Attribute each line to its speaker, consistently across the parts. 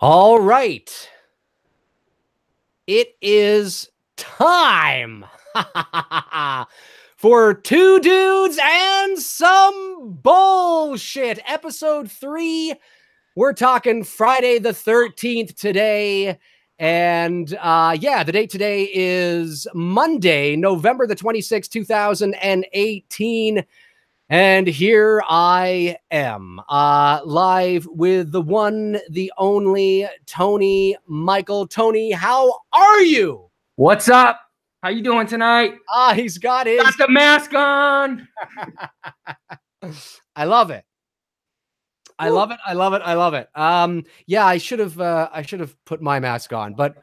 Speaker 1: All right. It is time for Two Dudes and Some Bullshit. Episode 3. We're talking Friday the 13th today. And the date today is Monday, November the 26th, 2018. And here I am, live with the one, the only Tony Michael. Tony, how are you?
Speaker 2: What's up? How you doing tonight?
Speaker 1: He's got his...
Speaker 2: Got the mask on.
Speaker 1: I love it. I love it. I love it. I love it. Yeah, I should have put my mask on, but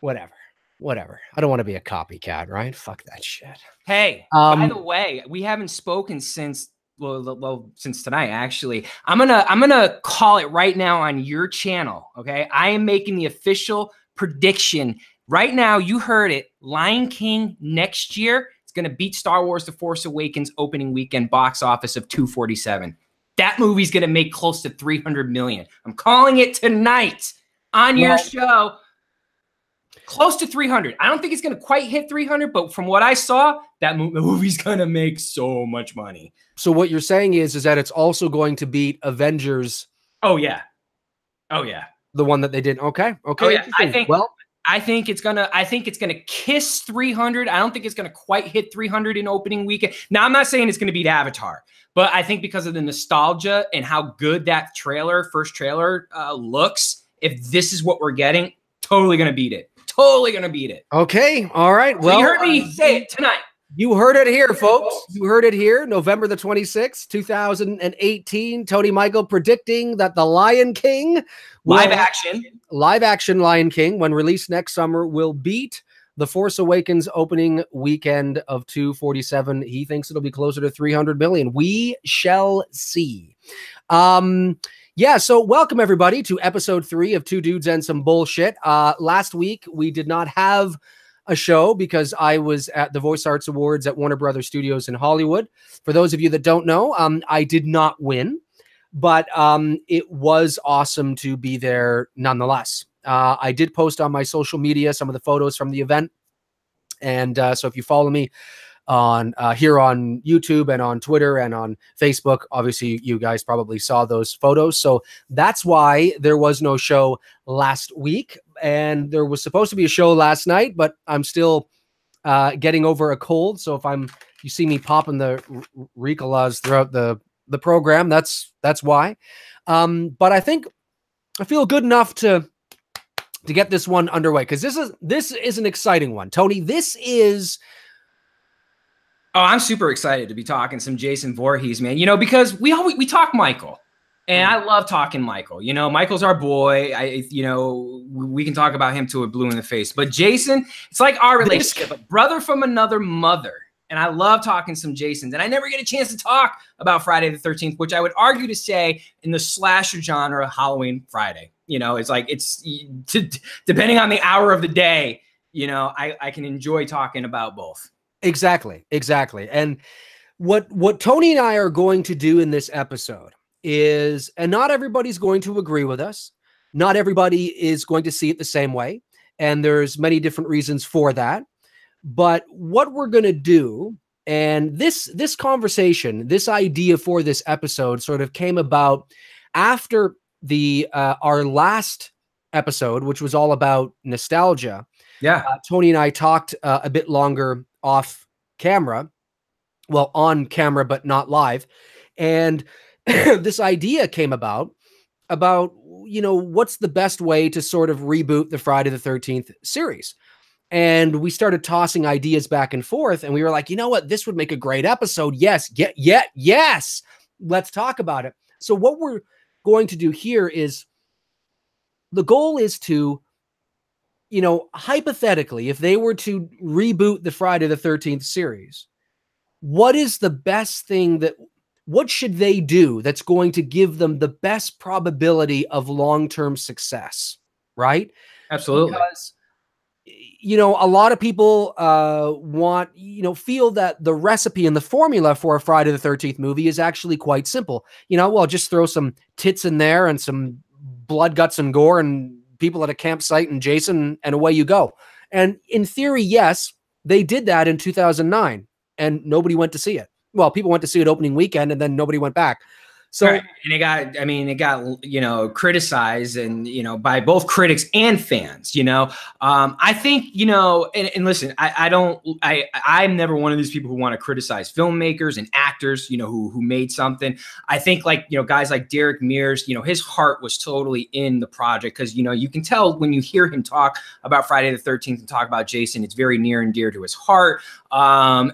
Speaker 1: whatever. I don't want to be a copycat, right? Fuck that shit.
Speaker 2: Hey, by the way, we haven't spoken since since tonight. Actually, I'm gonna call it right now on your channel. Okay, I am making the official prediction right now. You heard it. Lion King next year is gonna beat Star Wars: The Force Awakens opening weekend box office of 247. That movie's gonna make close to 300 million. I'm calling it tonight on your show. Close to 300. I don't think it's going to quite hit 300, but from what I saw, that movie's going to make so much money.
Speaker 1: So what you're saying is that it's also going to beat Avengers.
Speaker 2: Oh yeah. Oh yeah.
Speaker 1: The one that they did. Okay. Okay.
Speaker 2: Oh, yeah. I think it's going to kiss 300. I don't think it's going to quite hit 300 in opening weekend. Now, I'm not saying it's going to beat Avatar, but I think because of the nostalgia and how good that first trailer looks, if this is what we're getting, totally going to beat it. Totally going to beat it.
Speaker 1: Okay. All right. Well,
Speaker 2: you heard me say it tonight.
Speaker 1: You heard it here, folks. You heard it here. November the 26th, 2018. Tony Michael predicting that the Lion King
Speaker 2: live action
Speaker 1: Lion King, when released next summer, will beat The Force Awakens opening weekend of 247. He thinks it'll be closer to 300 million. We shall see. Yeah, so welcome everybody to episode 3 of Two Dudes and Some Bullshit. Last week, we did not have a show because I was at the Voice Arts Awards at Warner Brothers Studios in Hollywood. For those of you that don't know, I did not win, but it was awesome to be there nonetheless. I did post on my social media some of the photos from the event. And so if you follow me on here on YouTube and on Twitter and on Facebook, obviously you guys probably saw those photos. So that's why there was no show last week, and there was supposed to be a show last night, but I'm still getting over a cold. So if you see me popping the Ricolas throughout the program, that's why. But I think I feel good enough to get this one underway, because this is an exciting one. Tony, this is...
Speaker 2: Oh, I'm super excited to be talking some Jason Voorhees, man. You know, because we talk Michael, and I love talking Michael. You know, Michael's our boy. We can talk about him till we're blue in the face. But Jason, it's like our relationship, a brother from another mother. And I love talking some Jasons. And I never get a chance to talk about Friday the 13th, which I would argue to say in the slasher genre, Halloween Friday. You know, it's like depending on the hour of the day, you know, I can enjoy talking about both.
Speaker 1: Exactly. And what Tony and I are going to do in this episode is, and not everybody's going to agree with us. Not everybody is going to see it the same way. And there's many different reasons for that. But what we're going to do, and this conversation, this idea for this episode sort of came about after our last episode, which was all about nostalgia.
Speaker 2: Yeah.
Speaker 1: Tony and I talked a bit longer off camera, well, on camera, but not live. And this idea came about, you know, what's the best way to sort of reboot the Friday the 13th series. And we started tossing ideas back and forth, and we were like, you know what, this would make a great episode. Yes. Let's talk about it. So what we're going to do here is, the goal is to, you know, hypothetically, if they were to reboot the Friday the 13th series, what is the best thing what should they do that's going to give them the best probability of long-term success, right?
Speaker 2: Absolutely.
Speaker 1: Because, you know, a lot of people feel that the recipe and the formula for a Friday the 13th movie is actually quite simple. You know, well, just throw some tits in there and some blood, guts, and gore, and people at a campsite, and Jason, and away you go. And in theory, yes, they did that in 2009, and nobody went to see it. Well, people went to see it opening weekend, and then nobody went back. So,
Speaker 2: right. And it got, criticized and, by both critics and fans, I think, and listen, I'm never one of these people who want to criticize filmmakers and actors, who made something. I think guys like Derek Mears, his heart was totally in the project because, you can tell when you hear him talk about Friday the 13th and talk about Jason, it's very near and dear to his heart. Even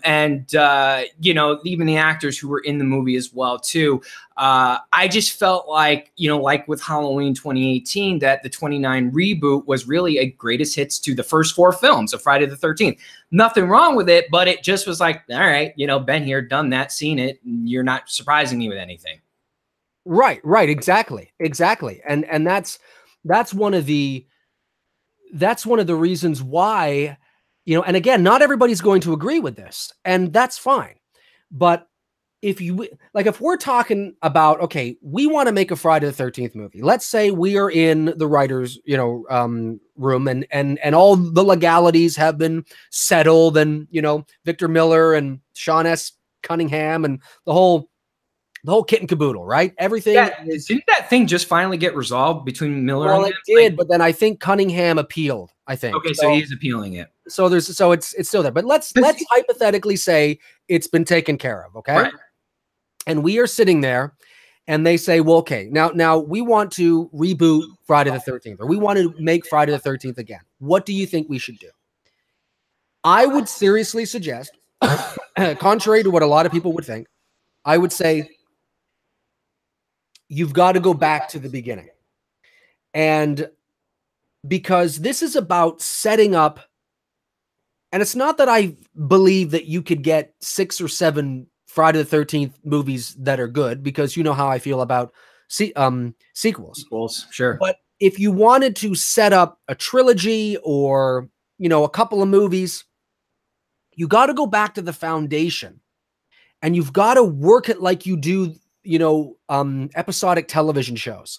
Speaker 2: the actors who were in the movie as well, too. I just felt like, like with Halloween 2018, that the 29 reboot was really a greatest hits to the first 4 films of Friday the 13th. Nothing wrong with it, but it just was like, all right, been here, done that, seen it. You're not surprising me with anything.
Speaker 1: Right. Exactly. And that's one of the reasons why, and again, not everybody's going to agree with this, and that's fine. But if we're talking about, okay, we want to make a Friday the 13th movie. Let's say we are in the writer's, room and all the legalities have been settled, and, Victor Miller and Sean S. Cunningham and the whole kit and caboodle, right? Everything.
Speaker 2: Yeah, didn't that thing just finally get resolved between Miller and him?
Speaker 1: It did, but then I think Cunningham appealed, I think.
Speaker 2: Okay, so he's appealing it.
Speaker 1: So it's still there. But let's hypothetically say it's been taken care of, okay? Right. And we are sitting there and they say, well, okay, now we want to reboot Friday the 13th, or we want to make Friday the 13th again. What do you think we should do? I would seriously suggest, contrary to what a lot of people would think, I would say you've got to go back to the beginning. And because this is about setting up, and it's not that I believe that you could get 6 or 7 Friday the 13th movies that are good, because you know how I feel about sequels.
Speaker 2: Sequels, sure.
Speaker 1: But if you wanted to set up a trilogy or, a couple of movies, you got to go back to the foundation, and you've got to work it like you do, episodic television shows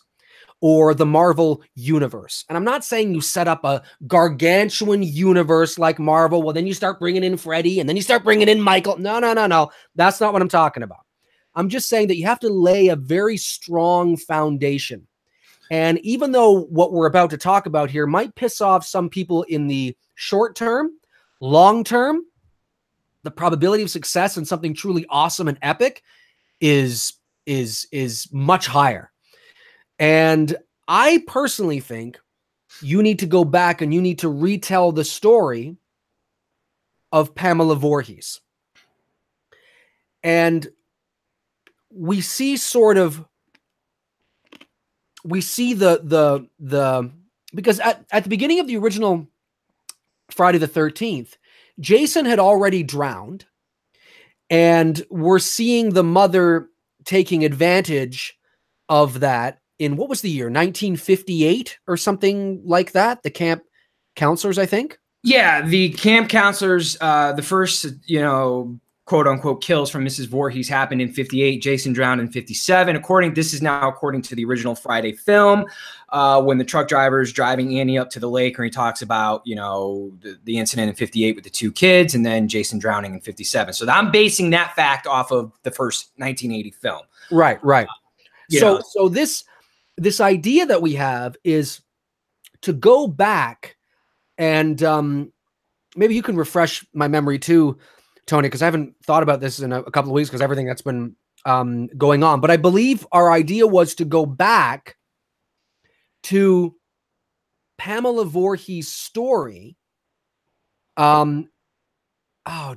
Speaker 1: or the Marvel universe. And I'm not saying you set up a gargantuan universe like Marvel. Well, then you start bringing in Freddy and then you start bringing in Michael. No. That's not what I'm talking about. I'm just saying that you have to lay a very strong foundation. And even though what we're about to talk about here might piss off some people in the short term, long term, the probability of success in something truly awesome and epic is much higher. And I personally think you need to go back and you need to retell the story of Pamela Voorhees. And we see the because at the beginning of the original Friday the 13th, Jason had already drowned, and we're seeing the mother taking advantage of that in, what was the year, 1958 or something like that? The camp counselors, I think.
Speaker 2: Yeah, the camp counselors, the first, quote unquote kills from Mrs. Voorhees happened in 58. Jason drowned in 57. This is now according to the original Friday film, when the truck driver is driving Annie up to the lake, and he talks about, the incident in 58 with the 2 kids, and then Jason drowning in 57. So I'm basing that fact off of the first 1980 film.
Speaker 1: Right. So this idea that we have is to go back and maybe you can refresh my memory too, Tony, because I haven't thought about this in a couple of weeks because everything that's been going on. But I believe our idea was to go back to Pamela Voorhees' story. Oh,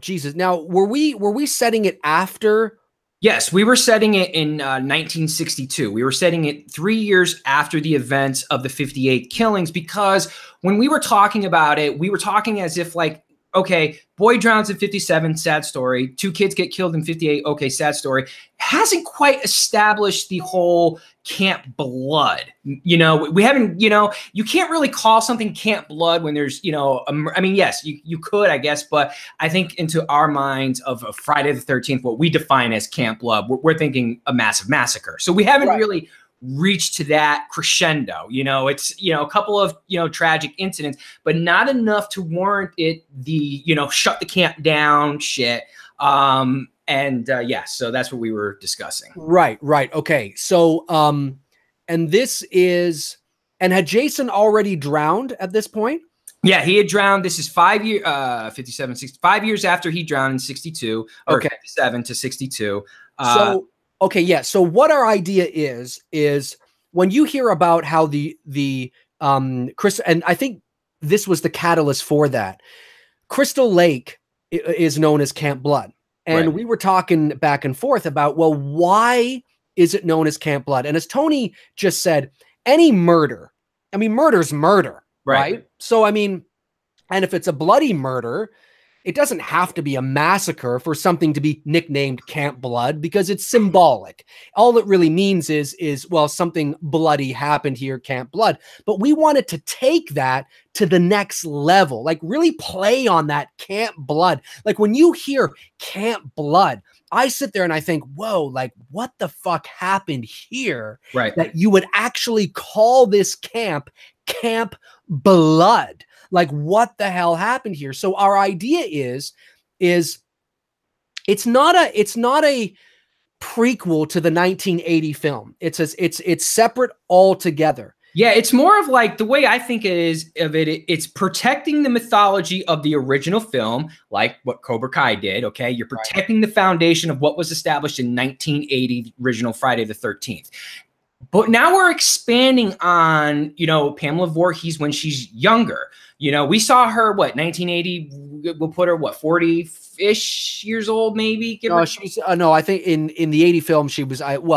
Speaker 1: Jesus. Now, were we setting it after?
Speaker 2: Yes, we were setting it in 1962. We were setting it 3 years after the events of the 58 killings, because when we were talking about it, we were talking as if like, okay, boy drowns in 57, sad story. 2 kids get killed in 58, okay, sad story. Hasn't quite established the whole Camp Blood. We haven't, you can't really call something Camp Blood when there's, yes, you could, I guess, but I think into our minds of Friday the 13th, what we define as Camp Blood, we're thinking a massive massacre. So we haven't really reach to that crescendo. You know, it's, you know, a couple of, you know, tragic incidents, but not enough to warrant it the, you know, shut the camp down shit. Yeah, so that's what we were discussing.
Speaker 1: Right. Okay. So, and this is, and had Jason already drowned at this point?
Speaker 2: Yeah, he had drowned. This is 5 years, 57, 60, 5 years after he drowned in 62, or
Speaker 1: okay.
Speaker 2: 57 to 62.
Speaker 1: So, okay. Yeah. So what our idea is when you hear about how Chris, and I think this was the catalyst for that, Crystal Lake is known as Camp Blood. And we were talking back and forth about, well, why is it known as Camp Blood? And as Tony just said, any murder, I mean, murder's murder, right? So, I mean, and if it's a bloody murder, it doesn't have to be a massacre for something to be nicknamed Camp Blood, because it's symbolic. All it really means is, well, something bloody happened here, Camp Blood. But we wanted to take that to the next level, like really play on that Camp Blood. Like when you hear Camp Blood, I sit there and I think, whoa, like what the fuck happened here?
Speaker 2: Right.
Speaker 1: That you would actually call this camp Camp Blood. Like what the hell happened here? So our idea is it's not a prequel to the 1980 film. It's separate altogether.
Speaker 2: Yeah, it's more of like, the way I think it's protecting the mythology of the original film, like what Cobra Kai did. Okay, you're protecting the foundation of what was established in 1980, the original Friday the 13th. But now we're expanding on, you know, Pamela Voorhees when she's younger. You know, we saw her, what, 1980, we'll put her, what, 40-ish years old, maybe?
Speaker 1: No, she's, no, I think in the 80 film, she was, Betsy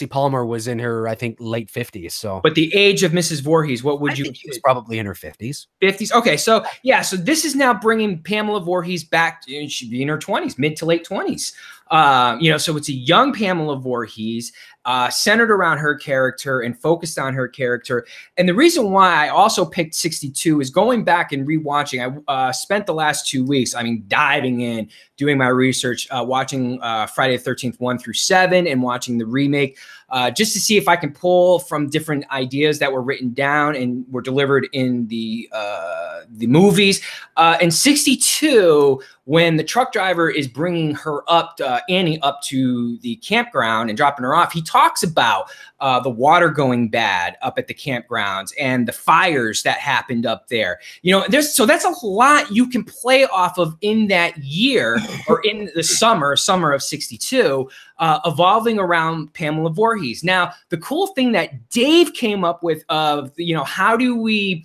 Speaker 1: Palmer was in her, I think, late 50s. So,
Speaker 2: but the age of Mrs. Voorhees, what would
Speaker 1: I
Speaker 2: you?
Speaker 1: think she was probably in her 50s.
Speaker 2: 50s. Okay, so yeah, so this is now bringing Pamela Voorhees back. She'd be in her 20s, mid to late 20s. You know, so it's a young Pamela Voorhees, centered around her character and focused on her character. And the reason why I also picked 62 is going back and rewatching. I spent the last 2 weeks, I mean, diving in, doing my research, watching Friday the 13th 1 through 7 and watching the remake, just to see if I can pull from different ideas that were written down and were delivered in the movies. In 62, when the truck driver is bringing her up, Annie up to the campground and dropping her off, he talks about the water going bad up at the campgrounds and the fires that happened up there. You know, so that's a lot you can play off of in that year, or in the summer of 62, evolving around Pamela Voorhees. Now, the cool thing that Dave came up with of, you know, how do we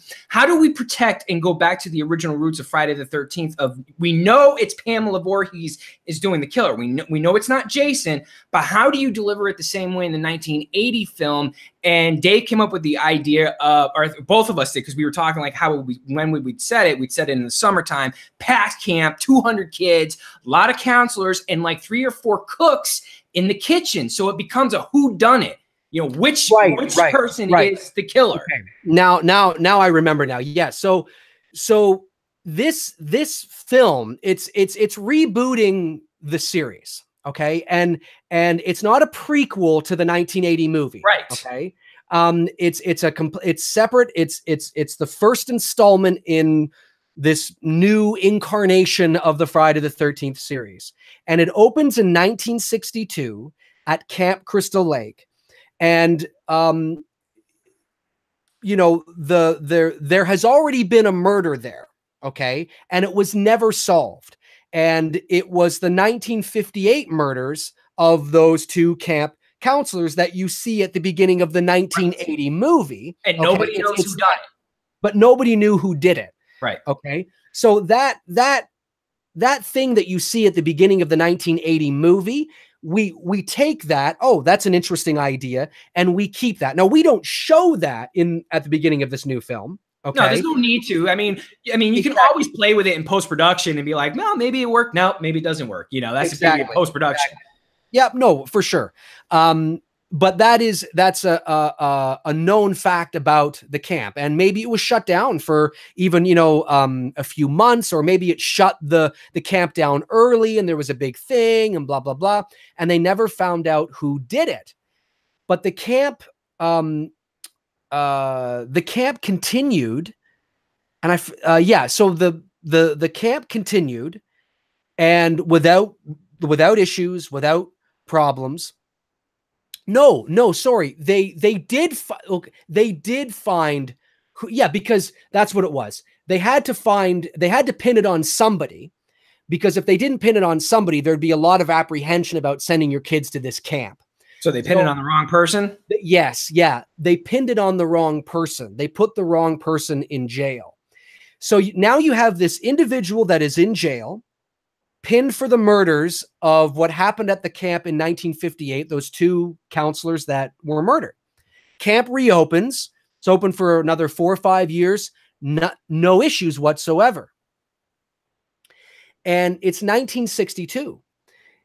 Speaker 2: protect and go back to the original roots of Friday the 13th of, we know it's Pamela Voorhees is doing the killer. We know it's not Jason, but how do you deliver it the same way in the 1980 film? And Dave came up with the idea of, or both of us did, because we were talking like when we'd set it in the summertime, packed camp, 200 kids, a lot of counselors, and like 3 or 4 cooks in the kitchen. So it becomes a whodunit. You know, which person is the killer?
Speaker 1: Okay. Now I remember now. Yeah. So this film, it's rebooting the series. Okay. And it's not a prequel to the 1980 movie.
Speaker 2: Right.
Speaker 1: Okay. It's separate. It's the first installment in this new incarnation of the Friday the 13th series. And it opens in 1962 at Camp Crystal Lake. And, you know, there has already been a murder there. Okay. And it was never solved. And it was the 1958 murders of those 2 camp counselors that you see at the beginning of the 1980 movie.
Speaker 2: And nobody knows who done it.
Speaker 1: But nobody knew who did it.
Speaker 2: Right.
Speaker 1: Okay. So that thing that you see at the beginning of the 1980 movie, we take that, oh, that's an interesting idea, and we keep that. Now, we don't show that at the beginning of this new film. Okay.
Speaker 2: No, there's no need to. I mean, you can always play with it in post-production and be like, no, maybe it worked. No, maybe it doesn't work. You know, that's exactly post-production.
Speaker 1: Exactly. Yeah, no, for sure. But that's a known fact about the camp, and maybe it was shut down for even, you know, a few months, or maybe it shut the camp down early and there was a big thing and blah, blah, blah. And they never found out who did it. but the camp continued, and so the camp continued, and without issues, without problems. No, sorry. They did find because that's what it was. They had to pin it on somebody, because if they didn't pin it on somebody, there'd be a lot of apprehension about sending your kids to this camp.
Speaker 2: So they pinned it on the wrong person?
Speaker 1: Yes, yeah. They pinned it on the wrong person. They put the wrong person in jail. So now you have this individual that is in jail, pinned for the murders of what happened at the camp in 1958, those 2 counselors that were murdered. Camp reopens. It's open for another 4 or 5 years. No issues whatsoever. And it's 1962.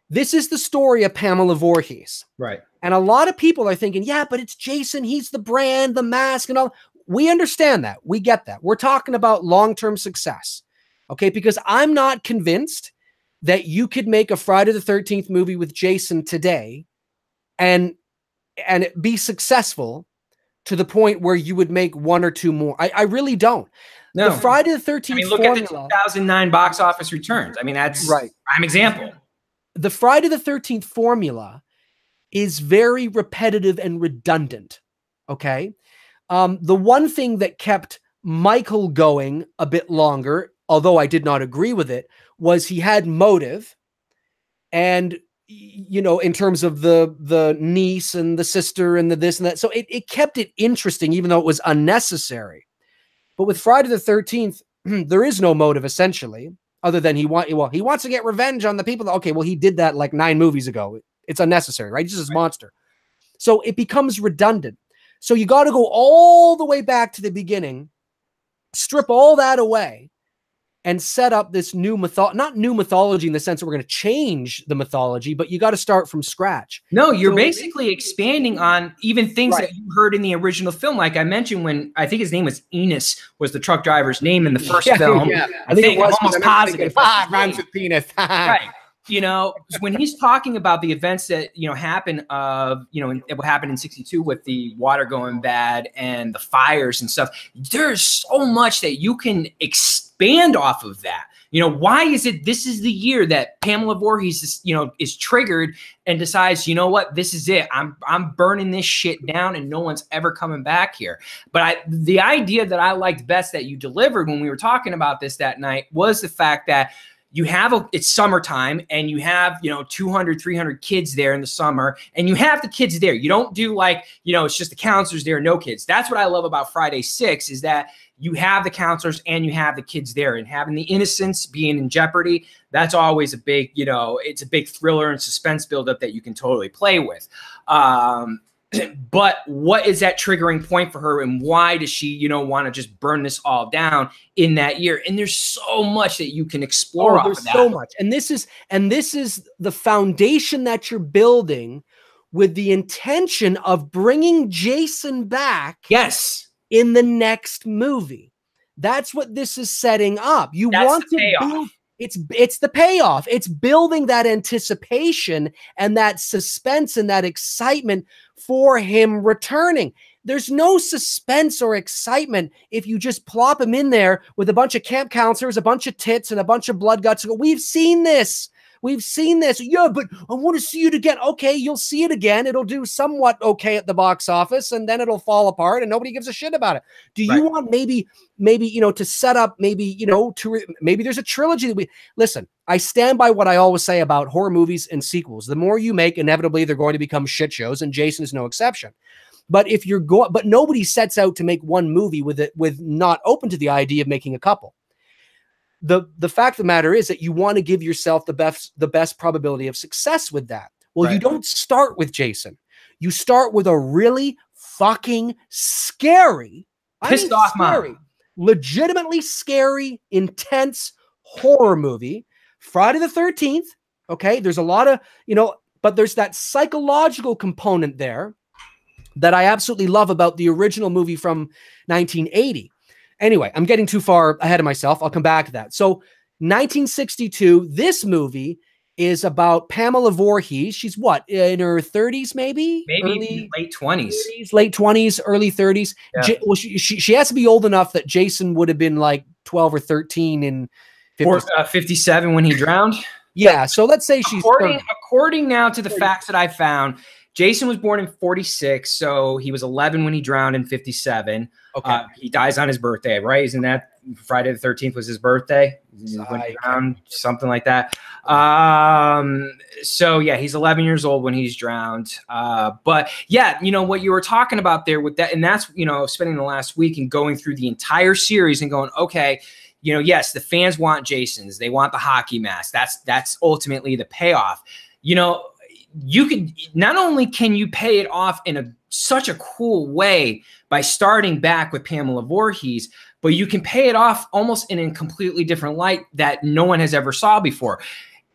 Speaker 1: This is the story of Pamela Voorhees.
Speaker 2: Right.
Speaker 1: And a lot of people are thinking, yeah, but it's Jason. He's the brand, the mask, and all. We understand that. We get that. We're talking about long-term success. Okay? Because I'm not convinced that you could make a Friday the 13th movie with Jason today and it be successful to the point where you would make 1 or 2 more. I really don't.
Speaker 2: No.
Speaker 1: The Friday the 13th
Speaker 2: look at the 2009 box office returns. I mean, that's
Speaker 1: right.
Speaker 2: Prime example.
Speaker 1: The Friday the 13th formula is very repetitive and redundant. Okay. The one thing that kept Michael going a bit longer, although I did not agree with it, was he had motive. And, in terms of the niece and the sister and the this and that. So it kept it interesting, even though it was unnecessary. But with Friday the 13th, there is no motive essentially, other than he wants to get revenge on the people. Okay, well, he did that like 9 movies ago. It's unnecessary, right? He's just a monster. So it becomes redundant. So you got to go all the way back to the beginning, strip all that away, and set up this new not new mythology in the sense that we're going to change the mythology, but you got to start from scratch.
Speaker 2: No, you're basically expanding on even things that you heard in the original film. Like I mentioned, when I think his name was Enos, was the truck driver's name in the first film.
Speaker 1: Yeah. I think it was
Speaker 2: almost positive.
Speaker 1: Rhymes with penis.
Speaker 2: Right. When he's talking about the events that, happen what happened in 62 with the water going bad and the fires and stuff, there's so much that you can expand off of that. Why is it this is the year that Pamela Voorhees is triggered and decides, this is it. I'm burning this shit down and no one's ever coming back here. But the idea that I liked best that you delivered when we were talking about this that night was the fact that you have it's summertime and you have, 200, 300 kids there in the summer, and you have the kids there. You don't do like, it's just the counselors there, no kids. That's what I love about Friday 6 is that you have the counselors and you have the kids there, and having the innocence being in jeopardy. That's always a big, it's a big thriller and suspense buildup that you can totally play with. But what is that triggering point for her, and why does she, want to just burn this all down in that year? And there's so much that you can explore.
Speaker 1: There's so much. And this is the foundation that you're building with the intention of bringing Jason back.
Speaker 2: Yes.
Speaker 1: In the next movie. That's what this is setting up.
Speaker 2: That's
Speaker 1: want to build. It's the payoff. It's building that anticipation and that suspense and that excitement for him returning. There's no suspense or excitement if you just plop him in there with a bunch of camp counselors, a bunch of tits, and a bunch of blood guts. We've seen this. Yeah, but I want to see it again. Okay, you'll see it again. It'll do somewhat okay at the box office, and then it'll fall apart, and nobody gives a shit about it. Do you want maybe to set up maybe there's a trilogy that listen. I stand by what I always say about horror movies and sequels. The more you make, inevitably they're going to become shit shows, and Jason is no exception. But but nobody sets out to make one movie with not open to the idea of making a couple. The fact of the matter is that you want to give yourself the best probability of success with that. Well, You don't start with Jason. You start with a really fucking scary, legitimately scary, intense horror movie. Friday the 13th. Okay. There's a lot of, but there's that psychological component there that I absolutely love about the original movie from 1980. Anyway, I'm getting too far ahead of myself. I'll come back to that. So 1962, this movie is about Pamela Voorhees. She's what, in her 30s, maybe?
Speaker 2: Maybe late 20s.
Speaker 1: Late 20s, early 30s.
Speaker 2: Yeah.
Speaker 1: Well, she has to be old enough that Jason would have been like 12 or 13 in
Speaker 2: 57 when he drowned.
Speaker 1: Yeah, so let's say she's
Speaker 2: according now to the facts that I found, Jason was born in 46, so he was 11 when he drowned in 57.
Speaker 1: Okay.
Speaker 2: He dies on his birthday, right? Isn't that Friday the 13th was his birthday? Something like that. So yeah, he's 11 years old when he's drowned. But yeah, you know what you were talking about there with that, and that's, you know, spending the last week and going through the entire series and going, okay, you know, yes, the fans want Jason's, they want the hockey mask. That's ultimately the payoff. You know, you could not only can you pay it off in such a cool way by starting back with Pamela Voorhees, but you can pay it off almost in a completely different light that no one has ever saw before.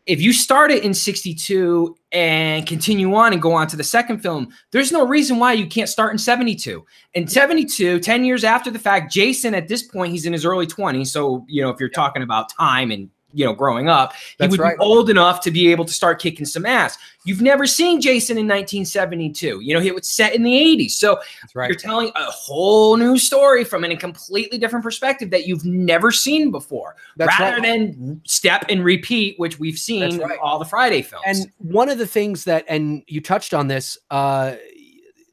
Speaker 2: If you start it in 62 and continue on and go on to the second film, there's no reason why you can't start in 72. In 72, 10 years after the fact, Jason, at this point, he's in his early 20s. So, you know, if you're talking about time and, you know, growing up, he would be old enough to be able to start kicking some ass. You've never seen Jason in 1972. You know, he was set in the 80s. So you're telling a whole new story from a completely different perspective that you've never seen before, rather than step and repeat, which we've seen in all the Friday films.
Speaker 1: And one of the things that, and you touched on this,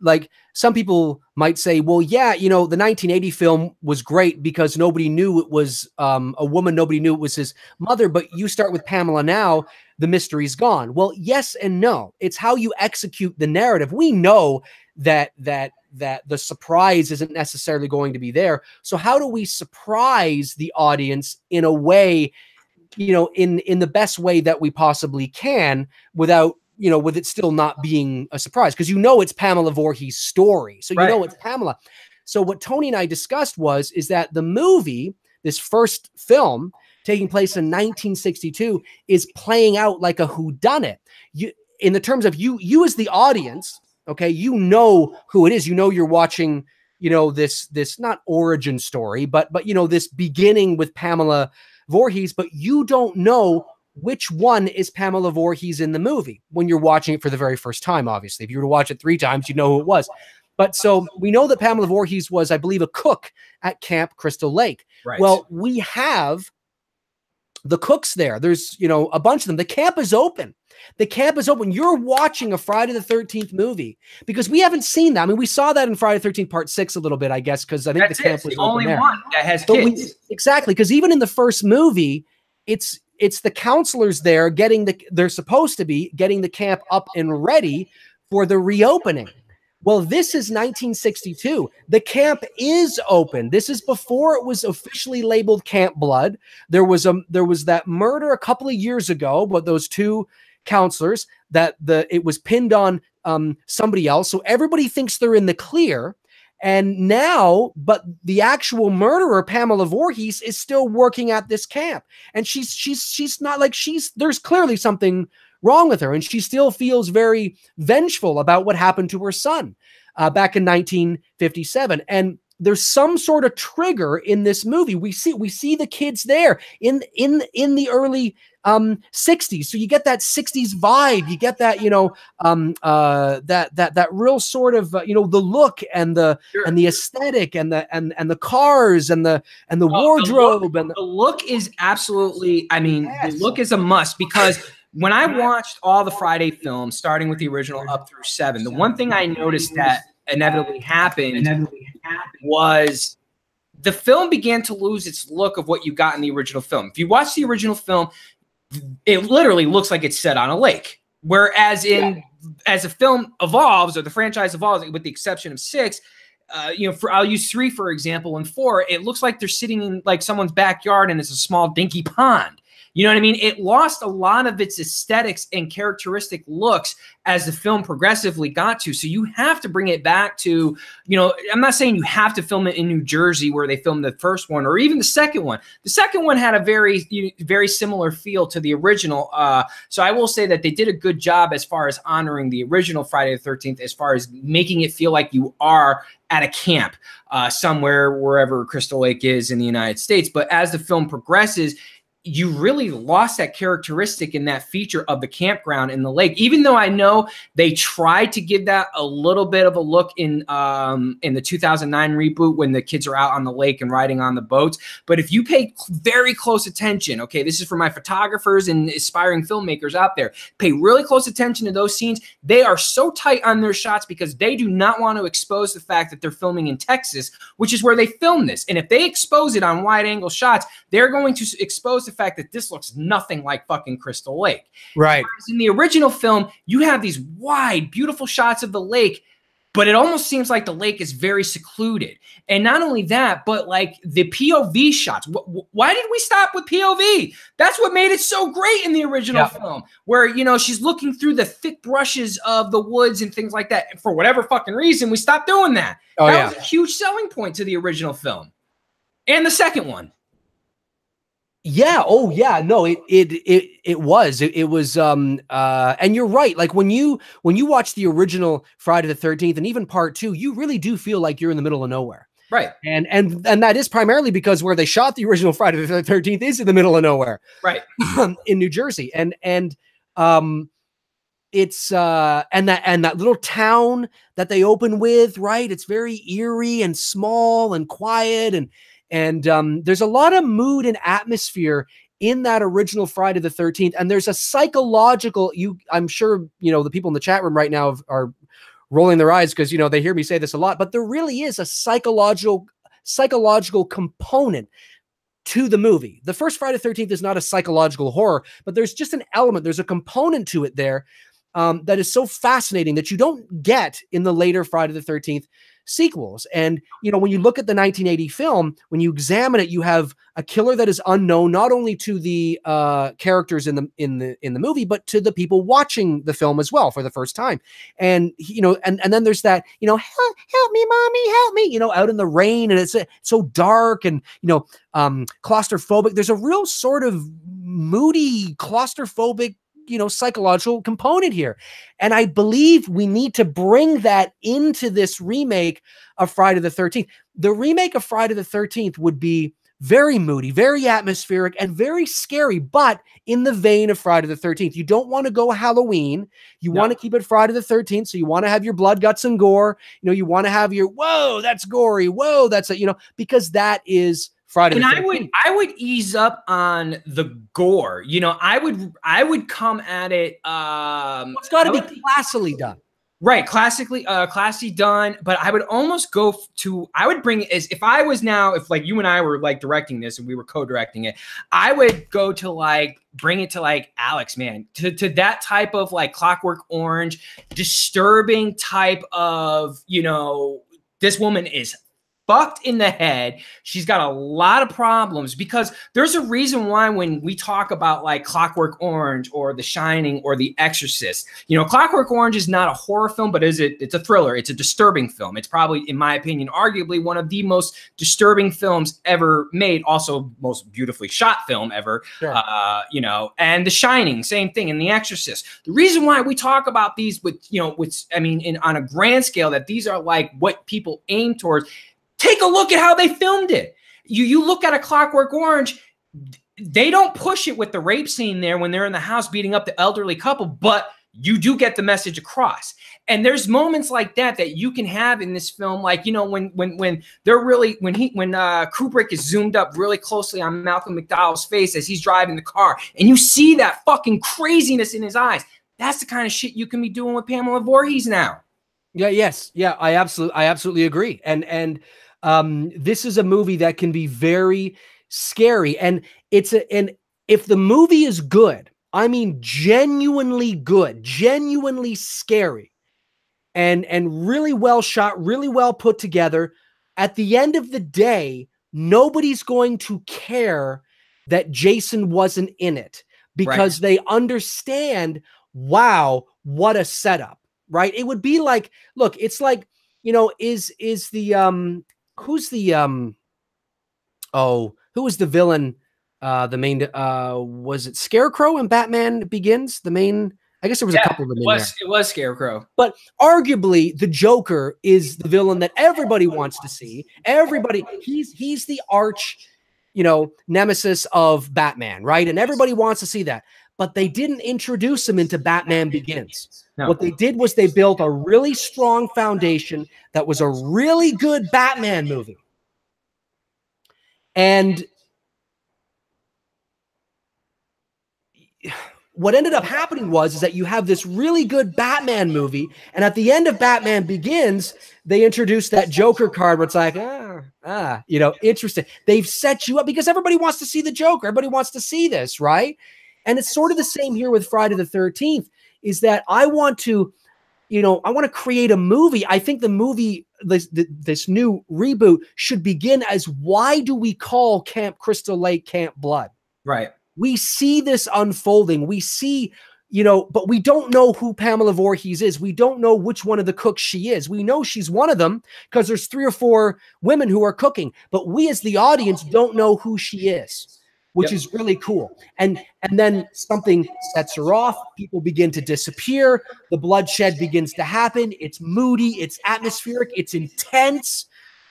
Speaker 1: like some people might say, well, yeah, you know, the 1980 film was great because nobody knew it was a woman. Nobody knew it was his mother. But you start with Pamela now, the mystery's gone. Well, yes and no. It's how you execute the narrative. We know that the surprise isn't necessarily going to be there. So how do we surprise the audience in a way, you know, in the best way that we possibly can without, you know, with it still not being a surprise, because you know it's Pamela Voorhees' story, so you know it's Pamela. So what Tony and I discussed is that the movie, this first film taking place in 1962, is playing out like a whodunit. You, in the terms of you as the audience, okay, you know who it is. You know you're watching, you know, this not origin story, but you know, this beginning with Pamela Voorhees, but you don't know which one is Pamela Voorhees in the movie when you're watching it for the very first time. Obviously, if you were to watch it 3 times, you know who it was. But so we know that Pamela Voorhees was, I believe, a cook at Camp Crystal Lake. Right. Well, we have the cooks there. There's, you know, a bunch of them. The camp is open. The camp is open. You're watching a Friday the 13th movie because we haven't seen that. I mean, we saw that in Friday the 13th Part 6 a little bit, I guess, because I think the camp was
Speaker 2: the only
Speaker 1: there.
Speaker 2: One that has kids.
Speaker 1: Exactly, because even in the first movie, it's the counselors there they're supposed to be getting the camp up and ready for the reopening. Well, this is 1962. The camp is open. This is before it was officially labeled Camp Blood. There was that murder a couple of years ago, but those 2 counselors that it was pinned on somebody else. So everybody thinks they're in the clear. And now, but the actual murderer, Pamela Voorhees, is still working at this camp. And she's not like there's clearly something wrong with her. And she still feels very vengeful about what happened to her son back in 1957. And there's some sort of trigger in this movie. We see the kids there in the early 60s. So you get that 60s vibe. You get that, you know, that real sort of, you know, the look and the aesthetic and the cars and the wardrobe. The
Speaker 2: look is absolutely, I mean, the look is a must, because when I watched all the Friday films, starting with the original up through 7, the one thing I noticed that inevitably happened was the film began to lose its look of what you got in the original film. If you watch the original film, it literally looks like it's set on a lake. Whereas as a film evolves, or the franchise evolves, with the exception of 6, you know, I'll use 3 for example, and 4, it looks like they're sitting in like someone's backyard and it's a small dinky pond. You know what I mean? It lost a lot of its aesthetics and characteristic looks as the film progressively got to. So you have to bring it back to, you know, I'm not saying you have to film it in New Jersey where they filmed the first one, or even the second one. The second one had a very similar feel to the original. So I will say that they did a good job as far as honoring the original Friday the 13th, as far as making it feel like you are at a camp somewhere, wherever Crystal Lake is in the United States. But as the film progresses, you really lost that characteristic and that feature of the campground in the lake. Even though I know they tried to give that a little bit of a look in the 2009 reboot when the kids are out on the lake and riding on the boats. But if you pay very close attention, okay, this is for my photographers and aspiring filmmakers out there, pay really close attention to those scenes. They are so tight on their shots because they do not want to expose the fact that they're filming in Texas, which is where they filmed this. And if they expose it on wide angle shots, they're going to expose the fact that this looks nothing like fucking Crystal Lake.
Speaker 1: Right.
Speaker 2: Whereas in the original film, you have these wide, beautiful shots of the lake, but it almost seems like the lake is very secluded. And not only that, but like the POV shots. Why did we stop with POV? That's what made it so great in the original film, where, you know, she's looking through the thick brushes of the woods and things like that. And for whatever fucking reason, we stopped doing that. That was a huge selling point to the original film and the second one.
Speaker 1: Yeah. Oh, yeah. No, it was. It was. And you're right. Like when you watch the original Friday the 13th and even part 2, you really do feel like you're in the middle of nowhere.
Speaker 2: Right.
Speaker 1: And that is primarily because where they shot the original Friday the 13th is in the middle of nowhere.
Speaker 2: Right.
Speaker 1: In New Jersey. And it's and that little town that they open with, right? It's very eerie and small and quiet, and there's a lot of mood and atmosphere in that original Friday the 13th. And there's a psychological, I'm sure, you know, the people in the chat room right now are rolling their eyes because, you know, they hear me say this a lot, but there really is a psychological component to the movie. The first Friday the 13th is not a psychological horror, but there's just an element, there's a component to it there that is so fascinating that you don't get in the later Friday the 13th sequels. And, you know, when you look at the 1980 film, when you examine it, you have a killer that is unknown, not only to the characters in the movie, but to the people watching the film as well for the first time. And, you know, and then there's that, you know, help me, mommy, help me, you know, out in the rain, and it's so dark and, you know, claustrophobic. There's a real sort of moody, claustrophobic, you know, psychological component here. And I believe we need to bring that into this remake of Friday the 13th. The remake of Friday the 13th would be very moody, very atmospheric, and very scary, but in the vein of Friday the 13th. You don't want to go Halloween. You want to keep it Friday the 13th. So you want to have your blood, guts, and gore. You know, you want to have your, whoa, that's gory. Whoa, that's a, you know, because that is Friday. And
Speaker 2: I would ease up on the gore. You know, I would come at it.
Speaker 1: It's got to be classily done.
Speaker 2: Right, classy done. But I would almost go to, I would bring it as if I was now, if like you and I were like directing this and we were co-directing it, I would go to like, bring it to like Alex, man, to that type of like Clockwork Orange, disturbing type of, you know, this woman is fucked in the head. She's got a lot of problems, because there's a reason why when we talk about like Clockwork Orange or The Shining or The Exorcist, you know, Clockwork Orange is not a horror film, but it's a thriller. It's a disturbing film. It's probably, in my opinion, arguably one of the most disturbing films ever made. Also, most beautifully shot film ever. Sure. You know, and The Shining, same thing, and The Exorcist. The reason why we talk about these with, you know, with, I mean, on a grand scale, that these are like what people aim towards. Take a look at how they filmed it. You look at A Clockwork Orange, they don't push it with the rape scene there when they're in the house beating up the elderly couple, but you do get the message across. And there's moments like that that you can have in this film, like, you know, when they're really, when Kubrick is zoomed up really closely on Malcolm McDowell's face as he's driving the car, and you see that fucking craziness in his eyes. That's the kind of shit you can be doing with Pamela Voorhees now.
Speaker 1: Yeah. Yes. Yeah. I absolutely agree. And this is a movie that can be very scary, and if the movie is good, I mean, genuinely good, genuinely scary, and really well shot, really well put together, at the end of the day, nobody's going to care that Jason wasn't in it, because they understand, wow, what a setup, right? It would be like, look, it's like, you know, is the who's the who was the villain, the main was it Scarecrow in Batman Begins? The main, I guess there was a couple of them in there.
Speaker 2: It was Scarecrow.
Speaker 1: But arguably the Joker is the villain that everybody wants to see. Everybody, he's the arch you know, nemesis of Batman, right? And everybody wants to see that. But they didn't introduce him into Batman Begins. No. What they did was they built a really strong foundation that was a really good Batman movie. And what ended up happening was that you have this really good Batman movie, and at the end of Batman Begins, they introduced that Joker card where it's like, you know, interesting. They've set you up because everybody wants to see the Joker. Everybody wants to see this, right? And it's sort of the same here with Friday the 13th, is that I want to, you know, I want to create a movie. I think the movie, this new reboot should begin as, why do we call Camp Crystal Lake Camp Blood?
Speaker 2: Right.
Speaker 1: We see this unfolding. We see, you know, but we don't know who Pamela Voorhees is. We don't know which one of the cooks she is. We know she's one of them because there's 3 or 4 women who are cooking, but we as the audience don't know who she is, which is really cool. And then something sets her off. People begin to disappear. The bloodshed begins to happen. It's moody. It's atmospheric. It's intense,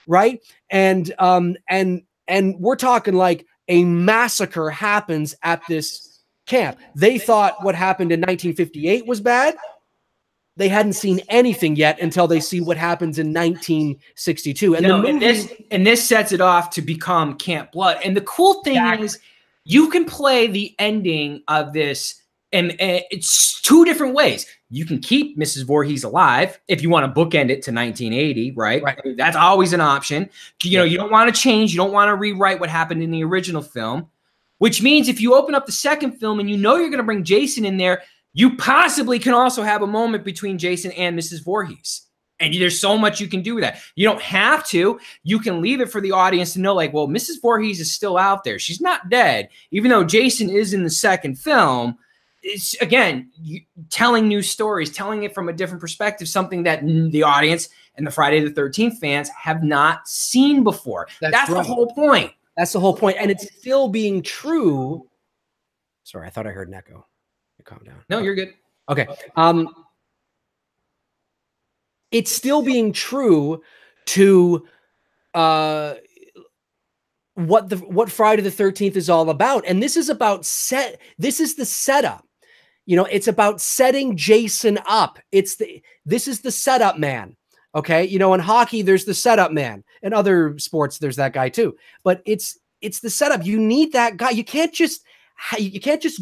Speaker 1: right? And we're talking like a massacre happens at this camp. They thought what happened in 1958 was bad. They hadn't seen anything yet until they see what happens in 1962. And,
Speaker 2: and this sets it off to become Camp Blood. And the cool thing is, you can play the ending of this, and it's 2 different ways. You can keep Mrs. Voorhees alive if you want to bookend it to 1980, right? That's always an option. You know, you don't want to change. You don't want to rewrite what happened in the original film, which means if you open up the second film and you know you're going to bring Jason in there, you possibly can also have a moment between Jason and Mrs. Voorhees. And there's so much you can do with that. You don't have to. You can leave it for the audience to know, like, well, Mrs. Voorhees is still out there. She's not dead. Even though Jason is in the second film, it's, again, telling new stories, telling it from a different perspective, something that the audience and the Friday the 13th fans have not seen before. That's the whole point.
Speaker 1: That's the whole point. And it's still being true. Sorry, I thought I heard an echo. Calm down.
Speaker 2: No, you're good.
Speaker 1: Okay. It's still being true to what Friday the 13th is all about. And this is about this is the setup. You know, it's about setting Jason up. This is the setup man. Okay. You know, in hockey, there's the setup man. In other sports, there's that guy too. But it's the setup. You need that guy. You can't just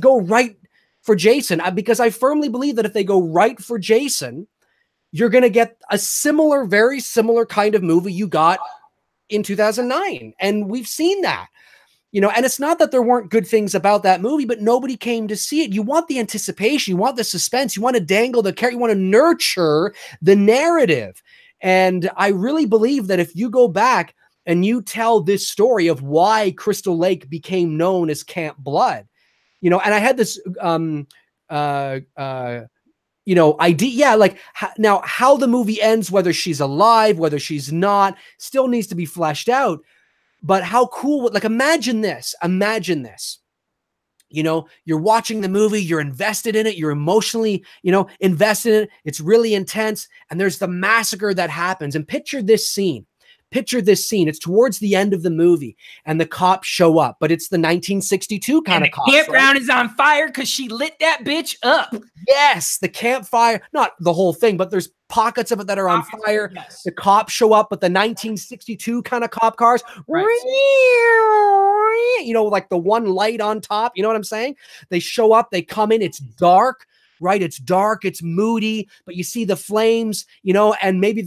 Speaker 1: go right for Jason, because I firmly believe that if they go right for Jason, you're going to get a very similar kind of movie you got in 2009. And we've seen that, you know, and it's not that there weren't good things about that movie, but nobody came to see it. You want the anticipation, you want the suspense, you want to dangle the carrot, you want to nurture the narrative. And I really believe that if you go back and you tell this story of why Crystal Lake became known as Camp Blood, you know, and I had this, you know, idea. Yeah. Like now how the movie ends, whether she's alive, whether she's not, still needs to be fleshed out. But how cool, like imagine this, you know, you're watching the movie, you're invested in it, you're emotionally, you know, invested in it. It's really intense. And there's the massacre that happens. And picture this scene. It's towards the end of the movie and the cops show up, but it's the 1962 kind of cops.
Speaker 2: Campground is on fire because she lit that bitch up.
Speaker 1: Yes, the campfire, not the whole thing, but there's pockets of it that are on fire. Yes. The cops show up, but the 1962 kind of cop cars, right. You know, like the one light on top, you know what I'm saying? They show up, they come in, it's dark. Right. It's dark. It's moody, but you see the flames, you know, and maybe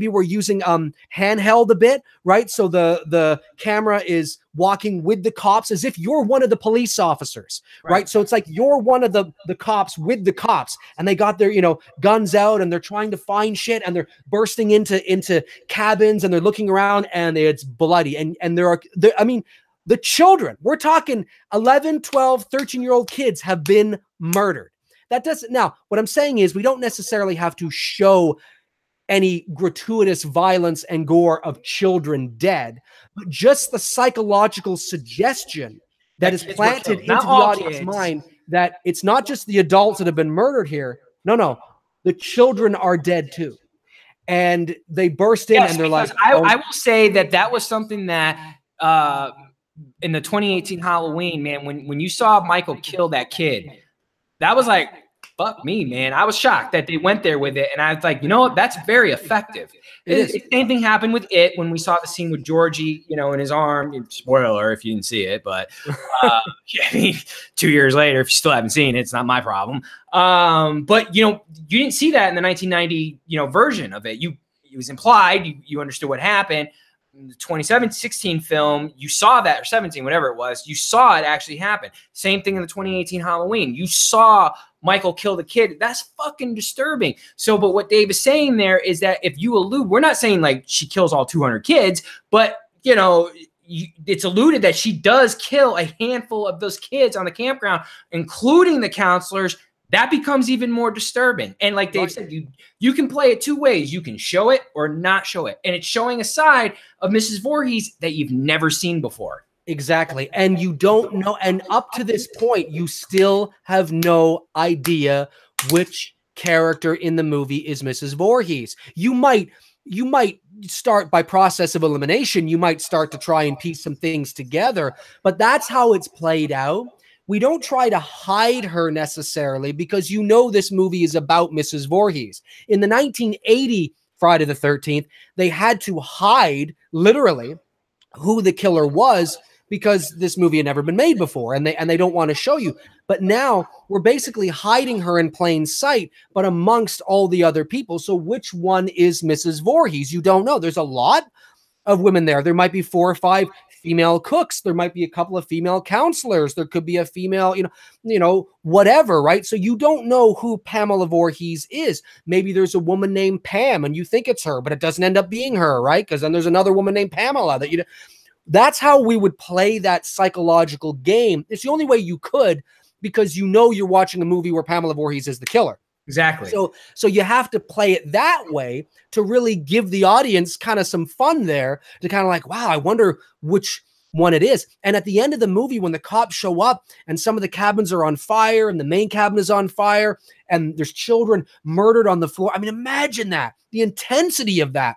Speaker 1: we're using handheld a bit. Right. So the camera is walking with the cops as if you're one of the police officers. Right. So it's like you're one of the cops with the cops, and they got their, you know, guns out and they're trying to find shit, and they're bursting into cabins and they're looking around and it's bloody. And I mean, the children, we're talking 11, 12, 13-year-old kids have been murdered. That doesn't, now, what I'm saying is we don't necessarily have to show any gratuitous violence and gore of children dead, but just the psychological suggestion that is planted into the audience's mind that it's not just the adults that have been murdered here. No, the children are dead too. And they burst in and they're like,
Speaker 2: I will say that was something that in the 2018 Halloween, man, when you saw Michael kill that kid, that was like, fuck me, man. I was shocked that they went there with it. And I was like, you know what? That's very effective. The same thing happened with It when we saw the scene with Georgie, you know, in his arm. Spoiler if you didn't see it, but I mean, 2 years later, if you still haven't seen it, it's not my problem. But, you know, you didn't see that in the 1990, you know, version of it. It was implied. You understood what happened. In the 2016 film, you saw that, or 17, whatever it was, you saw it actually happen. Same thing in the 2018 Halloween. You saw Michael kill the kid. That's fucking disturbing. So, but what Dave is saying there is that if you allude, we're not saying like she kills all 200 kids, but, you know, it's alluded that she does kill a handful of those kids on the campground, including the counselors. That becomes even more disturbing. And like Dave said, you can play it two ways. You can show it or not show it. And it's showing a side of Mrs. Voorhees that you've never seen before.
Speaker 1: Exactly. And you don't know. And up to this point, you still have no idea which character in the movie is Mrs. Voorhees. You might start by process of elimination. You might start to try and piece some things together, but that's how it's played out. We don't try to hide her necessarily because you know this movie is about Mrs. Voorhees. In the 1980 Friday the 13th, they had to hide, literally, who the killer was because this movie had never been made before, and they don't want to show you. But now we're basically hiding her in plain sight, but amongst all the other people. So which one is Mrs. Voorhees? You don't know. There's a lot of women there. There might be 4 or 5 female cooks. There might be a couple of female counselors. There could be a female, you know, whatever, right? So you don't know who Pamela Voorhees is. Maybe there's a woman named Pam and you think it's her, but it doesn't end up being her, right? Because then there's another woman named Pamela that that's how we would play that psychological game. It's the only way you could, because you know you're watching a movie where Pamela Voorhees is the killer.
Speaker 2: Exactly.
Speaker 1: So you have to play it that way to really give the audience kind of some fun there, to kind of like, wow, I wonder which one it is. And at the end of the movie, when the cops show up and some of the cabins are on fire and the main cabin is on fire and there's children murdered on the floor. I mean, imagine that, the intensity of that.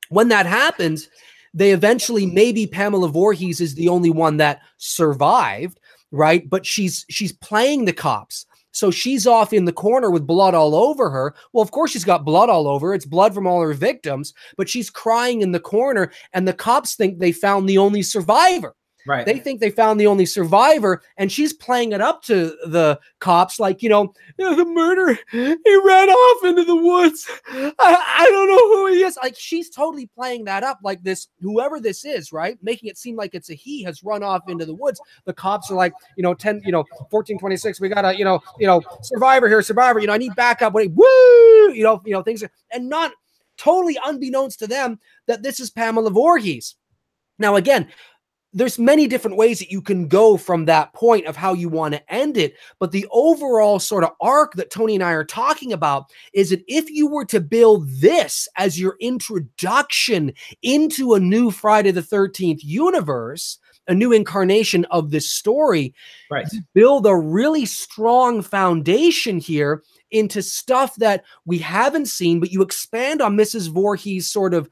Speaker 1: When that happens, they eventually, maybe Pamela Voorhees is the only one that survived, right? But she's playing the cops. So she's off in the corner with blood all over her. Well, of course she's got blood all over. It's blood from all her victims, but she's crying in the corner and the cops think they found the only survivor. Right. They think they found the only survivor, and she's playing it up to the cops like, the murderer, he ran off into the woods. I don't know who he is. Like, she's totally playing that up like this, whoever this is, right? Making it seem like it's a he has run off into the woods. The cops are like, 1426, we got a, survivor here, survivor, I need backup. Woo! Things are, and not totally unbeknownst to them that this is Pamela Voorhees. Now, again, there's many different ways that you can go from that point of how you want to end it. But the overall sort of arc that Tony and I are talking about is that if you were to build this as your introduction into a new Friday the 13th universe, a new incarnation of this story, right, build a really strong foundation here into stuff that we haven't seen, but you expand on Mrs. Voorhees' sort of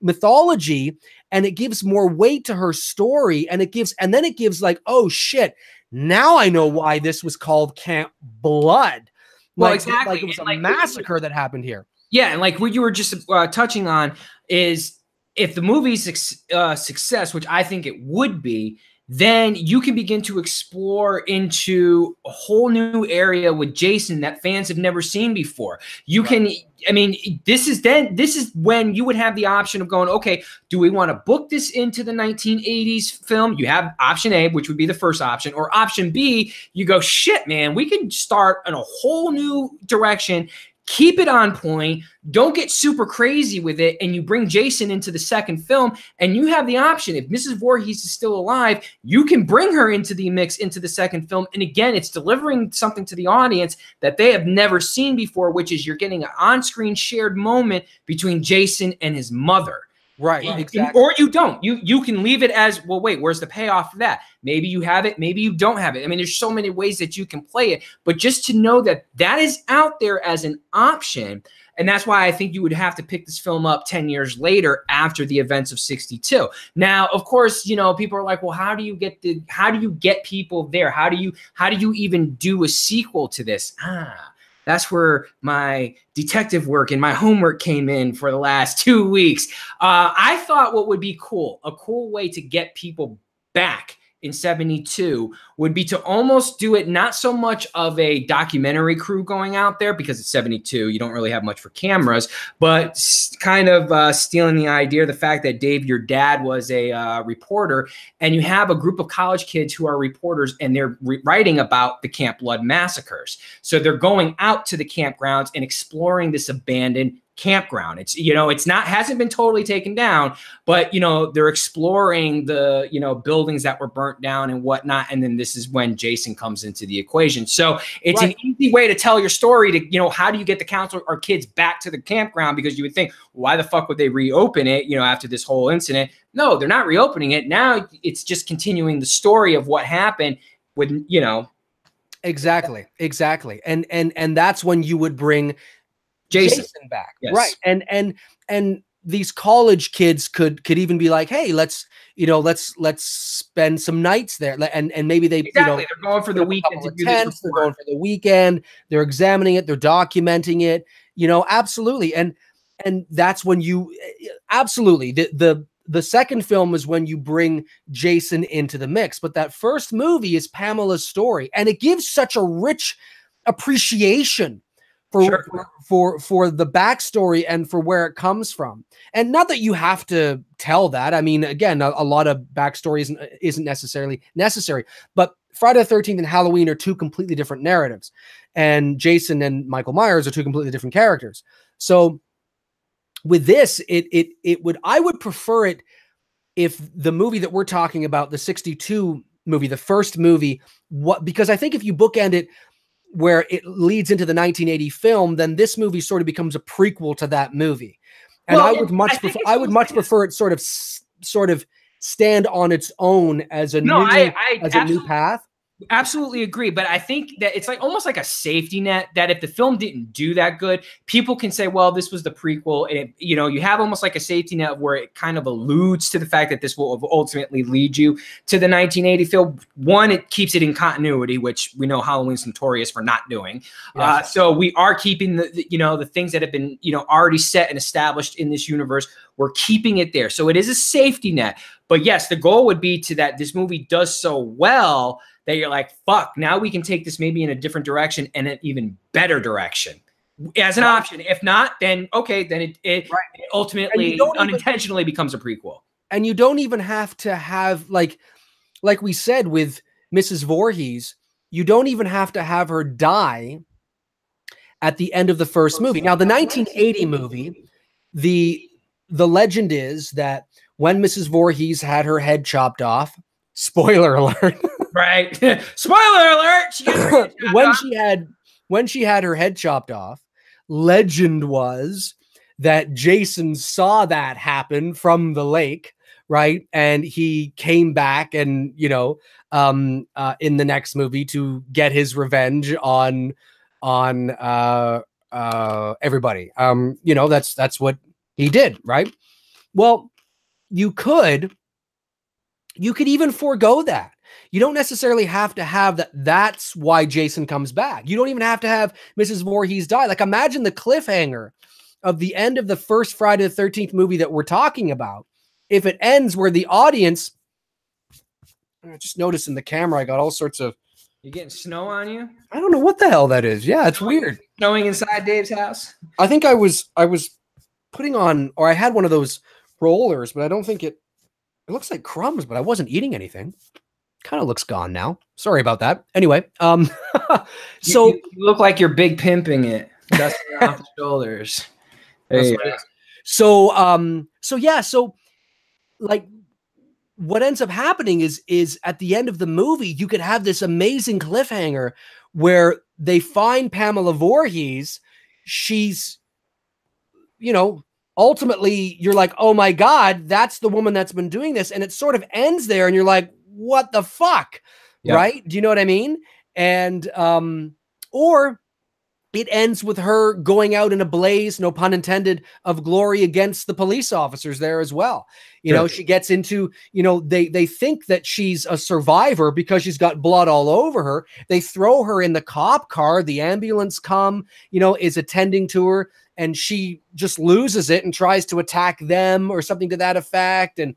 Speaker 1: mythology, and it gives more weight to her story, and then it gives like, oh shit, now I know why this was called Camp Blood.
Speaker 2: Well, exactly.
Speaker 1: Like it was a massacre that happened here.
Speaker 2: Yeah, and like what you were just touching on is, if the movie's success, which I think it would be, then you can begin to explore into a whole new area with Jason that fans have never seen before. You can, I mean, this is when you would have the option of going, okay, do we want to book this into the 1980s film? You have option A, which would be the first option, or option B, you go, shit, man, we can start in a whole new direction. Keep it on point. Don't get super crazy with it. And you bring Jason into the second film, and you have the option. If Mrs. Voorhees is still alive, you can bring her into the mix into the second film. And again, it's delivering something to the audience that they have never seen before, which is you're getting an on-screen shared moment between Jason and his mother.
Speaker 1: Right, exactly.
Speaker 2: Or you don't. You can leave it as, well, wait, where's the payoff for that? Maybe you have it, maybe you don't have it. I mean, there's so many ways that you can play it, but just to know that that is out there as an option. And that's why I think you would have to pick this film up 10 years later after the events of 62. Now, of course, you know, people are like, well, how do you get people there? How do you even do a sequel to this? That's where my detective work and my homework came in for the last 2 weeks. I thought what would be a cool way to get people back in 72 would be to almost do it not so much of a documentary crew going out there, because it's 72, you don't really have much for cameras, but kind of stealing the idea, the fact that Dave, your dad, was a reporter, and you have a group of college kids who are reporters, and they're writing about the Camp Blood massacres. So they're going out to the campgrounds and exploring this abandoned campground. It's, you know, hasn't been totally taken down, but, you know, they're exploring the, you know, buildings that were burnt down and whatnot. And then this is when Jason comes into the equation. So it's an easy way to tell your story to, you know, how do you get the counselor or kids back to the campground? Because you would think, why the fuck would they reopen it, you know, after this whole incident? No, they're not reopening it. Now it's just continuing the story of what happened with, you know.
Speaker 1: Exactly. And that's when you would bring Jason back.
Speaker 2: Yes.
Speaker 1: Right. And these college kids could even be like, hey, let's spend some nights there. And maybe they,
Speaker 2: you know, they're going for the weekend to do this.
Speaker 1: They're going for the weekend. They're examining it. They're documenting it, you know, absolutely. And that's when you absolutely the second film is when you bring Jason into the mix. But that first movie is Pamela's story. And it gives such a rich appreciation for the backstory and for where it comes from. And not that you have to tell that. I mean, again, a lot of backstory isn't necessarily necessary, but Friday the 13th and Halloween are two completely different narratives, and Jason and Michael Myers are two completely different characters. So with this, I would prefer it if the movie that we're talking about, the 62 movie, the first movie, because I think if you bookend it where it leads into the 1980 film, then this movie sort of becomes a prequel to that movie. And I would much prefer it sort of stand on its own as a new path.
Speaker 2: Absolutely agree. But I think that it's like almost like a safety net, that if the film didn't do that good, people can say, well, this was the prequel. And you know, you have almost like a safety net where it kind of alludes to the fact that this will ultimately lead you to the 1980 film. One, it keeps it in continuity, which we know Halloween's notorious for not doing. Yes. So we are keeping the things that have been, you know, already set and established in this universe. We're keeping it there. So it is a safety net. But yes, the goal would be that this movie does so well that you're like, fuck, now we can take this maybe in a different direction and an even better direction as an option. If not, then okay, then it ultimately unintentionally becomes a prequel.
Speaker 1: And you don't even have to have, like we said with Mrs. Voorhees, you don't even have to have her die at the end of the first movie. Now, the 1980 movie, the legend is that when Mrs. Voorhees had her head chopped off, spoiler alert,
Speaker 2: right? Spoiler alert!
Speaker 1: when she had her head chopped off, legend was that Jason saw that happen from the lake, right? And he came back and, you know, in the next movie to get his revenge on everybody. You know, that's what he did, right? Well, you could even forego that. You don't necessarily have to have that. That's why Jason comes back. You don't even have to have Mrs. Voorhees die. Like, imagine the cliffhanger of the end of the first Friday the 13th movie that we're talking about. If it ends where the audience, I just noticed in the camera, I got all sorts of.
Speaker 2: You getting snow on you?
Speaker 1: I don't know what the hell that is. Yeah, it's weird.
Speaker 2: Snowing inside Dave's house.
Speaker 1: I think I was putting on, or I had one of those rollers, but I don't think it looks like crumbs, but I wasn't eating anything. Kind of looks gone now. Sorry about that. Anyway, so
Speaker 2: you look like you're big pimping it, dusting off the shoulders.
Speaker 1: So like what ends up happening is at the end of the movie, you could have this amazing cliffhanger where they find Pamela Voorhees. She's, you know, ultimately you're like, oh my God, that's the woman that's been doing this. And it sort of ends there. And you're like, what the fuck? Yep. Right? Do you know what I mean? And, or it ends with her going out in a blaze, no pun intended, of glory against the police officers there as well. You know, she gets into, you know, they think that she's a survivor because she's got blood all over her. They throw her in the cop car. The ambulance you know, is attending to her, and she just loses it and tries to attack them or something to that effect. And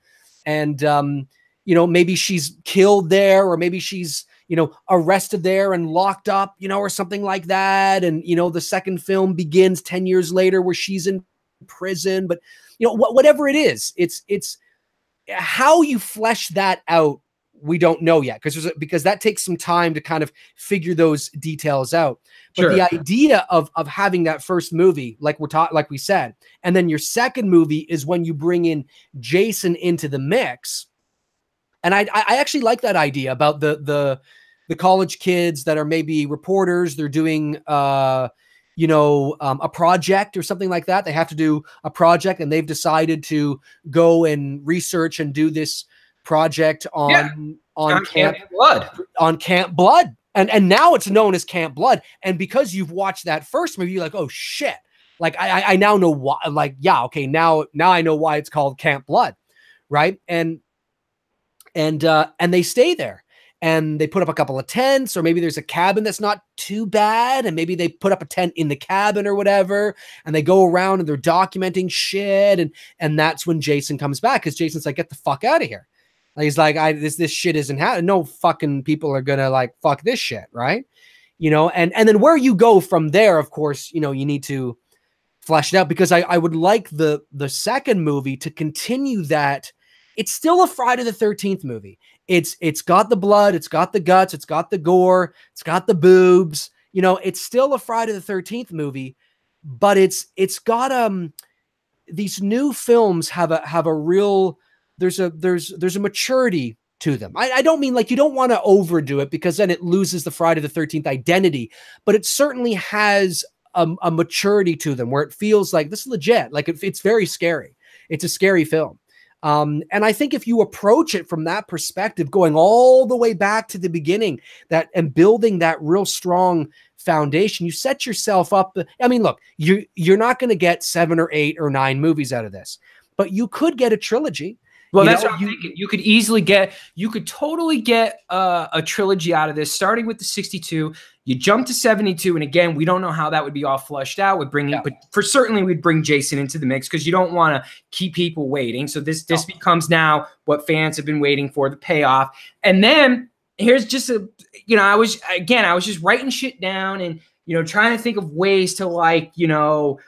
Speaker 1: you know, maybe she's killed there, or maybe she's, you know, arrested there and locked up, you know, or something like that. And, you know, the second film begins 10 years later where she's in prison. But, you know, whatever it is, it's how you flesh that out. We don't know yet, because that takes some time to kind of figure those details out. But the idea of having that first movie, like we said, and then your second movie is when you bring in Jason into the mix. And I actually like that idea about the college kids that are maybe reporters. They're doing, you know, a project or something like that. They have to do a project, and they've decided to go and research and do this project on Camp Blood. And now it's known as Camp Blood. And because you've watched that first movie, you're like, oh shit. Like I now know why. Like, yeah, okay, now I know why it's called Camp Blood, right? And they stay there, and they put up a couple of tents, or maybe there's a cabin that's not too bad, and maybe they put up a tent in the cabin or whatever, and they go around and they're documenting shit, and that's when Jason comes back, because Jason's like, get the fuck out of here. Like, he's like, this shit isn't happening. No fucking people are gonna like fuck this shit, right? You know, and then where you go from there, of course, you know, you need to flesh it out, because I would like the second movie to continue that. It's still a Friday the 13th movie. It's got the blood, it's got the guts, it's got the gore, it's got the boobs. You know, it's still a Friday the 13th movie, but it's got these new films have a real, there's a maturity to them. I don't mean like you don't want to overdo it, because then it loses the Friday the 13th identity, but it certainly has a maturity to them where it feels like this is legit. Like it's very scary. It's a scary film. And I think if you approach it from that perspective, going all the way back to the beginning, and building that real strong foundation, you set yourself up. I mean, look, you're not going to get 7 or 8 or 9 movies out of this, but you could get a trilogy.
Speaker 2: Well, that's what I'm thinking. You could totally get a trilogy out of this, starting with the 62. You jump to 72, and again, we don't know how that would be all flushed out with bringing, but for certainly we'd bring Jason into the mix, because you don't want to keep people waiting. So this becomes now what fans have been waiting for, the payoff. And then here's just I was just writing shit down and, you know, trying to think of ways to, like, you know,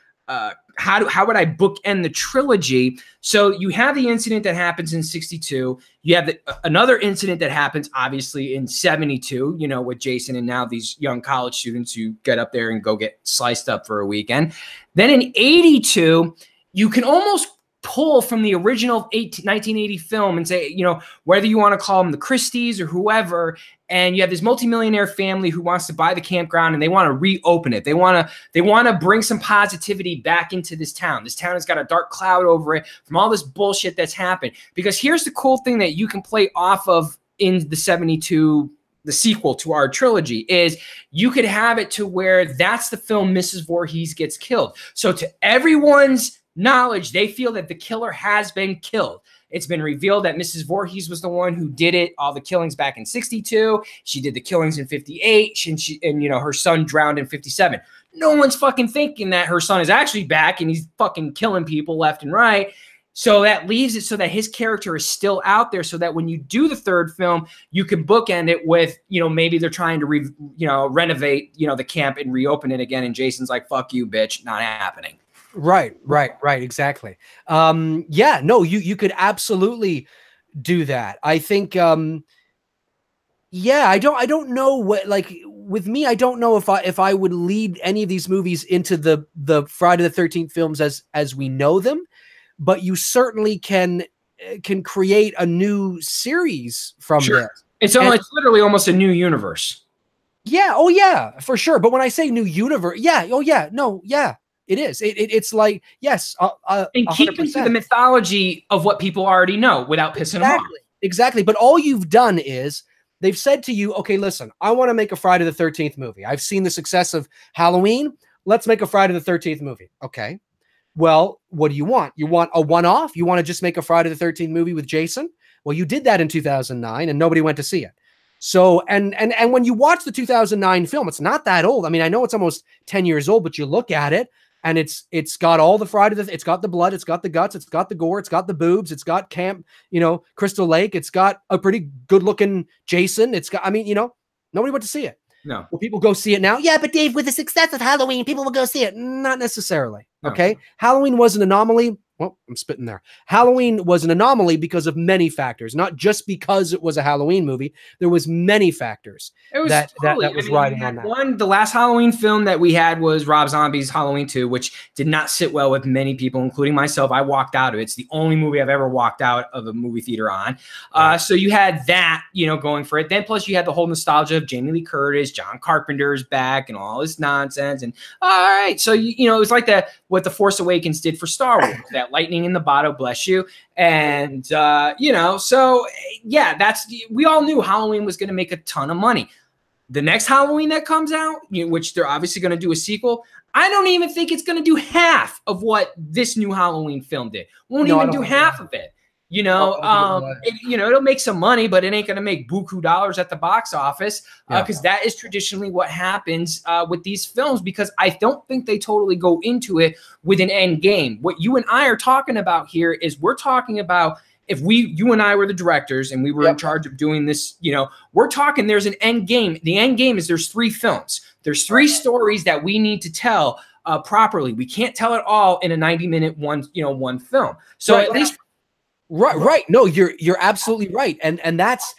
Speaker 2: how would I bookend the trilogy? So you have the incident that happens in 62. You have another incident that happens, obviously, in 72, you know, with Jason and now these young college students who get up there and go get sliced up for a weekend. Then in 82, you can almost pull from the original 1980 film and say, you know, whether you want to call them the Christies or whoever, and you have this multimillionaire family who wants to buy the campground and they want to reopen it. They want to bring some positivity back into this town. This town has got a dark cloud over it from all this bullshit that's happened. Because here's the cool thing that you can play off of in the 72, the sequel to our trilogy, is you could have it to where that's the film Mrs. Voorhees gets killed. So to everyone's knowledge, they feel that the killer has been killed. It's been revealed that Mrs. Voorhees was the one who did it, all the killings back in 62. She did the killings in 58, and you know, her son drowned in 57. No one's fucking thinking that her son is actually back and he's fucking killing people left and right. So that leaves it so that his character is still out there, so that when you do the third film, you can bookend it with, you know, maybe they're trying to renovate, you know, the camp and reopen it again. And Jason's like, fuck you, bitch, not happening.
Speaker 1: Right. Exactly. Yeah, no, you could absolutely do that. I think, yeah, I don't know what, like with me, I don't know if I would lead any of these movies into the Friday the 13th films as we know them, but you certainly can create a new series from this.
Speaker 2: It's literally almost a new universe.
Speaker 1: Yeah. Oh yeah, for sure. But when I say new universe, yeah. Oh yeah. No. Yeah. It is. It's like, yes.
Speaker 2: And keeping to the mythology of what people already know without pissing them off.
Speaker 1: Exactly. But all you've done is They've said to you, okay, listen, I want to make a Friday the 13th movie. I've seen the success of Halloween. Let's make a Friday the 13th movie. Okay. Well, what do you want? You want a one-off? You want to just make a Friday the 13th movie with Jason? Well, you did that in 2009 and nobody went to see it. So, and when you watch the 2009 film, it's not that old. I mean, I know it's almost 10 years old, but you look at it and it's got all the Friday, it's got the blood, it's got the guts, it's got the gore, it's got the boobs, it's got Camp, Crystal Lake, it's got a pretty good looking Jason. It's got, I mean, nobody went to see it.
Speaker 2: No.
Speaker 1: Will people go see it now? Yeah, but Dave, with the success of Halloween, people will go see it. Not necessarily.
Speaker 2: No.
Speaker 1: Okay. Halloween was an anomaly. Well, I'm spitting there. Halloween was an anomaly because of many factors, not just because it was a Halloween movie. There was many factors that was riding on that.
Speaker 2: The last Halloween film that we had was Rob Zombie's Halloween 2, which did not sit well with many people, including myself. I walked out of it. It's the only movie I've ever walked out of a movie theater on. So you had that, going for it. Then plus you had the whole nostalgia of Jamie Lee Curtis, John Carpenter's back, and all this nonsense. And all right, so it was like what The Force Awakens did for Star Wars. That lightning in the bottle, bless you. And, so yeah, we all knew Halloween was going to make a ton of money. The next Halloween that comes out, which they're obviously going to do a sequel, I don't even think it's going to do half of what this new Halloween film did. Won't even do half of it. It'll make some money, but it ain't going to make buku dollars at the box office because that is traditionally what happens with these films, because I don't think they totally go into it with an end game. What you and I are talking about here is we're talking about if you and I were the directors and we were in charge of doing this, we're talking there's an end game. The end game is there's 3 films. There's 3 stories that we need to tell properly. We can't tell it all in a 90-minute one film. So at least.
Speaker 1: Right. No, you're absolutely right. And that's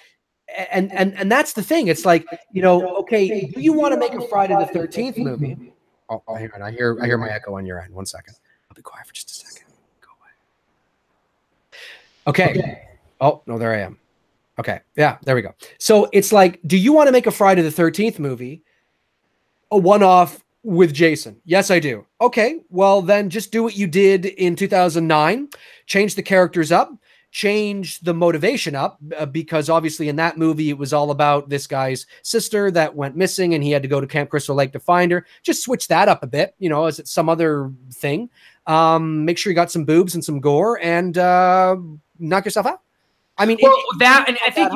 Speaker 1: that's the thing. It's like, okay, do you want to make a Friday the 13th movie? Oh, hang on. I hear my echo on your end. 1 second. I'll be quiet for just a second. Go away. Okay. Oh, no, there I am. Okay. Yeah, there we go. So it's like, do you want to make a Friday the 13th movie, a one-off with Jason? Yes, I do. Okay, well then just do what you did in 2009. Change the characters up, change the motivation up, because obviously in that movie it was all about this guy's sister that went missing and he had to go to Camp Crystal Lake to find her. Just switch that up a bit, as it's some other thing. Make sure you got some boobs and some gore and knock yourself out. I mean,
Speaker 2: and I think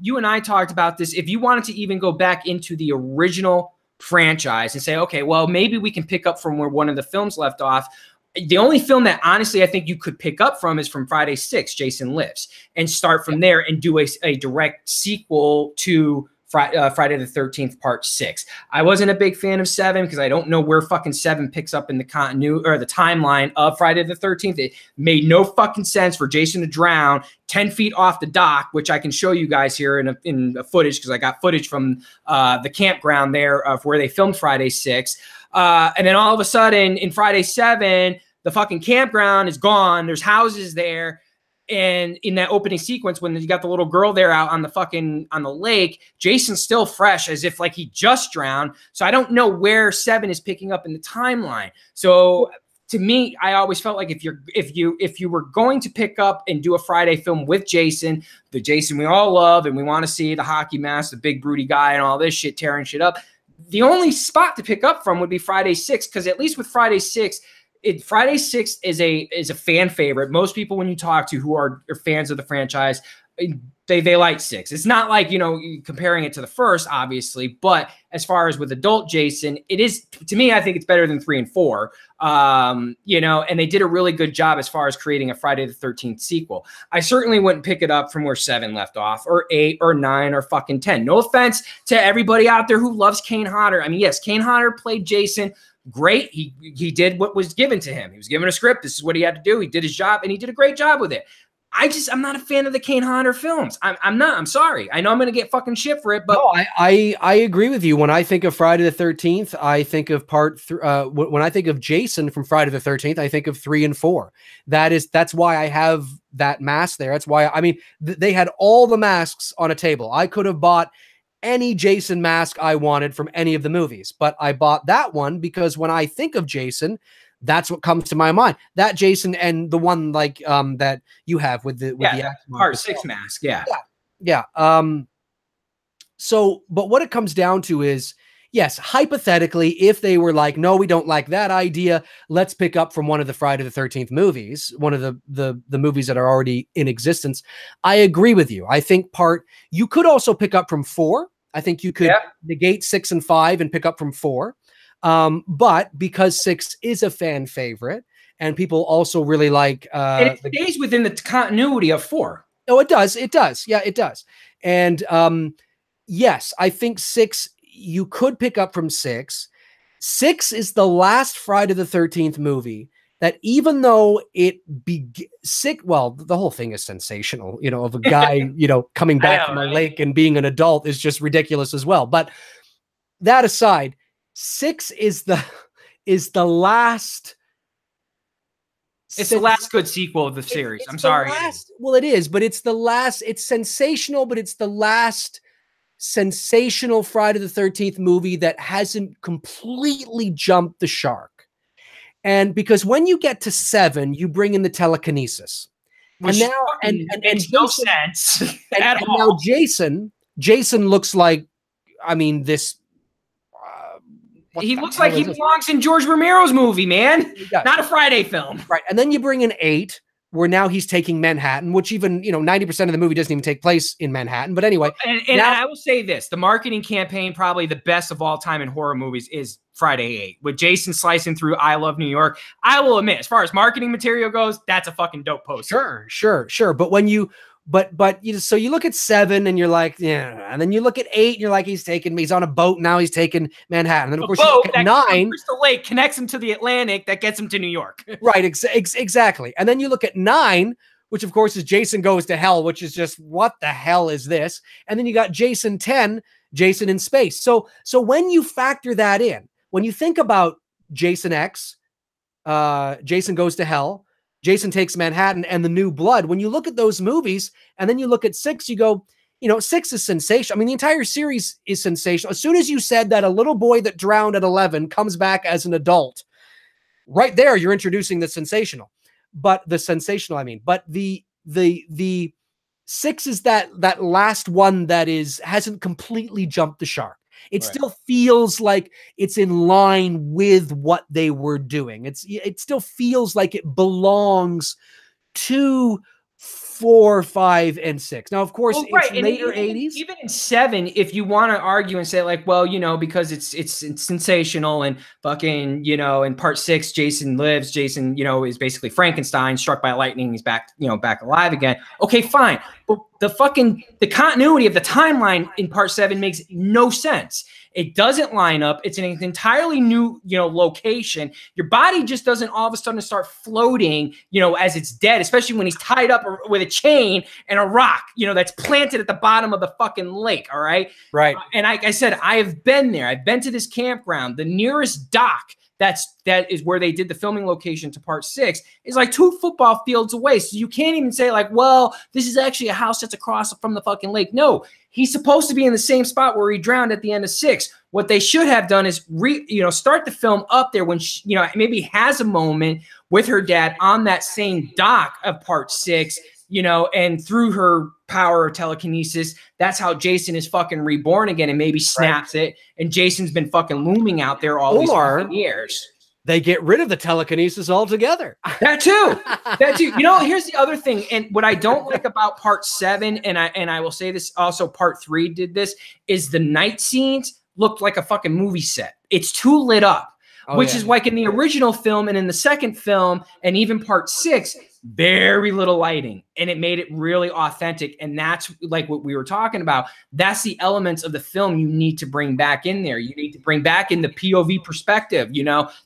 Speaker 2: you and I talked about this. If you wanted to even go back into the original franchise and say, okay, well, maybe we can pick up from where one of the films left off. The only film that honestly I think you could pick up from is from Friday 6, Jason Lives, and start from there and do a direct sequel to Friday the 13th Part 6. I wasn't a big fan of 7 because I don't know where fucking 7 picks up in the continuity or the timeline of Friday the 13th. It made no fucking sense for Jason to drown 10 feet off the dock, which I can show you guys here in a footage because I got footage from the campground there of where they filmed Friday 6. And then all of a sudden in Friday 7, the fucking campground is gone. There's houses there. And in that opening sequence, when you got the little girl there out on the lake, Jason's still fresh as if like he just drowned. So I don't know where 7 is picking up in the timeline. So to me, I always felt like if you were going to pick up and do a Friday film with Jason, the Jason we all love and we want to see, the hockey mask, the big broody guy and all this shit tearing shit up, the only spot to pick up from would be Friday 6, because at least with Friday 6, Friday 6 is a fan favorite. Most people, when you talk to who are fans of the franchise, they like 6. It's not like, comparing it to the first, obviously, but as far as with adult Jason, it is, to me, I think it's better than 3 and 4. And they did a really good job as far as creating a Friday the 13th sequel. I certainly wouldn't pick it up from where 7 left off, or 8 or 9 or fucking 10. No offense to everybody out there who loves Kane Hodder. I mean, yes, Kane Hodder played Jason great. He did what was given to him. He was given a script. This is what he had to do. He did his job and he did a great job with it. I'm not a fan of the Kane Hodder films. I'm not. I'm sorry. I know I'm going to get fucking shit for it, but
Speaker 1: no, I agree with you. When I think of Friday the 13th, I think of when I think of Jason from Friday the 13th, I think of 3 and 4. That's why I have that mask there. That's why, I mean, they had all the masks on a table. I could have bought any Jason mask I wanted from any of the movies, but I bought that one because when I think of Jason, that's what comes to my mind. That Jason and the one like that you have with the
Speaker 2: Part 6 mask. Yeah.
Speaker 1: but what it comes down to is, yes, hypothetically, if they were like, no, we don't like that idea, let's pick up from one of the Friday the 13th movies, one of the movies that are already in existence. I agree with you. I think you could also pick up from 4. I think you could negate 6 and 5 and pick up from 4. But because 6 is a fan favorite and people also really like,
Speaker 2: and it stays within the continuity of 4.
Speaker 1: Oh, it does. It does. Yeah, it does. And, yes, I think 6, you could pick up from 6. 6 is the last Friday the 13th movie that, even though the whole thing is sensational, of a guy, coming back from a lake and being an adult is just ridiculous as well. But that aside, 6 is the last.
Speaker 2: It's the last good sequel of the series. I'm sorry.
Speaker 1: Well, it is, but it's the last. It's sensational, but it's the last sensational Friday the 13th movie that hasn't completely jumped the shark. And because when you get to 7, you bring in the telekinesis.
Speaker 2: Which makes no sense at all.
Speaker 1: Now Jason looks like, this.
Speaker 2: He looks like he belongs in George Romero's movie, man. Not a Friday film.
Speaker 1: Right. And then you bring in 8, where now he's taking Manhattan, which even, 90% of the movie doesn't even take place in Manhattan. But anyway.
Speaker 2: And I will say this, the marketing campaign, probably the best of all time in horror movies, is Friday 8, with Jason slicing through I Love New York. I will admit, as far as marketing material goes, that's a fucking dope poster.
Speaker 1: Sure. But when you, so you look at 7 and you're like, yeah, and then you look at 8 and you're like, he's on a boat. Now he's taking Manhattan. And then of course you look at 9.
Speaker 2: Crystal Lake connects him to the Atlantic that gets him to New York.
Speaker 1: Right. Exactly. And then you look at 9, which of course is Jason Goes to Hell, which is just, what the hell is this? And then you got Jason 10, Jason in Space. So when you factor that in, when you think about Jason X, Jason Goes to Hell, Jason Takes Manhattan, and The New Blood, when you look at those movies and then you look at 6, you go, 6 is sensational. The entire series is sensational. As soon as you said that a little boy that drowned at 11 comes back as an adult, right there, you're introducing the sensational. But the 6 is that last one that hasn't completely jumped the shark. It still feels like it's in line with what they were doing. It still feels like it belongs to 4, 5, and 6. Now, of course, it's later 80s.
Speaker 2: Even in 7, if you want to argue and say like, well, because it's sensational and fucking, in part 6, Jason lives. Jason, is basically Frankenstein struck by lightning. He's back, back alive again. Okay, fine. But the continuity of the timeline in part 7 makes no sense. It doesn't line up. It's an entirely new, location. Your body just doesn't all of a sudden start floating, as it's dead, especially when he's tied up with a chain and a rock, that's planted at the bottom of the fucking lake. All right.
Speaker 1: Right.
Speaker 2: And like I said, I have been there. I've been to this campground. The nearest dock that is where they did the filming location to part 6 is like 2 football fields away. So you can't even say like, well, this is actually a house that's across from the fucking lake. No, he's supposed to be in the same spot where he drowned at the end of 6. What they should have done is start the film up there when she, maybe has a moment with her dad on that same dock of part 6, and through her power of telekinesis, that's how Jason is fucking reborn again and maybe snaps it. And Jason's been fucking looming out there all these fucking years.
Speaker 1: They get rid of the telekinesis altogether.
Speaker 2: That too. Here's the other thing. And what I don't like about part 7, and I will say this also, part 3 did this, is the night scenes looked like a fucking movie set. It's too lit up. Which is like in the original film and in the second film and even part 6, very little lighting. And it made it really authentic. And that's like what we were talking about. That's the elements of the film you need to bring back in there. You need to bring back in the POV perspective.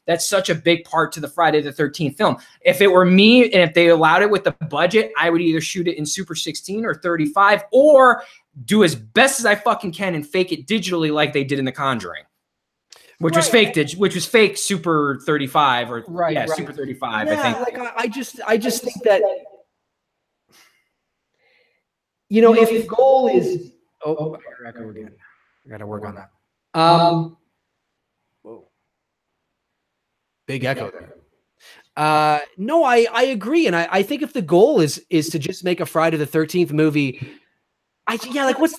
Speaker 2: That's such a big part to the Friday the 13th film. If it were me and if they allowed it with the budget, I would either shoot it in Super 16 or 35 or do as best as I fucking can and fake it digitally like they did in The Conjuring. Which was fake Super 35 or Super 35.
Speaker 1: Yeah,
Speaker 2: I think.
Speaker 1: I just think that if the goal is I gotta work on that. Whoa, big echo there. No, I agree, and I think if the goal is to just make a Friday the 13th movie Yeah, like what's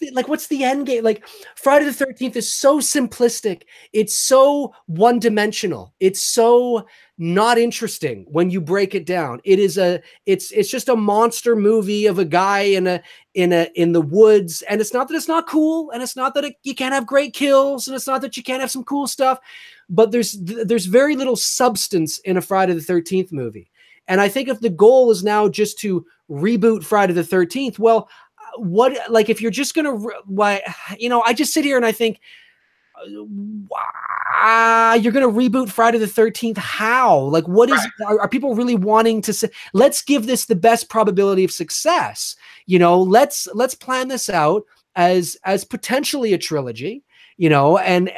Speaker 1: the end game? Like Friday the 13th is so simplistic. It's so one-dimensional. It's so not interesting when you break it down. It's just a monster movie of a guy in the woods, and it's not that it's not cool, and it's not that you can't have great kills, and it's not that you can't have some cool stuff, but there's very little substance in a Friday the 13th movie. And I think if the goal is now just to reboot Friday the 13th, well, what, like, if you're just gonna, why, I just sit here and I think, you're gonna reboot Friday the 13th, how? Like, what is, are people really wanting to say, let's give this the best probability of success? Let's plan this out as potentially a trilogy, and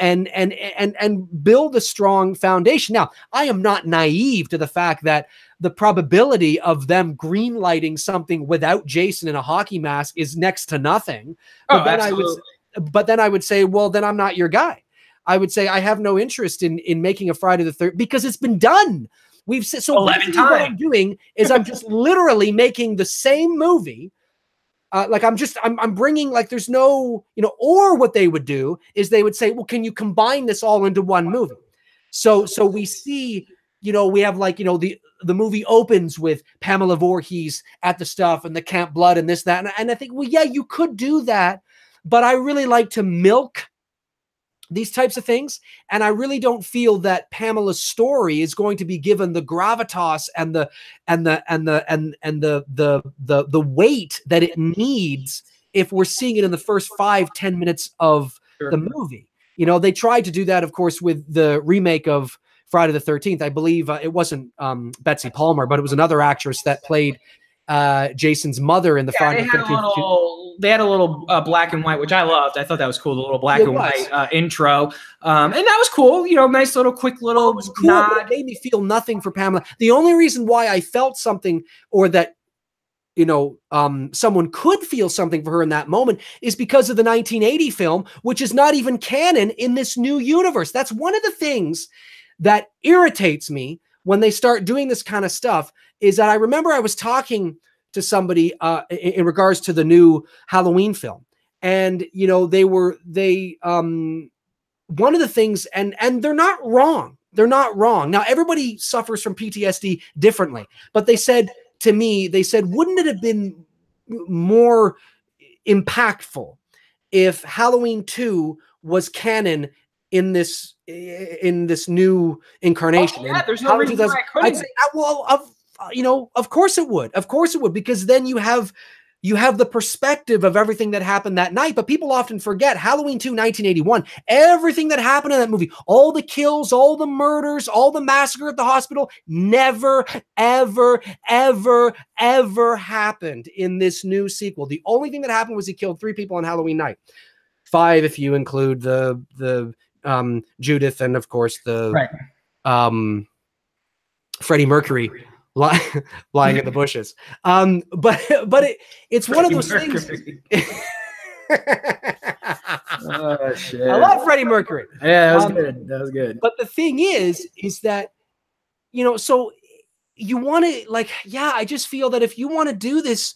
Speaker 1: build a strong foundation. Now, I am not naive to the fact that the probability of them greenlighting something without Jason in a hockey mask is next to nothing. But then I would say, well, then I'm not your guy. I would say I have no interest in making a Friday the 13th because it's been done. We've said so.
Speaker 2: 11 times.
Speaker 1: What I'm doing is I'm just literally making the same movie. I'm bringing, like, there's no, or what they would do is they would say, well, can you combine this all into one movie? So we see, we have, like, the movie opens with Pamela Voorhees at the stuff and the Camp Blood and this, that. And I think, well, yeah, you could do that, but I really like to milk these types of things. And I really don't feel that Pamela's story is going to be given the gravitas and the weight that it needs if we're seeing it in the first 5-10 minutes of the movie. They tried to do that, of course, with the remake of Friday the 13th. I believe it wasn't Betsy Palmer, but it was another actress that played Jason's mother in the Friday the 13th.
Speaker 2: They had a little black and white, which I loved. I thought that was cool, the little black and white intro. And that was cool. Nice little quick little
Speaker 1: it was cool, nod. It made me feel nothing for Pamela. The only reason why I felt something, or that someone could feel something for her in that moment, is because of the 1980 film, which is not even canon in this new universe. That's one of the things that irritates me when they start doing this kind of stuff, is that I remember I was talking to somebody in regards to the new Halloween film. And, one of the things, and they're not wrong. They're not wrong. Now, everybody suffers from PTSD differently, but they said to me, wouldn't it have been more impactful if Halloween 2 was canon in this new incarnation?
Speaker 2: Oh, yeah, there's no reason why I couldn't.
Speaker 1: I'd say, well, of course it would. Of course it would, because then you have the perspective of everything that happened that night. But people often forget Halloween 2, 1981, everything that happened in that movie, all the kills, all the murders, all the massacre at the hospital, never, ever, ever, ever happened in this new sequel. The only thing that happened was he killed 3 people on Halloween night. 5 if you include the Judith, and of course the Freddie Mercury lying in the bushes. But it's one of those things.
Speaker 2: Oh, shit.
Speaker 1: I love Freddie Mercury.
Speaker 2: Yeah, that was good. That was good.
Speaker 1: But the thing is that, so you want to, like, I just feel that if you want to do this,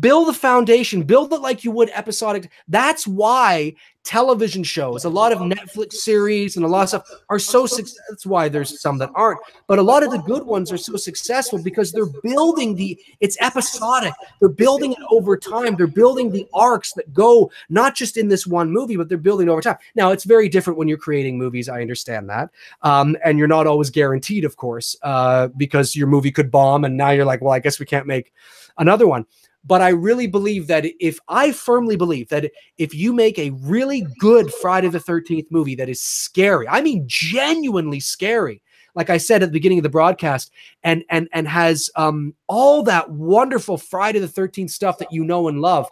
Speaker 1: build the foundation, build it like you would episodic. That's why television shows, a lot of Netflix series and a lot of stuff are so successful. That's why there's some that aren't, but a lot of the good ones are so successful because they're building it's episodic. They're building it over time. They're building the arcs that go not just in this one movie, but they're building over time. Now, it's very different when you're creating movies. I understand that. And you're not always guaranteed, of course, because your movie could bomb and now you're like, well, I guess we can't make another one. But I really believe that I firmly believe that if you make a really good Friday the 13th movie that is scary, I mean, genuinely scary, like I said at the beginning of the broadcast, and has all that wonderful Friday the 13th stuff that you know and love,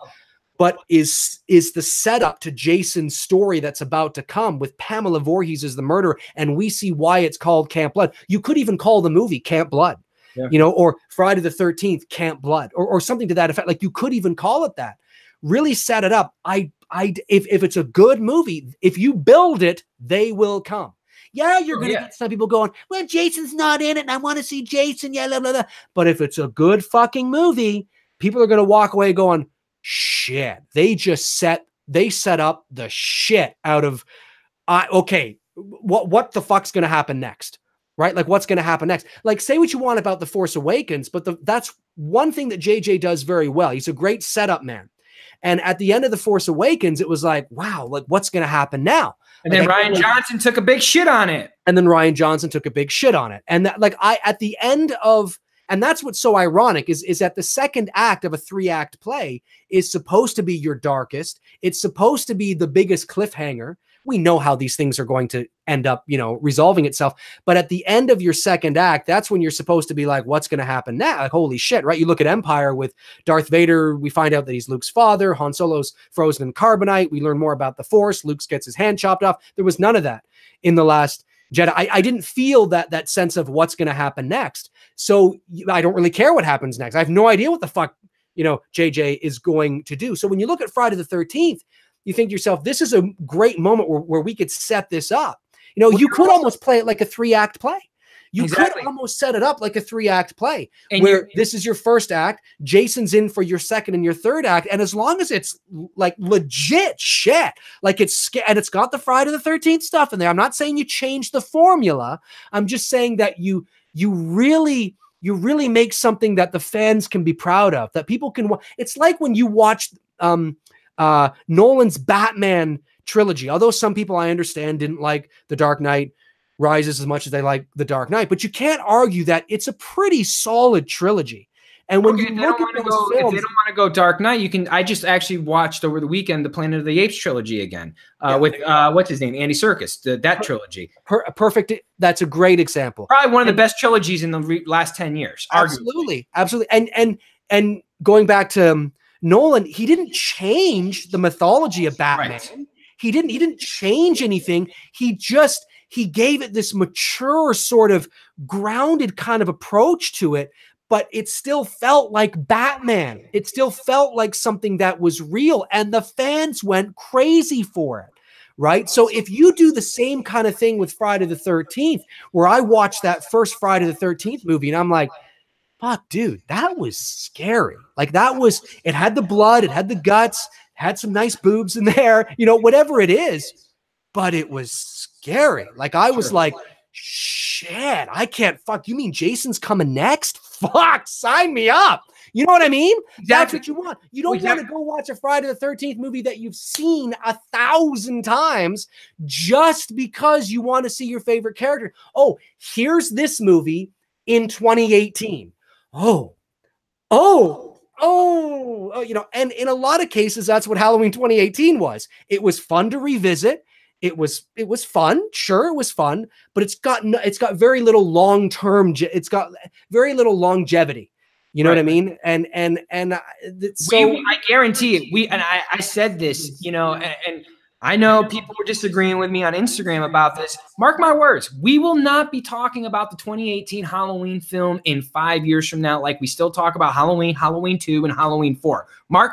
Speaker 1: but is the setup to Jason's story that's about to come with Pamela Voorhees as the murderer, and we see why it's called Camp Blood. You could even call the movie Camp Blood. Yeah. Or Friday the 13th, Camp Blood, or something to that effect. Like, you could even call it that. Really set it up. If it's a good movie, if you build it, they will come. Yeah, you're going to get some people going, well, Jason's not in it, and I want to see Jason. Yeah, blah, blah, blah. But if it's a good fucking movie, people are going to walk away going, shit. They set up the shit out of, okay, what the fuck's going to happen next? Right? Like, what's going to happen next? Like, say what you want about The Force Awakens, but that's one thing that JJ does very well. He's a great setup man. And at the end of The Force Awakens, it was like, wow, like, what's going to happen now?
Speaker 2: And then Rian Johnson took a big shit on it.
Speaker 1: And then Rian Johnson took a big shit on it. And that, like, at the end of, and that's what's so ironic is that the second act of a 3-act play is supposed to be your darkest. It's supposed to be the biggest cliffhanger. We know how these things are going to end up, resolving itself. But at the end of your second act, that's when you're supposed to be like, what's going to happen now? Like, holy shit, right? You look at Empire with Darth Vader. We find out that he's Luke's father. Han Solo's frozen in carbonite. We learn more about the Force. Luke gets his hand chopped off. There was none of that in The Last Jedi. I didn't feel that sense of what's going to happen next. So I don't really care what happens next. I have no idea what the fuck, JJ is going to do. So when you look at Friday the 13th, you think to yourself, this is a great moment where we could set this up. You could almost play it like a 3-act play. You could almost set it up like a 3-act play, and where this is your first act, Jason's in for your second and your third act. And as long as it's like legit shit, like it's got the Friday the 13th stuff in there. I'm not saying you change the formula. I'm just saying that you really make something that the fans can be proud of, that people can watch. It's like when you watched Nolan's Batman trilogy. Although some people, I understand, didn't like The Dark Knight Rises as much as they like The Dark Knight, but you can't argue that it's a pretty solid trilogy. And when you look at those films,
Speaker 2: if they don't want to go Dark Knight, I just actually watched over the weekend the Planet of the Apes trilogy again with what's his name, Andy Serkis, that trilogy.
Speaker 1: Perfect. That's a great example.
Speaker 2: Probably one of the best trilogies in the last 10 years.
Speaker 1: Absolutely, absolutely. And going back to Nolan, he didn't change the mythology of Batman. Right. He didn't change anything. He gave it this mature, sort of grounded kind of approach to it, but it still felt like Batman. It still felt like something that was real, and the fans went crazy for it. Right? So if you do the same kind of thing with Friday the 13th, where I watched that first Friday the 13th movie and I'm like, fuck, dude, that was scary. Like, it had the blood, it had the guts, had some nice boobs in there, whatever it is, but it was scary. Like, I was like, shit, I can't you mean Jason's coming next? Fuck, sign me up. You know what I mean? Exactly. That's what you want. You don't want to go watch a Friday the 13th movie that you've seen 1,000 times just because you want to see your favorite character. Oh, here's this movie in 2018. And in a lot of cases, that's what Halloween 2018 was. It was fun to revisit. It was fun. Sure, it was fun, but it's got very little long-term. It's got very little longevity. You know what I mean? And so
Speaker 2: I guarantee it. I said this, and I know people were disagreeing with me on Instagram about this. Mark my words, we will not be talking about the 2018 Halloween film in 5 years from now, like we still talk about Halloween, Halloween 2, and Halloween 4.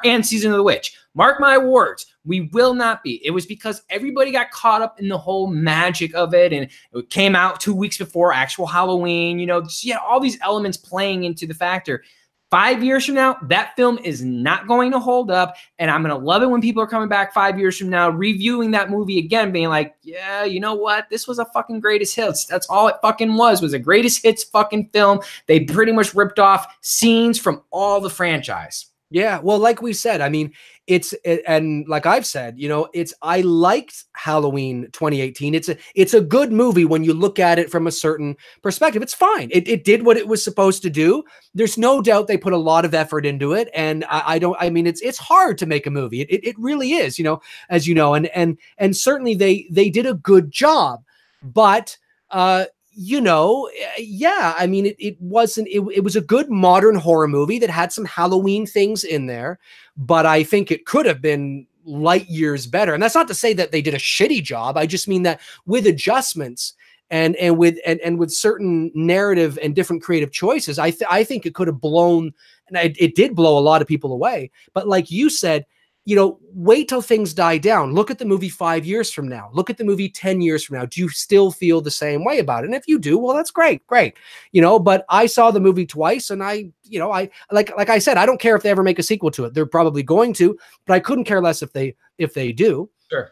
Speaker 2: And Season of the Witch. Mark my words, we will not be. It was because everybody got caught up in the whole magic of it, and it came out 2 weeks before actual Halloween. All these elements playing into the factor. 5 years from now, that film is not going to hold up, and I'm going to love it when people are coming back 5 years from now, reviewing that movie again, being like, yeah, you know what? This was a fucking greatest hits. That's all it fucking was a greatest hits fucking film. They pretty much ripped off scenes from all the franchise.
Speaker 1: Yeah, well, like we said, I mean, and like I've said, I liked Halloween 2018. It's a good movie when you look at it from a certain perspective. It's fine. It did what it was supposed to do. There's no doubt they put a lot of effort into it, and it's hard to make a movie. It really is, as you know, and certainly they did a good job, but yeah, I mean, it was a good modern horror movie that had some Halloween things in there, but I think it could have been light years better. And that's not to say that they did a shitty job. I just mean that with adjustments and with certain narrative and different creative choices, I think it could have blown, and it did blow a lot of people away. But like you said, wait till things die down. Look at the movie 5 years from now. Look at the movie 10 years from now. Do you still feel the same way about it? And if you do, well, that's great. But I saw the movie twice, and I like I said, I don't care if they ever make a sequel to it. They're probably going to, but I couldn't care less if they do.
Speaker 2: Sure.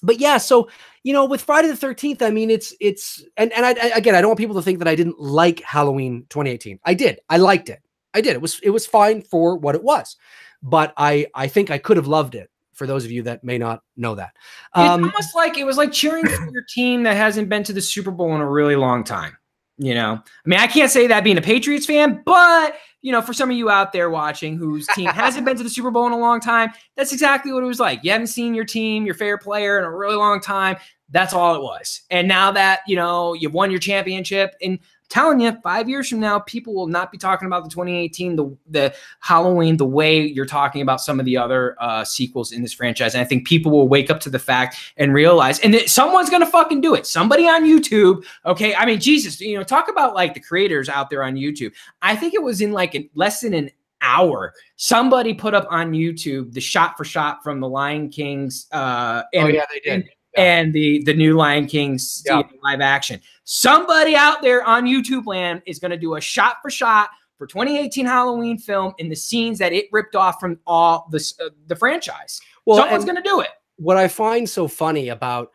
Speaker 1: But yeah, so with Friday the 13th, I mean, it's and I don't want people to think that I didn't like Halloween 2018. I did. I liked it. I did. It was fine for what it was, but I think I could have loved it. For those of you that may not know that,
Speaker 2: it's almost it was like cheering for your team that hasn't been to the Super Bowl in a really long time. I mean, I can't say that being a Patriots fan, but for some of you out there watching whose team hasn't been to the Super Bowl in a long time, that's exactly what it was like. You haven't seen your team, your favorite player in a really long time. That's all it was. And now that, you've won your championship, and telling you 5 years from now, people will not be talking about the 2018, the Halloween, the way you're talking about some of the other sequels in this franchise. And I think people will wake up to the fact and realize, and someone's going to fucking do it. Somebody on YouTube. Okay. I mean, Jesus, talk about like the creators out there on YouTube. I think it was in less than an hour. Somebody put up on YouTube the shot for shot from the Lion King's,
Speaker 1: they did.
Speaker 2: And the new Lion King's live action. Somebody out there on YouTube land is going to do a shot for shot for 2018 Halloween film in the scenes that it ripped off from all the franchise. Well, someone's going to do it.
Speaker 1: What I find so funny about,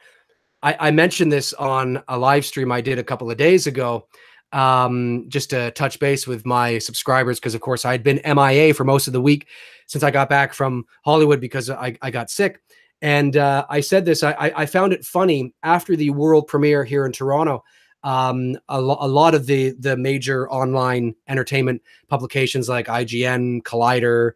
Speaker 1: I mentioned this on a live stream I did a couple of days ago, just to touch base with my subscribers, because of course I'd been MIA for most of the week since I got back from Hollywood because I got sick. And I said this, I found it funny after the world premiere here in Toronto. A lot of the major online entertainment publications like IGN, Collider,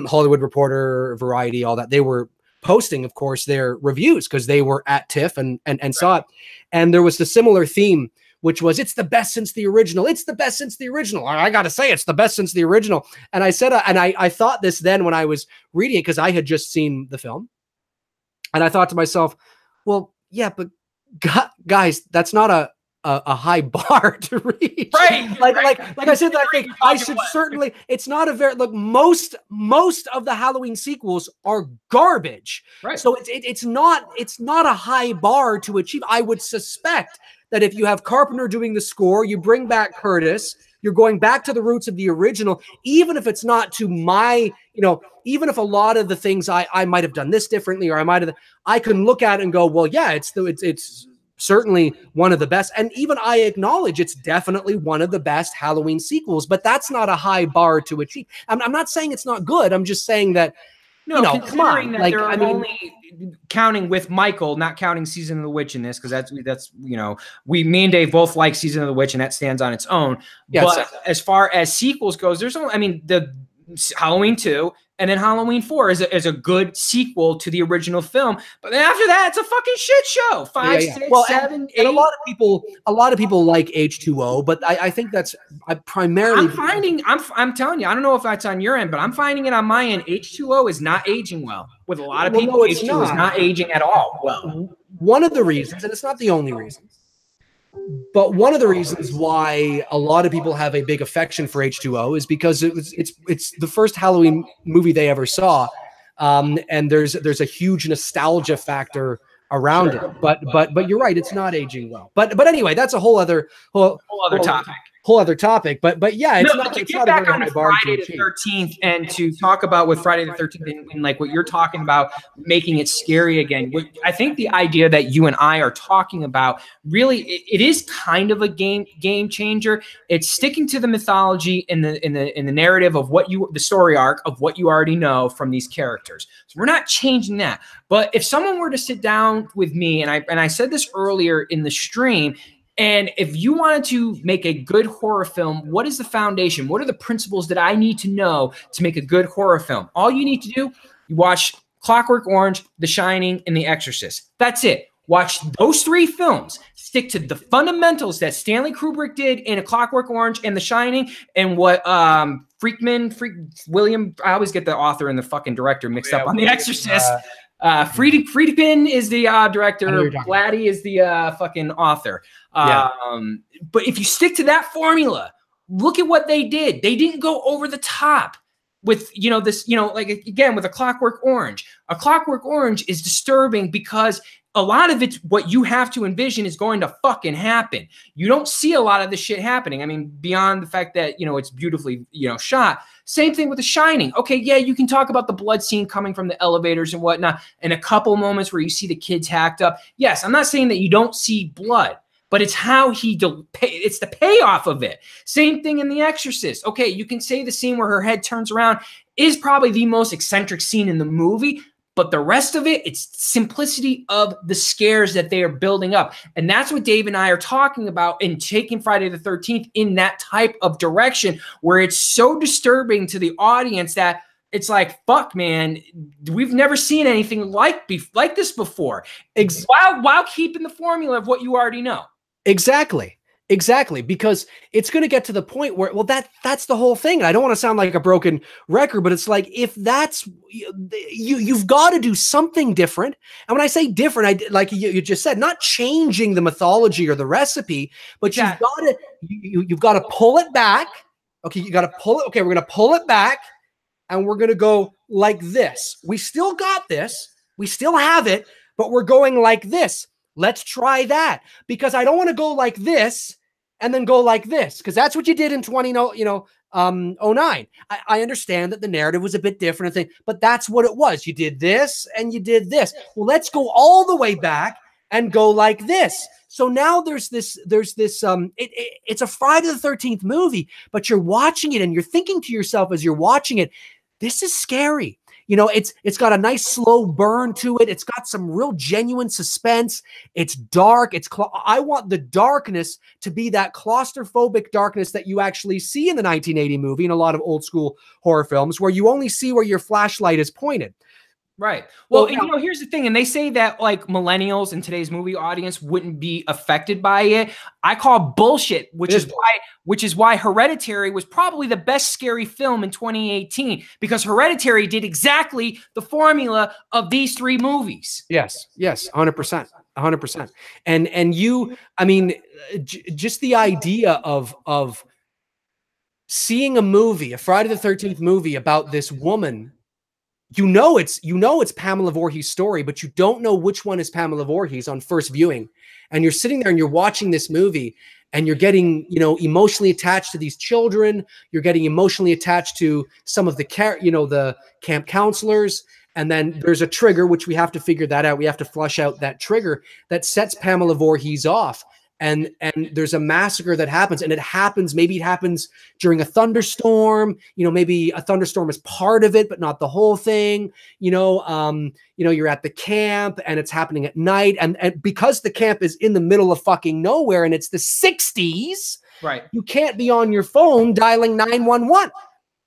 Speaker 1: Hollywood Reporter, Variety, all that, they were posting, of course, their reviews because they were at TIFF and saw it. And there was the similar theme, which was, it's the best since the original. It's the best since the original. I got to say, it's the best since the original. And I said, and I thought this then when I was reading it, because I had just seen the film. And I thought to myself, well, yeah, but guys, that's not a high bar to reach.
Speaker 2: Right.
Speaker 1: Like I said, I think I should certainly, it's not a very, most of the Halloween sequels are garbage.
Speaker 2: Right.
Speaker 1: So it's not a high bar to achieve. I would suspect that if you have Carpenter doing the score, you bring back Curtis, you're going back to the roots of the original, even if it's not to my, even if a lot of the things I might have done this differently, or I can look at it and go, well, yeah, it's certainly one of the best. And even I acknowledge it's definitely one of the best Halloween sequels, but that's not a high bar to achieve. I'm not saying it's not good. I'm just saying that, come on.
Speaker 2: That only counting with Michael, not counting Season of the Witch in this, because that's me and Dave both like Season of the Witch, and that stands on its own. Yeah, but as far as sequels goes, there's only, the Halloween 2 and then Halloween 4 is a good sequel to the original film. But then after that, it's a fucking shit show. 5, 6, 7, 8.
Speaker 1: And a lot of people like H2O, but I think that's primarily.
Speaker 2: I'm telling you, I don't know if that's on your end, but I'm finding it on my end. H2O is not aging well. With a lot of people, H2O is not aging at all well.
Speaker 1: One of the reasons, and it's not the only reason, but one of the reasons why a lot of people have a big affection for H2O is because it's the first Halloween movie they ever saw, and there's a huge nostalgia factor around it. But you're right, it's not aging well. But anyway, that's a whole other topic. But yeah, it's not.
Speaker 2: To get back on Friday the 13th and to talk about with Friday the 13th and like what you're talking about, making it scary again. I think the idea that you and I are talking about really, it is kind of a game changer. It's sticking to the mythology in the narrative of the story arc of what you already know from these characters. So we're not changing that. But if someone were to sit down with me, and I said this earlier in the stream, and if you wanted to make a good horror film, what is the foundation? What are the principles that I need to know to make a good horror film? All you need to do, you watch Clockwork Orange, The Shining, and The Exorcist. That's it. Watch those 3 films. Stick to the fundamentals that Stanley Kubrick did in A Clockwork Orange and The Shining, and what William, I always get the author and the fucking director mixed up on The Exorcist. Friedkin is the director. Blatty is the fucking author. But if you stick to that formula, look at what they did. They didn't go over the top. with, you know, this, you know, like, again, with A Clockwork Orange. A Clockwork Orange is disturbing because a lot of it's what you have to envision is going to fucking happen. You don't see a lot of this shit happening. I mean, beyond the fact that, you know, it's beautifully, you know, shot. Same thing with The Shining. Okay, yeah, you can talk about the blood scene coming from the elevators and whatnot, and a couple moments where you see the kids hacked up. Yes, I'm not saying that you don't see blood, but it's how it's the payoff of it. Same thing in The Exorcist. Okay, you can say the scene where her head turns around is probably the most eccentric scene in the movie, but the rest of it, it's simplicity of the scares that they are building up. And that's what Dave and I are talking about in taking Friday the 13th in that type of direction, where it's so disturbing to the audience that it's like, fuck, man, we've never seen anything like this before. While keeping the formula of what you already know.
Speaker 1: Exactly. Exactly, because it's going to get to the point where, well, that's the whole thing. I don't want to sound like a broken record, but it's like, if that's you've got to do something different. And when I say different, like you just said, not changing the mythology or the recipe, but you've got to pull it back. Okay, you got to pull it. Okay, we're going to pull it back, and we're going to go like this. We still got this. We still have it, but we're going like this. Let's try that, because I don't want to go like this and then go like this, because that's what you did in 2009. I understand that the narrative was a bit different, but that's what it was. You did this and you did this. Well, let's go all the way back and go like this. So now there's this, it's a Friday the 13th movie, but you're watching it and you're thinking to yourself as you're watching it, this is scary. You know, it's got a nice slow burn to it. It's got some real genuine suspense. It's dark. I want the darkness to be that claustrophobic darkness that you actually see in the 1980 movie and a lot of old school horror films, where you only see where your flashlight is pointed.
Speaker 2: Right. Well, and, you know, here's the thing. And they say that like millennials in today's movie audience wouldn't be affected by it. I call bullshit, which is why Hereditary was probably the best scary film in 2018, because Hereditary did exactly the formula of these three movies.
Speaker 1: Yes. 100%. 100%. And you, I mean, just the idea of seeing a movie, a Friday the 13th movie about this woman. You know it's Pamela Voorhees' story, but you don't know which one is Pamela Voorhees on first viewing. And you're sitting there and you're watching this movie and you're getting, you know, emotionally attached to these children. You're getting emotionally attached to some of the the camp counselors. And then there's a trigger, which we have to figure that out. We have to flush out that trigger that sets Pamela Voorhees off. And there's a massacre that happens, and maybe it happens during a thunderstorm. You know, maybe a thunderstorm is part of it, but not the whole thing. You know, you're at the camp and it's happening at night. And because the camp is in the middle of fucking nowhere and it's the 60s,
Speaker 2: right? You
Speaker 1: can't be on your phone dialing 911.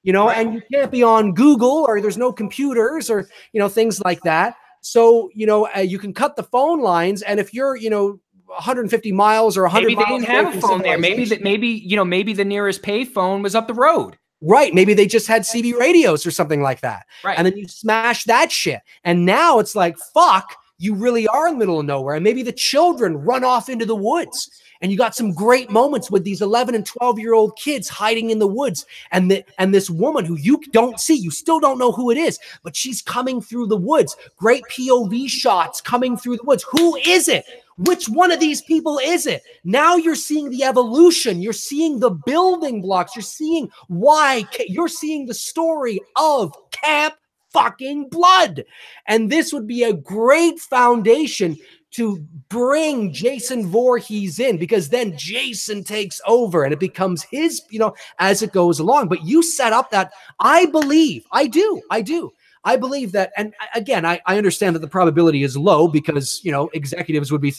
Speaker 1: You know, right. And you can't be on Google, or there's no computers, or, you know, things like that. So, you know, you can cut the phone lines. And if you're, you know, 150 miles or 100
Speaker 2: maybe they didn't have a phone there. Maybe the nearest pay phone was up the road.
Speaker 1: Right. Maybe they just had CB radios or something like that.
Speaker 2: Right.
Speaker 1: And then you smash that shit. And now it's like, fuck, you really are in the middle of nowhere. And maybe the children run off into the woods. And you got some great moments with these 11 and 12-year-old kids hiding in the woods. And this woman who you don't see, you still don't know who it is, but she's coming through the woods. Great POV shots coming through the woods. Who is it? Which one of these people is it? Now you're seeing the evolution. You're seeing the building blocks. You're seeing why. You're seeing the story of Camp fucking Blood. And this would be a great foundation to bring Jason Voorhees in, because then Jason takes over and it becomes his, you know, as it goes along. But you set up that, I believe that, and again, I understand that the probability is low because, you know, executives would be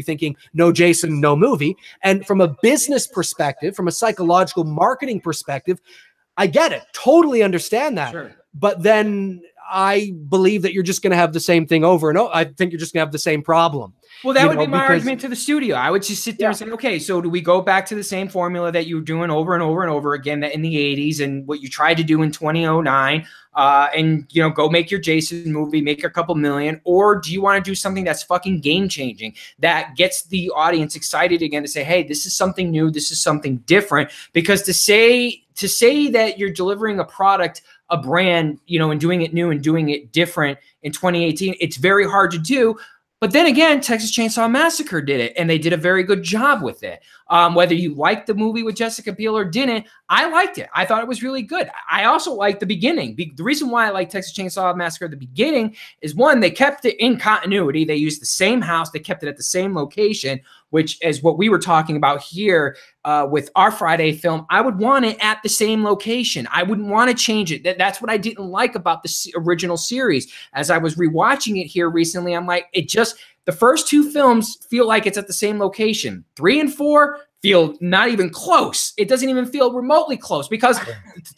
Speaker 1: thinking no Jason, no movie. And from a business perspective, from a psychological marketing perspective, I get it. Totally understand that.
Speaker 2: Sure.
Speaker 1: But then I believe that you're just going to have the same thing over and over. I think you're just going to have the same problem.
Speaker 2: Well, that would be my argument to the studio. I would just sit there and say, okay, so do we go back to the same formula that you were doing over and over and over again in the 80s and what you tried to do in 2009 and, you know, go make your Jason movie, make a couple million, or do you want to do something that's fucking game changing that gets the audience excited again to say, hey, this is something new. This is something different, because to say to say that you're delivering a product, a brand, you know, and doing it new and doing it different in 2018, it's very hard to do. But then again, Texas Chainsaw Massacre did it, and they did a very good job with it. Whether you liked the movie with Jessica Biel or didn't, I liked it. I thought it was really good. I also liked the beginning. The reason why I like Texas Chainsaw Massacre at the beginning is, one, they kept it in continuity. They used the same house. They kept it at the same location, which is what we were talking about here with our Friday film. I would want it at the same location. I wouldn't want to change it. That's what I didn't like about the original series. As I was rewatching it here recently, I'm like, the first two films feel like it's at the same location. 3 and 4 feel not even close. It doesn't even feel remotely close, because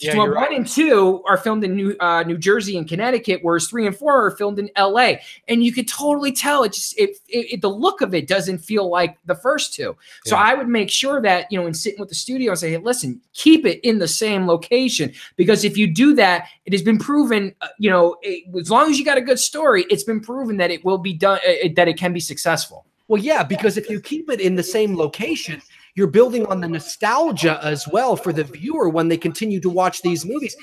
Speaker 2: 1 and 2 are filmed in New Jersey and Connecticut, whereas 3 and 4 are filmed in LA. And you could totally tell the look of it doesn't feel like the first two. So I would make sure that, you know, in sitting with the studio and say, hey, listen, keep it in the same location, because if you do that, it has been proven, you know, as long as you got a good story, it's been proven that it will be done, that it can be successful.
Speaker 1: Well, yeah, because if you keep it in the same location, you're building on the nostalgia as well for the viewer when they continue to watch these movies.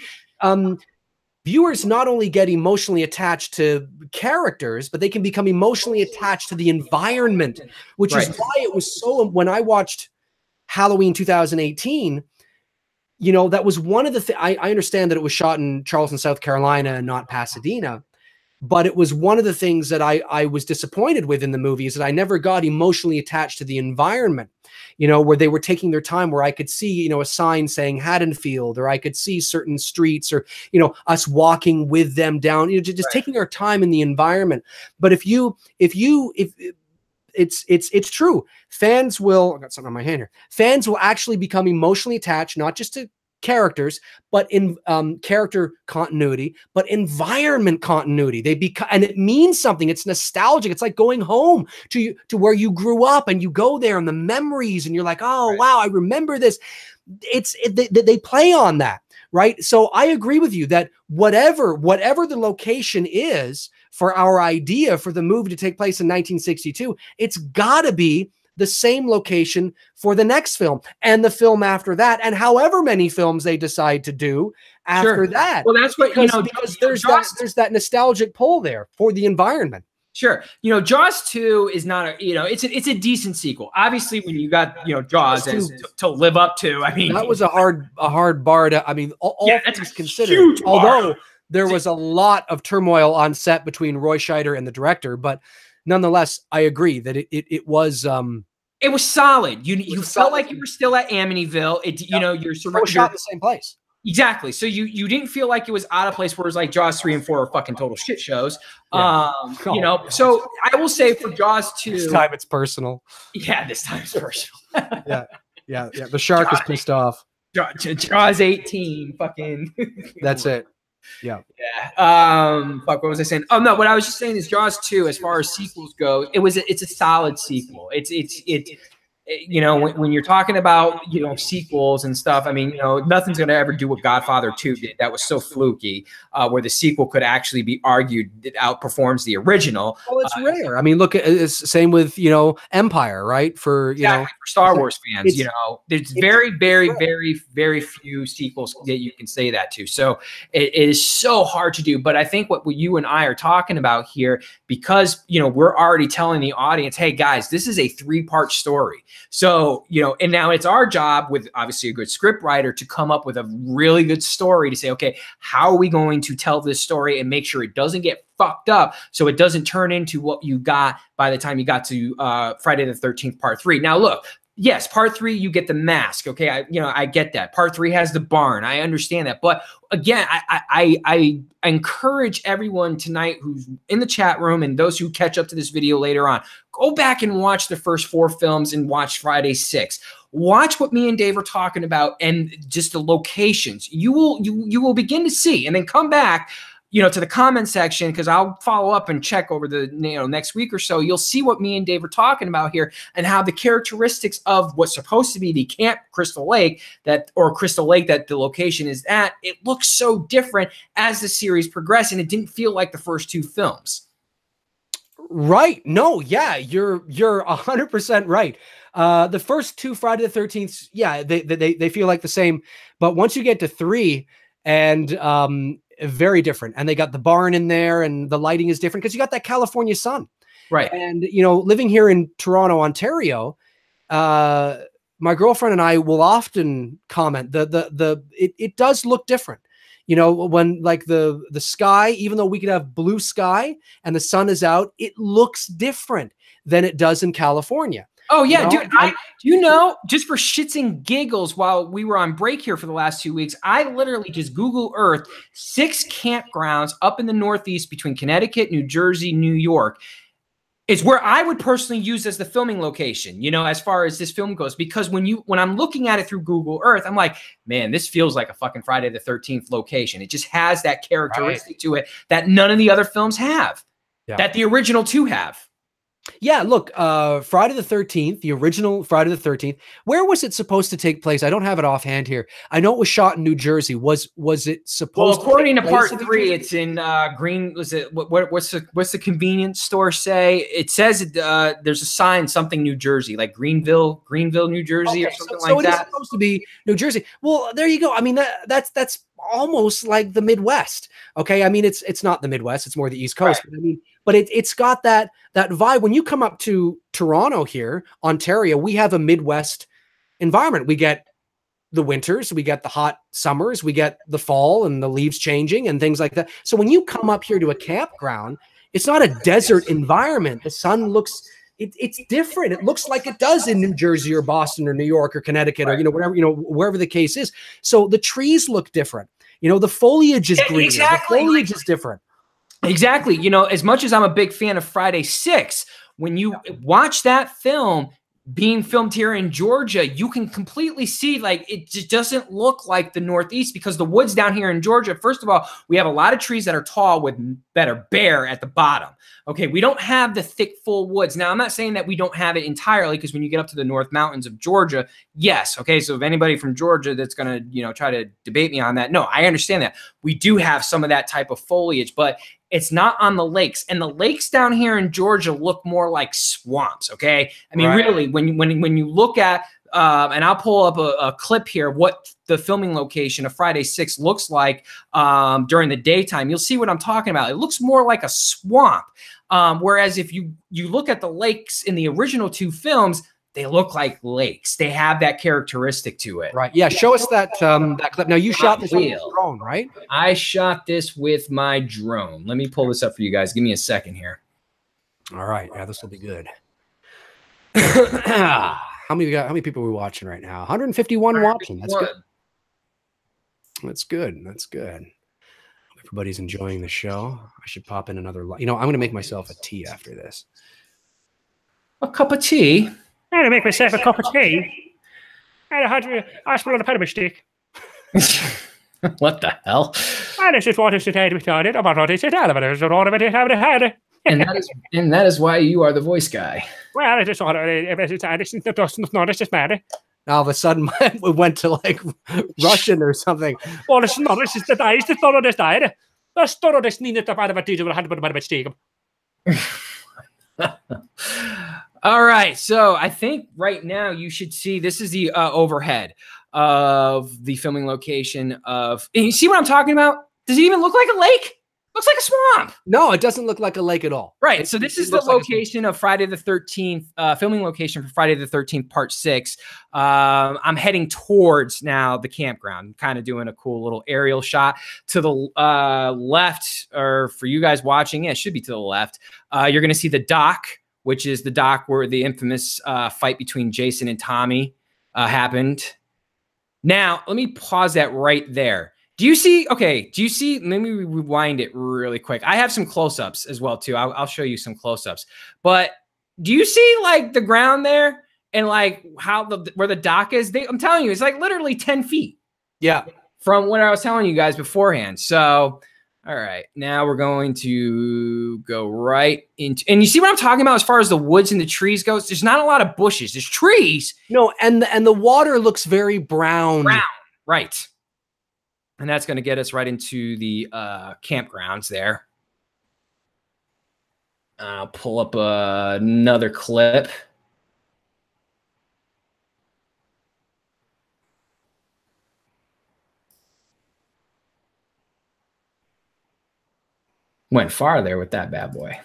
Speaker 1: Viewers not only get emotionally attached to characters, but they can become emotionally attached to the environment, which is why it was so, when I watched Halloween 2018, you know, that was one of the things. I understand that it was shot in Charleston, South Carolina, and not Pasadena. But it was one of the things that I was disappointed with in the movie, is that I never got emotionally attached to the environment, you know, where they were taking their time, where I could see, you know, a sign saying Haddonfield, or I could see certain streets, or, you know, us walking with them down, you know, just taking our time in the environment. But if it's true, fans will, I got something on my hand here. Fans will actually become emotionally attached, not just to characters, but in character continuity, but environment continuity. And it means something. It's nostalgic. It's like going home to where you grew up, and you go there and the memories, and you're like, oh, wow, I remember this. They play on that, right? So I agree with you that whatever the location is for our idea for the movie to take place in 1962, it's got to be the same location for the next film and the film after that, and however many films they decide to do after that.
Speaker 2: Well, that's what,
Speaker 1: because there's that nostalgic pull there for the environment.
Speaker 2: Sure. You know, Jaws 2 is not a, you know, it's a decent sequel. Obviously, when you got, you know, Jaws to live up to, I mean,
Speaker 1: that was a hard bar to, I mean, all things considered, although there was a lot of turmoil on set between Roy Scheider and the director, but nonetheless, I agree that it was solid. You felt like you were still at Amityville. You know, you're shot in the same place.
Speaker 2: Exactly. So you didn't feel like it was out of place, whereas like Jaws 3 and 4 are fucking total shit shows. You know, so I will say for Jaws 2,
Speaker 1: this time it's personal.
Speaker 2: Yeah, this time it's personal.
Speaker 1: yeah. The shark is pissed off.
Speaker 2: Jaws 18, fucking.
Speaker 1: That's it. Yeah.
Speaker 2: Fuck, what was I saying? Oh no, what I was just saying is Jaws 2, as far as sequels go, it's a solid sequel. It's you know, when you're talking about, you know, sequels and stuff, I mean, you know, nothing's going to ever do what Godfather 2 did. That was so fluky, where the sequel could actually be argued it outperforms the original.
Speaker 1: Well, it's rare. I mean, look, it's same with, you know, Empire, right? For, you know,
Speaker 2: for Star Wars fans, you know, there's very, very, very, very few sequels that you can say that to. So it is so hard to do. But I think what you and I are talking about here, because, you know, we're already telling the audience, hey guys, this is a 3-part story. So, you know, and now it's our job, with obviously a good script writer, to come up with a really good story to say, okay, how are we going to tell this story and make sure it doesn't get fucked up, so it doesn't turn into what you got by the time you got to Friday the 13th Part 3. Now, look, yes, Part 3, you get the mask. Okay, I get that. Part 3 has the barn. I understand that. But again, I encourage everyone tonight who's in the chat room and those who catch up to this video later on, go back and watch the first 4 films and watch Friday 6. Watch what me and Dave are talking about and just the locations. You will begin to see, and then come back, you know, to the comment section, because I'll follow up and check over the, you know, next week or so. You'll see what me and Dave are talking about here, and how the characteristics of what's supposed to be the Camp Crystal Lake that the location is at, it looks so different as the series progressed, and it didn't feel like the first 2 films.
Speaker 1: Right. No, yeah, you're 100% right. The first two Friday the 13th, yeah, they feel like the same, but once you get to 3 and very different, and they got the barn in there and the lighting is different because you got that California sun.
Speaker 2: Right.
Speaker 1: And living here in Toronto, Ontario, my girlfriend and I will often comment it does look different. When like the sky, even though we could have blue sky and the sun is out, it looks different than it does in California.
Speaker 2: Oh yeah, dude. Just for shits and giggles, while we were on break here for the last 2 weeks, I literally just Google Earth 6 campgrounds up in the Northeast between Connecticut, New Jersey, New York. It's where I would personally use as the filming location, as far as this film goes, because when I'm looking at it through Google Earth, I'm like, man, this feels like a fucking Friday the 13th location. It just has that characteristic to it that none of the other films have, that the original 2 have.
Speaker 1: Yeah, look, Friday the 13th, the original Friday the 13th, where was it supposed to take place? I don't have it offhand here. I know it was shot in New Jersey. Was it supposed
Speaker 2: to according to part 3, it's in Green, what's the convenience store say? It says there's a sign, something New Jersey, like Greenville, New Jersey, or something like that. So it is
Speaker 1: supposed to be New Jersey. Well, there you go. I mean, that's almost like the Midwest. Okay. I mean, it's not the Midwest, it's more the East Coast. Right. But it's got that vibe. When you come up to Toronto here, Ontario, we have a Midwest environment. We get the winters, we get the hot summers, we get the fall and the leaves changing and things like that. So when you come up here to a campground, it's not a desert environment. The sun looks, it's different. It looks like it does in New Jersey or Boston or New York or Connecticut or, whatever, wherever the case is. So the trees look different. The foliage is greener. Exactly. The foliage is different.
Speaker 2: Exactly. As much as I'm a big fan of Friday 6, when you watch that film being filmed here in Georgia, you can completely see like it just doesn't look like the Northeast, because the woods down here in Georgia, first of all, we have a lot of trees that are tall that are bare at the bottom. Okay, we don't have the thick, full woods. Now, I'm not saying that we don't have it entirely, because when you get up to the North Mountains of Georgia, yes. Okay, so if anybody from Georgia that's going to, try to debate me on that, no, I understand that. We do have some of that type of foliage, but it's not on the lakes. And the lakes down here in Georgia look more like swamps, okay? I mean, really, when you look at, and I'll pull up a clip here of what the filming location of Friday 6 looks like during the daytime, you'll see what I'm talking about. It looks more like a swamp. Whereas if you look at the lakes in the original 2 films, they look like lakes. They have that characteristic to it.
Speaker 1: Right. Yeah. Show us that clip. Now, you shot this with your drone, right?
Speaker 2: I shot this with my drone. Let me pull this up for you guys. Give me a second here.
Speaker 1: All right. Yeah, this will be good. How many people are we watching right now? 151 watching. That's good. That's good. That's good. Everybody's enjoying the show. I should pop in another. I'm going to make myself a tea after this.
Speaker 2: A cup of tea.
Speaker 3: I'm going to make myself a cup of tea. And I spit on a penny stick.
Speaker 2: What the hell?
Speaker 3: I just want to sit down with it. I'm not to sit down.
Speaker 2: And that is why you are the voice guy.
Speaker 3: Well, I just thought it's just mad.
Speaker 1: All of a sudden, we went to like Russian or something.
Speaker 3: Oh, it's not. This is the day. It's the thought of this day. That's thought of this. Need to find a teacher with a hundred of stick.
Speaker 2: All right, so I think right now you should see, this is the overhead of the filming location of, and you see what I'm talking about? Does it even look like a lake? Looks like a swamp.
Speaker 1: No, it doesn't look like a lake at all.
Speaker 2: Right, so this is the location of Friday the 13th, filming location for Friday the 13th, part 6. I'm heading towards now the campground, kind of doing a cool little aerial shot. To the left, or for you guys watching, it should be to the left, you're going to see the dock, which is the dock where the infamous fight between Jason and Tommy happened. Now, let me pause that right there. Do you see, let me rewind it really quick. I have some close-ups as well, too. I'll show you some close-ups. But do you see, like, the ground there and, like, where the dock is? I'm telling you, it's, like, literally 10 feet.
Speaker 1: Yeah.
Speaker 2: From what I was telling you guys beforehand. So, all right. Now we're going to go right into, and you see what I'm talking about as far as the woods and the trees goes? There's not a lot of bushes. There's trees.
Speaker 1: No, and the water looks very brown.
Speaker 2: Brown, right. And that's going to get us right into the campgrounds there. I'll pull up another clip. Went far there with that bad boy.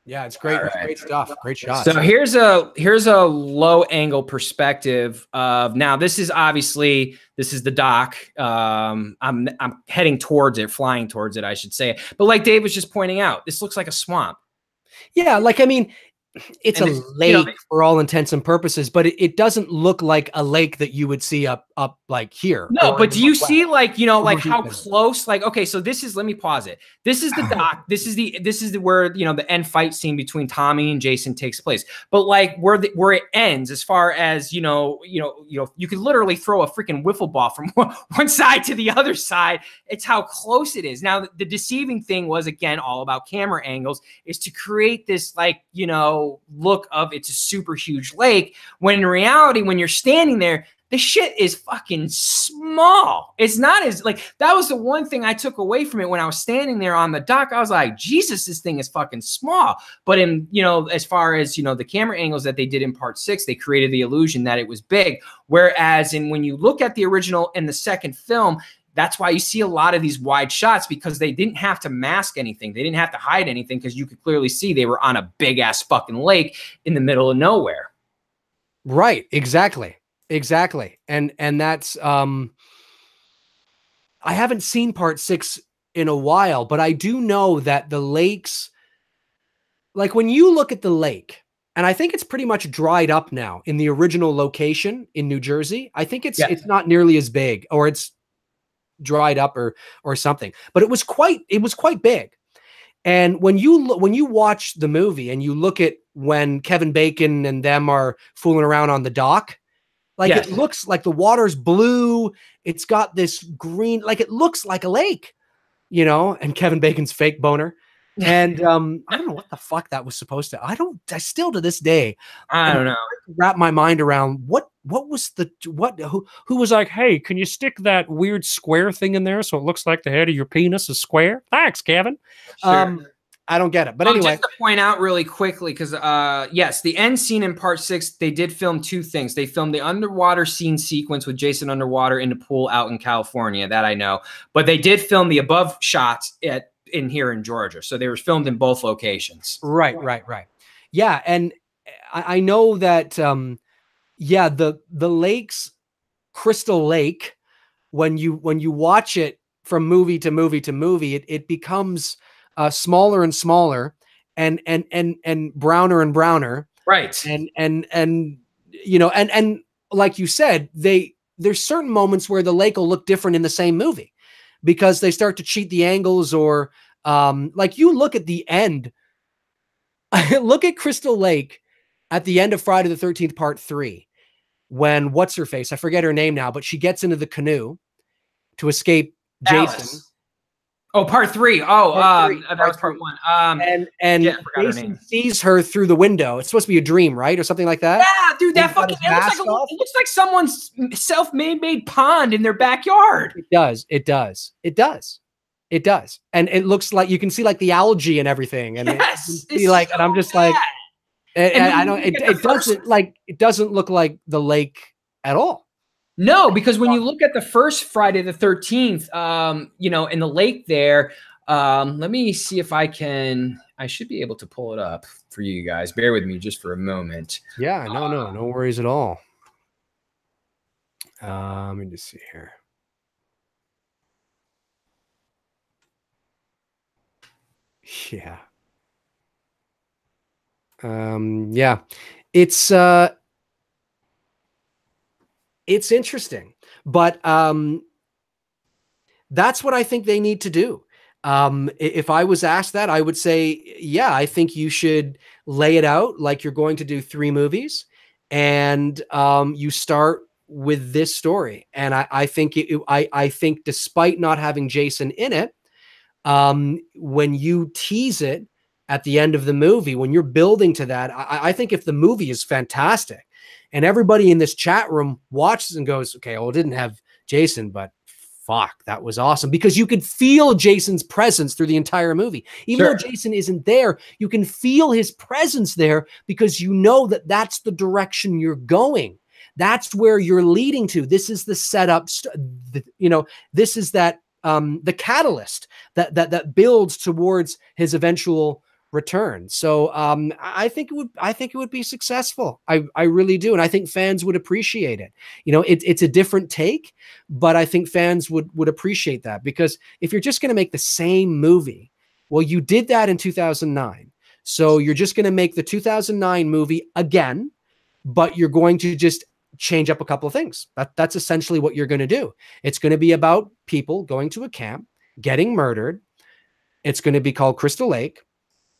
Speaker 1: Yeah, it's great.
Speaker 2: Right.
Speaker 1: Great stuff. Great shots.
Speaker 2: So here's a low angle perspective of, now this is obviously, this is the dock. I'm heading towards it, flying towards it, I should say. But like Dave was just pointing out, this looks like a swamp.
Speaker 1: Yeah, like, I mean, it's a lake for all intents and purposes, but it doesn't look like a lake that you would see up like here.
Speaker 2: No, but do you see, like, you know, like how close, like, okay, so this is, let me pause it. This is the dock. This is the where, you know, the end fight scene between Tommy and Jason takes place. But like where it ends, as far as, you could literally throw a freaking wiffle ball from one side to the other side. It's how close it is. Now, the deceiving thing was, again, all about camera angles, is to create this, like, you know, look of it's a super huge lake, when in reality, when you're standing there, the shit is fucking small. It's not as, like, that was the one thing I took away from it when I was standing there on the dock. I was like, Jesus, this thing is fucking small. But in, you know, as far as, you know, the camera angles that they did in part 6, they created the illusion that it was big. Whereas when you look at the original and the second film, that's why you see a lot of these wide shots, because they didn't have to mask anything. They didn't have to hide anything, because you could clearly see they were on a big ass fucking lake in the middle of nowhere.
Speaker 1: Right. Exactly. Exactly. And that's, I haven't seen part 6 in a while, but I do know that the lakes, like when you look at the lake, and I think it's pretty much dried up now in the original location in New Jersey. I think it's not nearly as big, or it's dried up or something, but it was quite big. And when you watch the movie and you look at when Kevin Bacon and them are fooling around on the dock, like, it looks like the water's blue. It's got this green, like, it looks like a lake, you know, and Kevin Bacon's fake boner. And I don't know what the fuck that was supposed to. I still to this day,
Speaker 2: I don't know,
Speaker 1: wrap my mind around what was who was like, hey, can you stick that weird square thing in there so it looks like the head of your penis is square? Thanks, Kevin.
Speaker 2: Sure.
Speaker 1: I don't get it. But anyway,
Speaker 2: just to point out really quickly, because yes, the end scene in part 6, they did film 2 things. They filmed the underwater scene sequence with Jason underwater in the pool out in California, that I know. But they did film the above shots in here in Georgia. So they were filmed in both locations.
Speaker 1: Right. Yeah, and I know that the lakes, Crystal Lake, when you watch it from movie to movie to movie, it becomes smaller and smaller and browner and browner.
Speaker 2: Right.
Speaker 1: And you know, and like you said, there's certain moments where the lake will look different in the same movie, because they start to cheat the angles, or like you look at the end, look at Crystal Lake at the end of Friday the 13th part 3, when what's her face, I forget her name now, but she gets into the canoe to escape Jason.
Speaker 2: Oh, part 3. Oh, that was part 1.
Speaker 1: And Jason sees her through the window. It's supposed to be a dream, right? Or something like that.
Speaker 2: Yeah, dude, that fucking, it looks like someone's self-made pond in their backyard.
Speaker 1: It does. And it looks like you can see like the algae and everything. And
Speaker 2: yes,
Speaker 1: and I'm just like, I don't, it doesn't look like the lake at all.
Speaker 2: No, because when you look at the first Friday the 13th, you know, in the lake there, let me see if I should be able to pull it up for you guys. Bear with me just for a moment.
Speaker 1: Yeah, no worries at all. Let me just see here. Yeah. Yeah. It's interesting, but that's what I think they need to do. If I was asked that, I would say, yeah, I think you should lay it out like you're going to do 3 movies, and you start with this story. And I think I think despite not having Jason in it, when you tease it at the end of the movie, when you're building to that, I think if the movie is fantastic and everybody in this chat room watches and goes, okay, well, it didn't have Jason, but fuck, that was awesome, because you could feel Jason's presence through the entire movie. Even though Jason isn't there, you can feel his presence there because you know that that's the direction you're going. That's where you're leading to. This is the setup, this is that the catalyst that builds towards his eventual return. So I think it would be successful. I really do. And I think fans would appreciate it. It's a different take, but I think fans would appreciate that, because if you're just going to make the same movie, well, you did that in 2009. So you're just going to make the 2009 movie again, but you're going to just change up a couple of things. That's essentially what you're going to do. It's going to be about people going to a camp, getting murdered. It's going to be called Crystal Lake.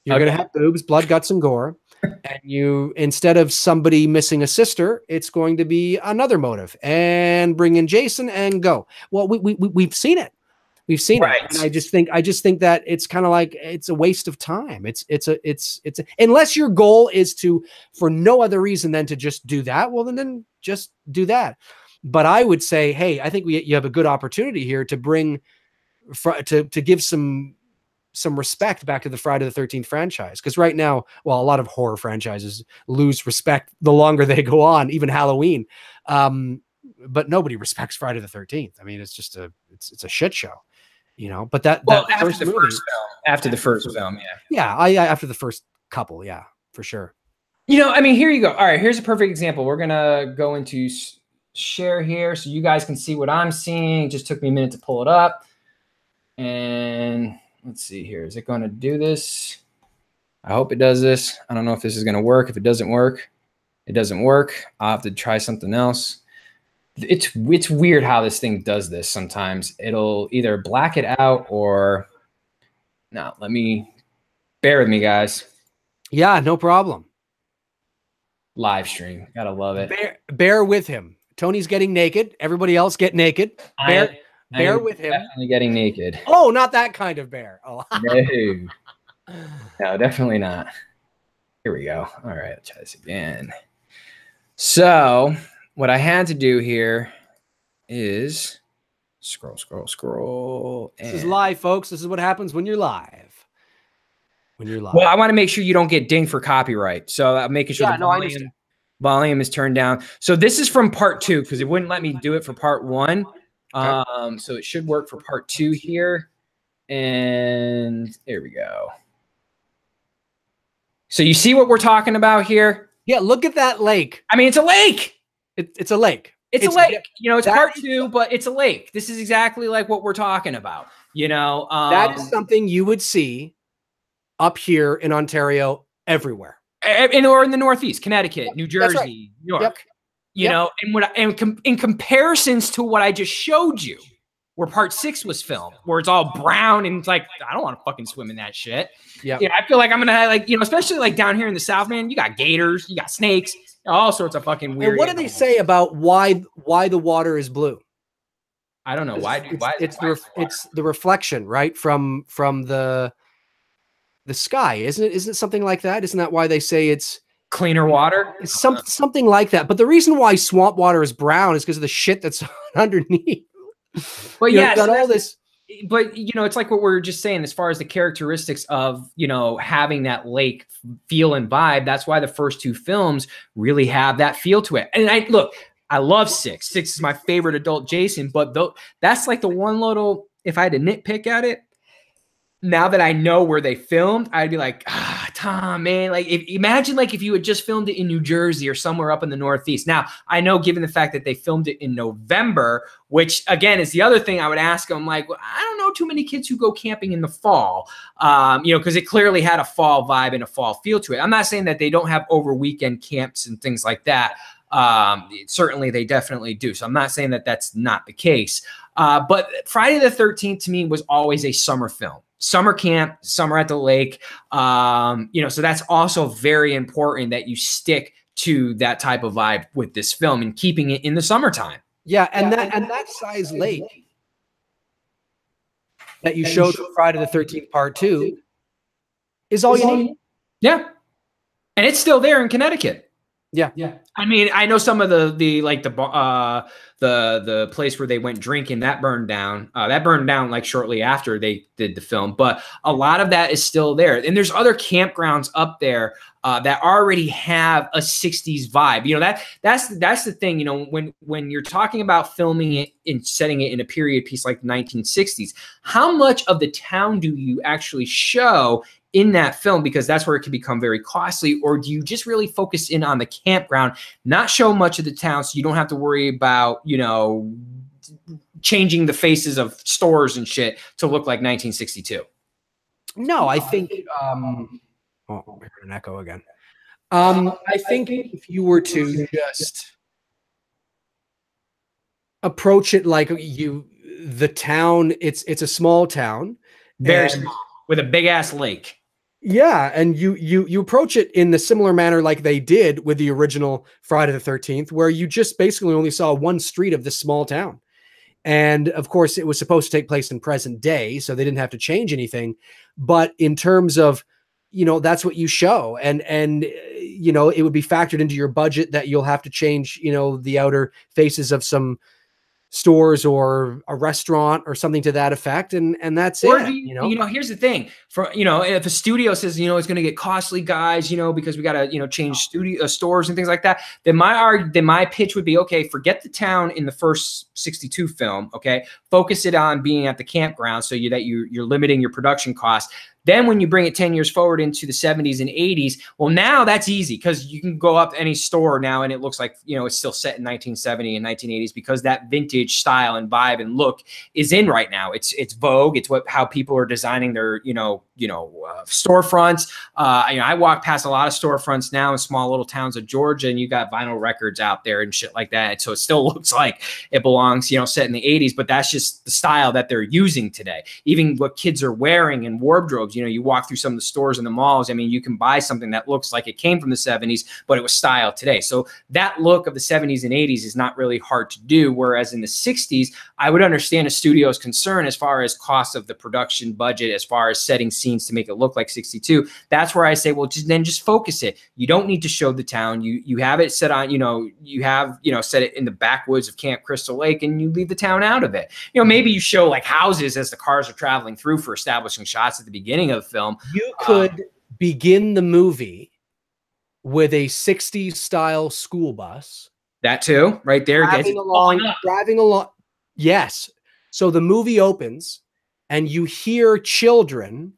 Speaker 1: You're going to have boobs, blood, guts, and gore. And instead of somebody missing a sister, it's going to be another motive, and bring in Jason and go. Well, we've seen it. We've seen it. And I just think that it's kind of like, it's a waste of time. It's unless your goal is to, for no other reason than to just do that, well, then just do that. But I would say, hey, I think you have a good opportunity here to bring, to give some respect back to the Friday the 13th franchise. Because right now, well, a lot of horror franchises lose respect the longer they go on, even Halloween. But nobody respects Friday the 13th. I mean, it's just it's a shit show, but after the first film, after the first couple. Yeah, for sure.
Speaker 2: I mean, here you go. All right, here's a perfect example. We're going to go into share here so you guys can see what I'm seeing. It just took me a minute to pull it up. And let's see here. Is it going to do this? I hope it does this. I don't know if this is going to work. If it doesn't work, it doesn't work. I'll have to try something else. It's weird how this thing does this sometimes. It'll either black it out or... No, bear with me, guys.
Speaker 1: Yeah, no problem.
Speaker 2: Live stream. Gotta love it.
Speaker 1: Bear with him. Tony's getting naked. Everybody else get naked. Bear with him.
Speaker 2: Definitely getting naked.
Speaker 1: Oh, not that kind of bear. Oh.
Speaker 2: No, definitely not. Here we go. All right, let's try this again. So what I had to do here is scroll.
Speaker 1: This is live, folks. This is what happens when you're live.
Speaker 2: Well, I want to make sure you don't get dinged for copyright. So I'm making sure volume is turned down. So this is from part 2, because it wouldn't let me do it for part 1. Okay. So it should work for part 2 here. And there we go. So you see what we're talking about here?
Speaker 1: Yeah, look at that lake.
Speaker 2: I mean, it's a lake.
Speaker 1: It's a lake.
Speaker 2: It's a lake. It's part 2, but it's a lake. This is exactly like what we're talking about.
Speaker 1: That is something you would see up here in Ontario everywhere.
Speaker 2: Or in the Northeast, Connecticut, New Jersey, right. New York. In comparisons to what I just showed you, where part 6 was filmed, where it's all brown and it's like, I don't want to fucking swim in that shit. Yeah. I feel like I'm gonna have especially like down here in the South, man, you got gators, you got snakes, all sorts of fucking weird.
Speaker 1: And what do they say about why the water is blue?
Speaker 2: I don't know.
Speaker 1: It's the reflection, right? From the sky, isn't it something like that? Isn't that why they say it's
Speaker 2: cleaner water?
Speaker 1: It's something like that. But the reason why swamp water is brown is because of the shit that's underneath.
Speaker 2: But yeah,
Speaker 1: got all this.
Speaker 2: But it's like what we were just saying as far as the characteristics of having that lake feel and vibe. That's why the first 2 films really have that feel to it. And I love 6. 6 is my favorite adult Jason, but that's like the one little, if I had to nitpick at it, now that I know where they filmed, I'd be like, Tom, man, imagine if you had just filmed it in New Jersey or somewhere up in the Northeast. Now, I know given the fact that they filmed it in November, which again is the other thing I would ask them, I don't know too many kids who go camping in the fall, because it clearly had a fall vibe and a fall feel to it. I'm not saying that they don't have over weekend camps and things like that. Certainly they definitely do. So I'm not saying that that's not the case. But Friday the 13th to me was always a summer film. Summer camp, summer at the lake. So that's also very important that you stick to that type of vibe with this film and keeping it in the summertime.
Speaker 1: Yeah, and that size lake that you showed for Friday the 13th part 2 is all you need.
Speaker 2: Yeah. And it's still there in Connecticut.
Speaker 1: Yeah.
Speaker 2: I mean, I know some of the place where they went drinking that burned down. That burned down like shortly after they did the film, but a lot of that is still there. And there's other campgrounds up there that already have a 60s vibe. You know, that's the thing. You know, when you're talking about filming it and setting it in a period piece like 1960s, how much of the town do you actually show in that film, because that's where it can become very costly? Or do you just really focus in on the campground, not show much of the town, so you don't have to worry about, you know, changing the faces of stores and shit to look like 1962?
Speaker 1: No, I think oh, I heard an echo again. I think if you were to just approach it like the town, it's a small town,
Speaker 2: very small, with a big ass lake.
Speaker 1: Yeah, and you approach it in the similar manner like they did with the original Friday the 13th, where you just basically only saw one street of this small town. And of course, it was supposed to take place in present day, so they didn't have to change anything. But in terms of, you know, that's what you show. And you know, it would be factored into your budget that you'll have to change, you know, the outer faces of some stores or a restaurant or something to that effect, and that's
Speaker 2: or
Speaker 1: it.
Speaker 2: You know, here's the thing. For, you know, if a studio says, you know, it's going to get costly, guys, you know, because we got to, you know, change studio stores and things like that, then my pitch would be, okay, forget the town in the first 62 film. Okay, focus it on being at the campground, so you're limiting your production costs. Then when you bring it 10 years forward into the 70s and 80s, well, now that's easy, because you can go up to any store now and it looks like, you know, it's still set in 1970 and 1980s, because that vintage style and vibe and look is in right now. It's vogue. It's how people are designing their, storefronts. I walk past a lot of storefronts now in small little towns of Georgia, and you got vinyl records out there and shit like that. So it still looks like it belongs, you know, set in the 80s, but that's just the style that they're using today. Even what kids are wearing and wardrobes. You know, you walk through some of the stores in the malls. I mean, you can buy something that looks like it came from the 70s, but it was styled today. So that look of the 70s and 80s is not really hard to do. Whereas in the 60s, I would understand a studio's concern as far as cost of the production budget, as far as setting scenes to make it look like 62. That's where I say, well, just focus it. You don't need to show the town. You have it set on, set it in the backwoods of Camp Crystal Lake, and you leave the town out of it. You know, maybe you show like houses as the cars are traveling through for establishing shots at the beginning of the film.
Speaker 1: You could begin the movie with a 60s style school bus.
Speaker 2: That too, right there.
Speaker 1: Driving along. Yes. So the movie opens and you hear children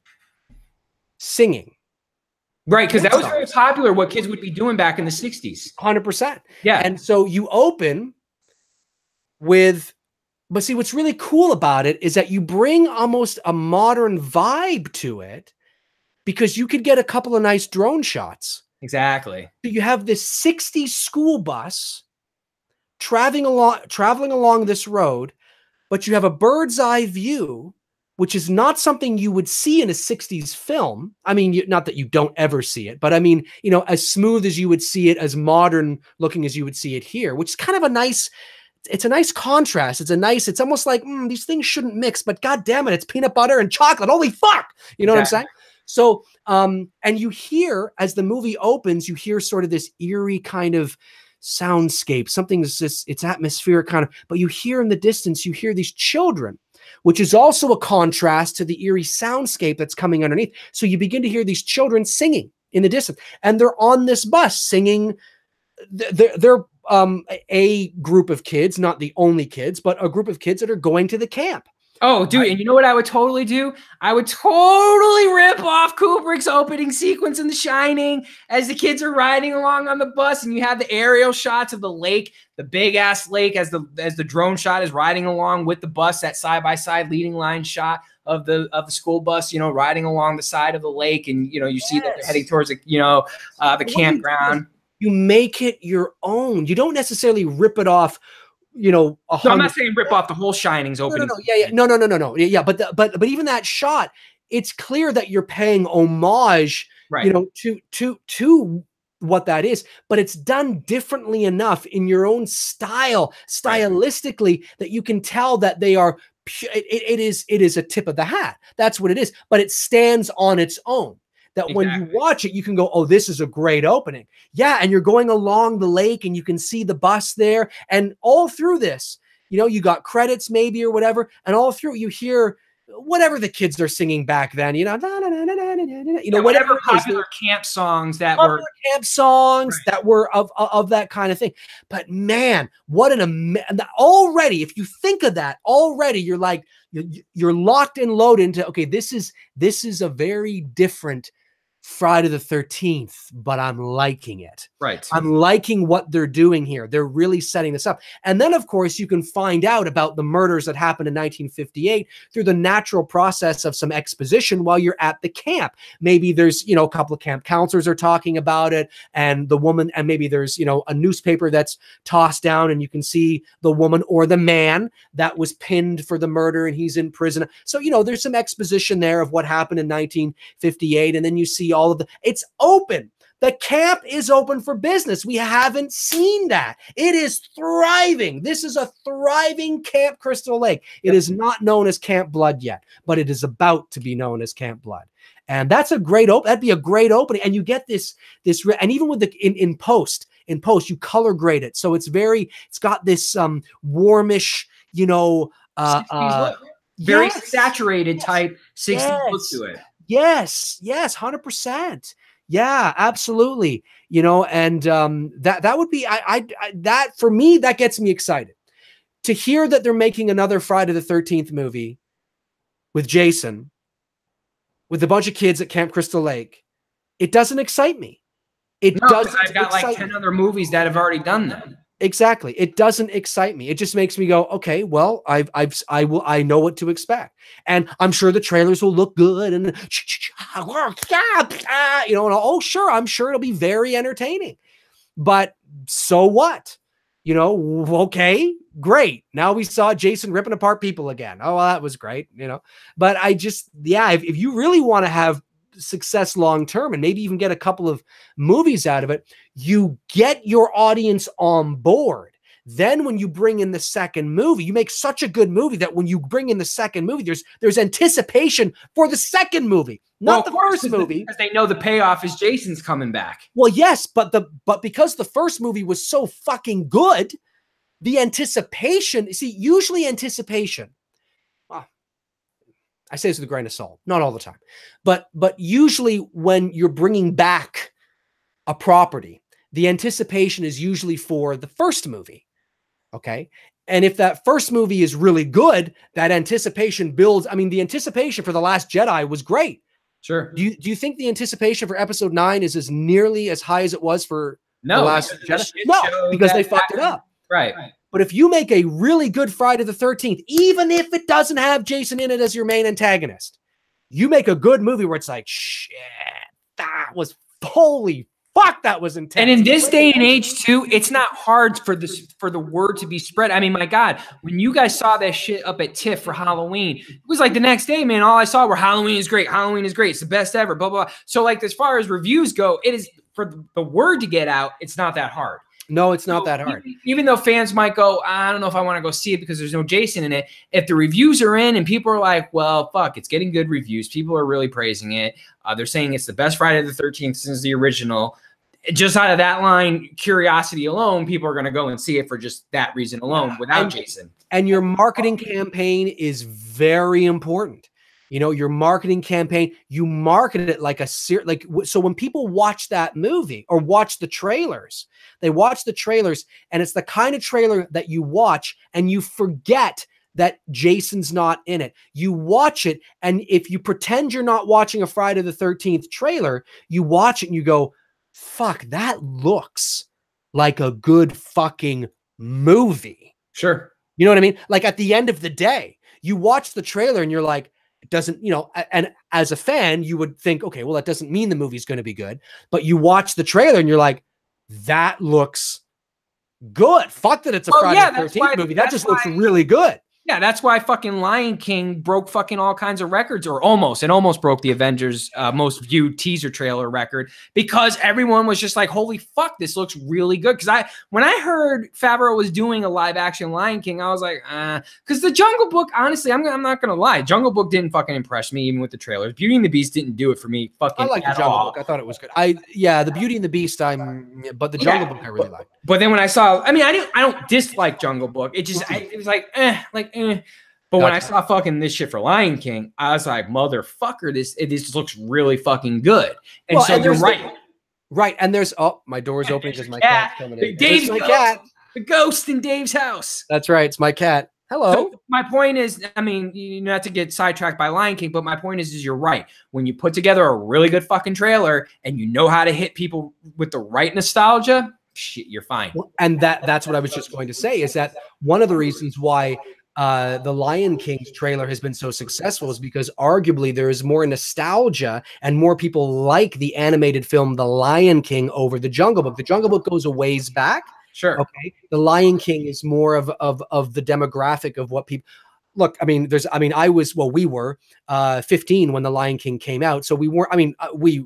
Speaker 1: singing.
Speaker 2: Right, because that was very popular, what kids would be doing back in the 60s.
Speaker 1: 100%.
Speaker 2: Yeah.
Speaker 1: And so you open with, but see, what's really cool about it is that you bring almost a modern vibe to it, because you could get a couple of nice drone shots.
Speaker 2: Exactly.
Speaker 1: So you have this 60s school bus traveling along this road, but you have a bird's eye view, which is not something you would see in a 60s film. I mean, not that you don't ever see it, but I mean, you know, as smooth as you would see it, as modern looking as you would see it here, which is kind of a nice, it's a nice contrast. It's almost like these things shouldn't mix, but God damn it, it's peanut butter and chocolate. Holy fuck. You know what I'm saying? So, and you hear, as the movie opens, you hear sort of this eerie kind of soundscape, something that's just, it's atmospheric kind of, but you hear in the distance, you hear these children, which is also a contrast to the eerie soundscape that's coming underneath. So you begin to hear these children singing in the distance, and they're on this bus singing. They're a group of kids, not the only kids, but a group of kids that are going to the camp.
Speaker 2: Oh, dude, and you know what I would totally do? I would totally rip off Kubrick's opening sequence in The Shining as the kids are riding along on the bus, and you have the aerial shots of the lake, the big ass lake, as the drone shot is riding along with the bus, that side-by-side leading line shot of the school bus, you know, riding along the side of the lake, and you know, you see that they're heading towards the campground.
Speaker 1: You make it your own. You don't necessarily rip it off. You know,
Speaker 2: no, I'm not saying rip off the whole Shining's opening.
Speaker 1: No. Yeah, but even that shot, it's clear that you're paying homage,
Speaker 2: right,
Speaker 1: you know, to what that is, but it's done differently enough in your own style, stylistically, right, that you can tell that they are. It is a tip of the hat. That's what it is, but it stands on its own. that when you watch it, you can go, oh, this is a great opening. Yeah. And you're going along the lake and you can see the bus there. And all through this, you know, you got credits maybe or whatever. And all through you hear whatever the kids are singing back then, you know, you know, whatever
Speaker 2: popular camp songs that were
Speaker 1: that were of that kind of thing. But man, what already, if you think of that already, you're like, you're locked and loaded into, okay, this is a very different Friday the 13th, but I'm liking it.
Speaker 2: Right.
Speaker 1: I'm liking what they're doing here. They're really setting this up. And then, of course, you can find out about the murders that happened in 1958 through the natural process of some exposition while you're at the camp. Maybe there's, you know, a couple of camp counselors are talking about it, and the woman, and maybe there's, you know, a newspaper that's tossed down and you can see the woman or the man that was pinned for the murder and he's in prison. So, you know, there's some exposition there of what happened in 1958. And then you see all of it's open. The camp is open for business. We haven't seen that. It is thriving. This is a thriving Camp Crystal Lake. It is not known as Camp Blood yet, but it is about to be known as Camp Blood. And that's a great that'd be a great opening. And you get this, and even with the in post, you color grade it. So it's got this warmish, you know,
Speaker 2: very saturated type 60s look to it.
Speaker 1: Yes, 100%. Yeah, absolutely. You know, and that would be that for me, that gets me excited to hear that they're making another Friday the 13th movie with Jason, with a bunch of kids at Camp Crystal Lake. It doesn't excite me. It doesn't.
Speaker 2: I've got like 10 other movies that have already done that.
Speaker 1: Exactly. It doesn't excite me. It just makes me go, okay, well, I know what to expect. And I'm sure the trailers will look good and you know, and oh, sure, I'm sure it'll be very entertaining. But so what? You know, okay, great. Now we saw Jason ripping apart people again. Oh, well, that was great, you know. But I just, yeah, if you really want to have success long term and maybe even get a couple of movies out of it, you get your audience on board. Then when you bring in the second movie, you make such a good movie that when you bring in the second movie, there's anticipation for the second movie, not the first movie,
Speaker 2: because they know the payoff is Jason's coming back.
Speaker 1: Well, yes, but because the first movie was so fucking good, the anticipation, usually anticipation, I say this with a grain of salt, not all the time, but usually when you're bringing back a property, the anticipation is usually for the first movie. Okay. And if that first movie is really good, that anticipation builds. I mean, the anticipation for The Last Jedi was great.
Speaker 2: Sure.
Speaker 1: Do you think the anticipation for Episode 9 is as nearly as high as it was for The Last Jedi? No, because they fucked it up.
Speaker 2: Right.
Speaker 1: But if you make a really good Friday the 13th, even if it doesn't have Jason in it as your main antagonist, you make a good movie where it's like, shit, that was, holy fuck, that was intense.
Speaker 2: And in this day and age too, it's not hard for the word to be spread. I mean, my God, when you guys saw that shit up at TIFF for Halloween, it was like the next day, man, all I saw were Halloween is great. Halloween is great. It's the best ever, blah, blah, blah. So like, as far as reviews go, it is, for the word to get out, it's not that hard.
Speaker 1: No, it's not that hard.
Speaker 2: Even though fans might go, I don't know if I want to go see it because there's no Jason in it. If the reviews are in and people are like, well, fuck, it's getting good reviews. People are really praising it. They're saying it's the best Friday the 13th since the original. Just out of that line, curiosity alone, people are going to go and see it for just that reason alone without Jason. And
Speaker 1: your marketing campaign is very important. You know, your marketing campaign, you market it like so when people watch that movie or watch the trailers, they watch the trailers and it's the kind of trailer that you watch and you forget that Jason's not in it. You watch it, and if you pretend you're not watching a Friday the 13th trailer, you watch it and you go, fuck, that looks like a good fucking movie.
Speaker 2: Sure.
Speaker 1: You know what I mean? Like at the end of the day, you watch the trailer and you're like, it doesn't, you know, and as a fan, you would think, okay, well, that doesn't mean the movie's going to be good. But you watch the trailer and you're like, that looks good. Fuck that it's a Friday the 13th movie. That just looks really good.
Speaker 2: Yeah, that's why fucking Lion King broke fucking all kinds of records, or almost. It almost broke the Avengers most viewed teaser trailer record, because everyone was just like, "Holy fuck, this looks really good." Because when I heard Favreau was doing a live action Lion King, I was like, because the Jungle Book, honestly, I'm not gonna lie, Jungle Book didn't fucking impress me even with the trailers. Beauty and the Beast didn't do it for me. Fucking,
Speaker 1: I like the Jungle Book. I thought it was good. The Beauty and the Beast, but the Jungle Book I really liked.
Speaker 2: But then when I saw, I mean, I don't dislike Jungle Book. It just, it was like, But when I saw fucking this shit for Lion King, I was like, motherfucker, this looks really fucking good. And so you're right.
Speaker 1: Right. And there's, my door's opening because my cat's coming in.
Speaker 2: Dave's my cat. The ghost in Dave's house.
Speaker 1: That's right. It's my cat. Hello.
Speaker 2: So my point is, I mean, not to get sidetracked by Lion King, but my point is you're right. When you put together a really good fucking trailer and you know how to hit people with the right nostalgia, shit, you're fine.
Speaker 1: Well, and that's what I was just going to say, is that one of the reasons why the Lion King's trailer has been so successful is because arguably there is more nostalgia and more people like the animated film The Lion King over The Jungle Book. The Jungle Book goes a ways back.
Speaker 2: Sure.
Speaker 1: Okay. The Lion King is more of the demographic of what people look. I mean, we were 15 when The Lion King came out. So we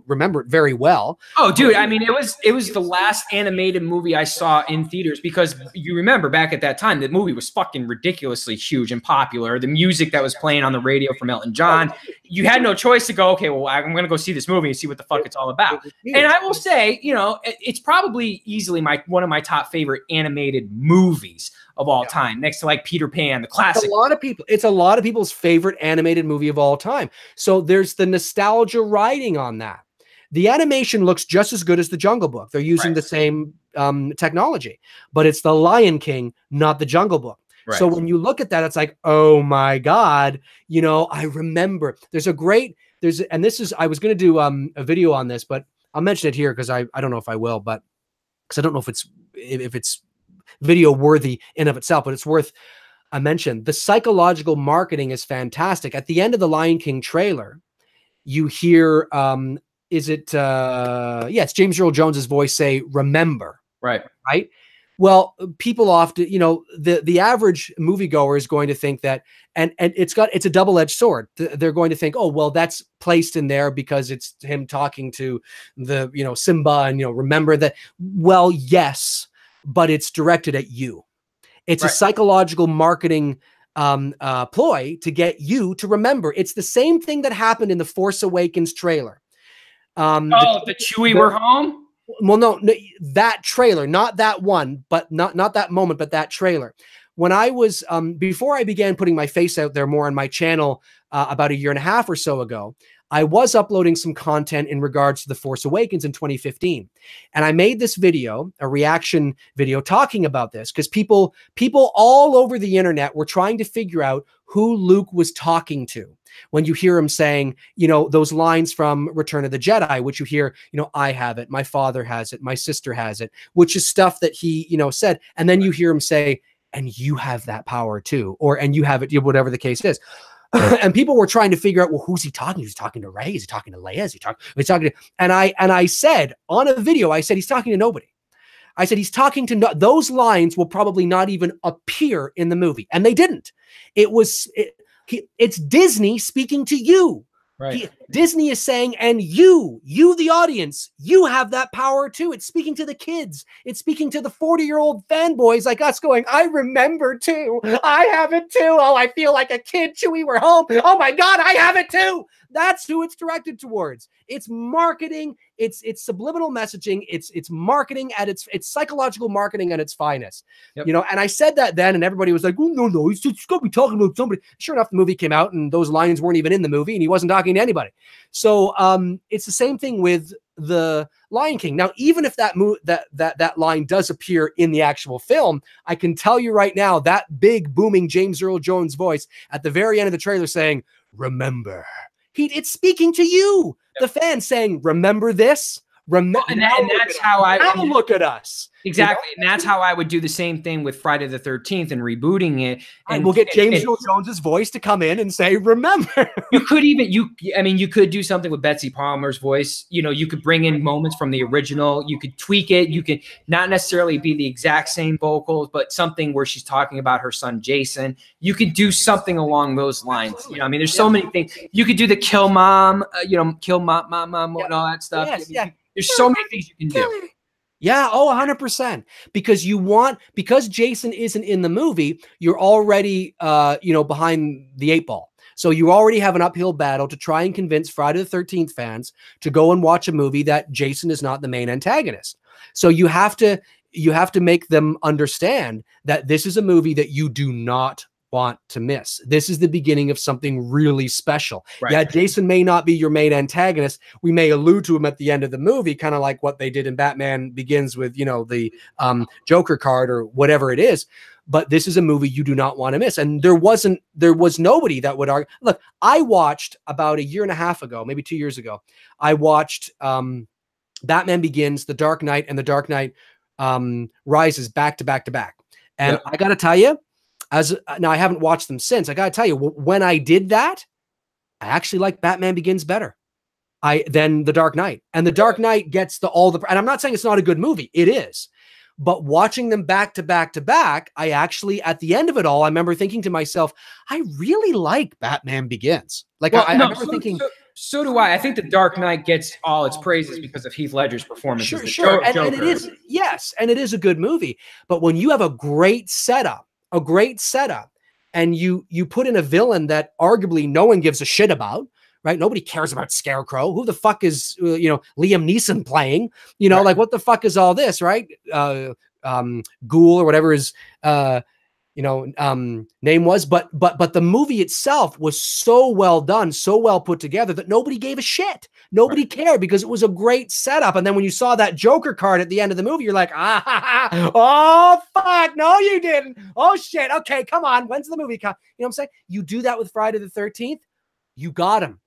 Speaker 1: remember it very well.
Speaker 2: Oh, dude. I mean, it was the last animated movie I saw in theaters, because you remember back at that time, the movie was fucking ridiculously huge and popular. The music that was playing on the radio from Elton John, you had no choice to go, okay, well, I'm going to go see this movie and see what the fuck it's all about. And I will say, it's probably easily one of my top favorite animated movies of all time, next to like Peter Pan, the classic.
Speaker 1: It's a lot of people's favorite animated movie of all time. So there's the nostalgia riding on that. The animation looks just as good as the Jungle Book. They're using the same technology, but it's the Lion King, not the Jungle Book. Right. So when you look at that, it's like, oh my God, I remember I was going to do a video on this, but I'll mention it here because I don't know if I will, but because I don't know if it's video worthy in of itself, but it's worth a mention. The psychological marketing is fantastic. At the end of the Lion King trailer, you hear, it's James Earl Jones's voice say, "Remember." Right. Well, people often, the average moviegoer is going to think that, and it's a double-edged sword. They're going to think, oh, well, that's placed in there because it's him talking to the, Simba and, remember that. Well, yes, but it's directed at you. It's a psychological marketing ploy to get you to remember. It's the same thing that happened in the Force Awakens trailer.
Speaker 2: The Chewie we're home?
Speaker 1: Well, no, that trailer, not that one, but not that moment, but that trailer. When I was, before I began putting my face out there more on my channel about 1.5 years or so ago, I was uploading some content in regards to The Force Awakens in 2015. And I made this video, a reaction video talking about this, because people all over the internet were trying to figure out who Luke was talking to. When you hear him saying, those lines from Return of the Jedi, which you hear, I have it, my father has it, my sister has it, which is stuff that he, said. And then you hear him say, and you have that power too, and you have it, whatever the case is. And people were trying to figure out, well, who's he talking to? Is he talking to Rey? Is he talking to Leia? Is he talking to, and I said on a video, I said, he's talking to nobody. I said, he's talking to those lines will probably not even appear in the movie. And they didn't. It's Disney speaking to you. Right. Disney is saying, and you, the audience, you have that power too. It's speaking to the kids. It's speaking to the 40-year-old fanboys like us going, I remember too. I have it too. Oh, I feel like a kid. Chewie, we're home. Oh my God, I have it too. That's who it's directed towards. It's marketing. It's subliminal messaging. It's marketing at it's psychological marketing at its finest. Yep. And I said that then, and everybody was like, oh, no, he's got to be talking about somebody. Sure enough, the movie came out, and those lines weren't even in the movie, and he wasn't talking to anybody. So it's the same thing with the Lion King. Now, even if that line does appear in the actual film, I can tell you right now that big booming James Earl Jones voice at the very end of the trailer saying, "Remember." It's speaking to you, the fan, saying, "Remember this." And that's how I
Speaker 2: look at us. Exactly. You know? And that's how I would do the same thing with Friday the 13th and rebooting it.
Speaker 1: And we'll get James Earl Jones's voice to come in and say, remember.
Speaker 2: You could even, you could do something with Betsy Palmer's voice. You know, you could bring in moments from the original. You could tweak it. You could not necessarily be the exact same vocals, but something where she's talking about her son, Jason. You could do something along those lines. You know, I mean, there's so many things. You could do the kill mom, kill mom, and all that stuff.
Speaker 1: Yes,
Speaker 2: There's so many things you can do.
Speaker 1: Yeah, 100%. Because Jason isn't in the movie, you're already behind the 8 ball. So you already have an uphill battle to try and convince Friday the 13th fans to go and watch a movie that Jason is not the main antagonist. So you have to make them understand that this is a movie that you do not want to miss. This is the beginning of something really special. Right. Yeah, Jason may not be your main antagonist. We may allude to him at the end of the movie, kind of like what they did in Batman Begins with, the Joker card or whatever it is. But this is a movie you do not want to miss. And there was nobody that would argue. Look, I watched about a year and a half ago, maybe 2 years ago, I watched Batman Begins, The Dark Knight, and The Dark Knight Rises back to back to back. And yep. I got to tell you, now I haven't watched them since. I got to tell you, when I did that, I actually like Batman Begins better than The Dark Knight. And The Dark Knight gets and I'm not saying it's not a good movie. It is. But watching them back to back to back, I actually, at the end of it all, I remember thinking to myself, I really like Batman Begins. Like, I remember thinking...
Speaker 2: So do I. I think The Dark Knight gets all its praises because of Heath Ledger's performance.
Speaker 1: Sure. And it is, yes, and it is a good movie. But when you have a great setup, and you put in a villain that arguably no one gives a shit about, right? Nobody cares about Scarecrow. Who the fuck is, Liam Neeson playing? Right. Like, what the fuck is all this, right? Ghoul or whatever his name was. But the movie itself was so well done, so well put together that nobody gave a shit. Nobody cared because it was a great setup. And then when you saw that Joker card at the end of the movie, you're like, oh, fuck, no, you didn't. Oh, shit. Okay, come on. When's the movie come? You know what I'm saying? You do that with Friday the 13th. You got him.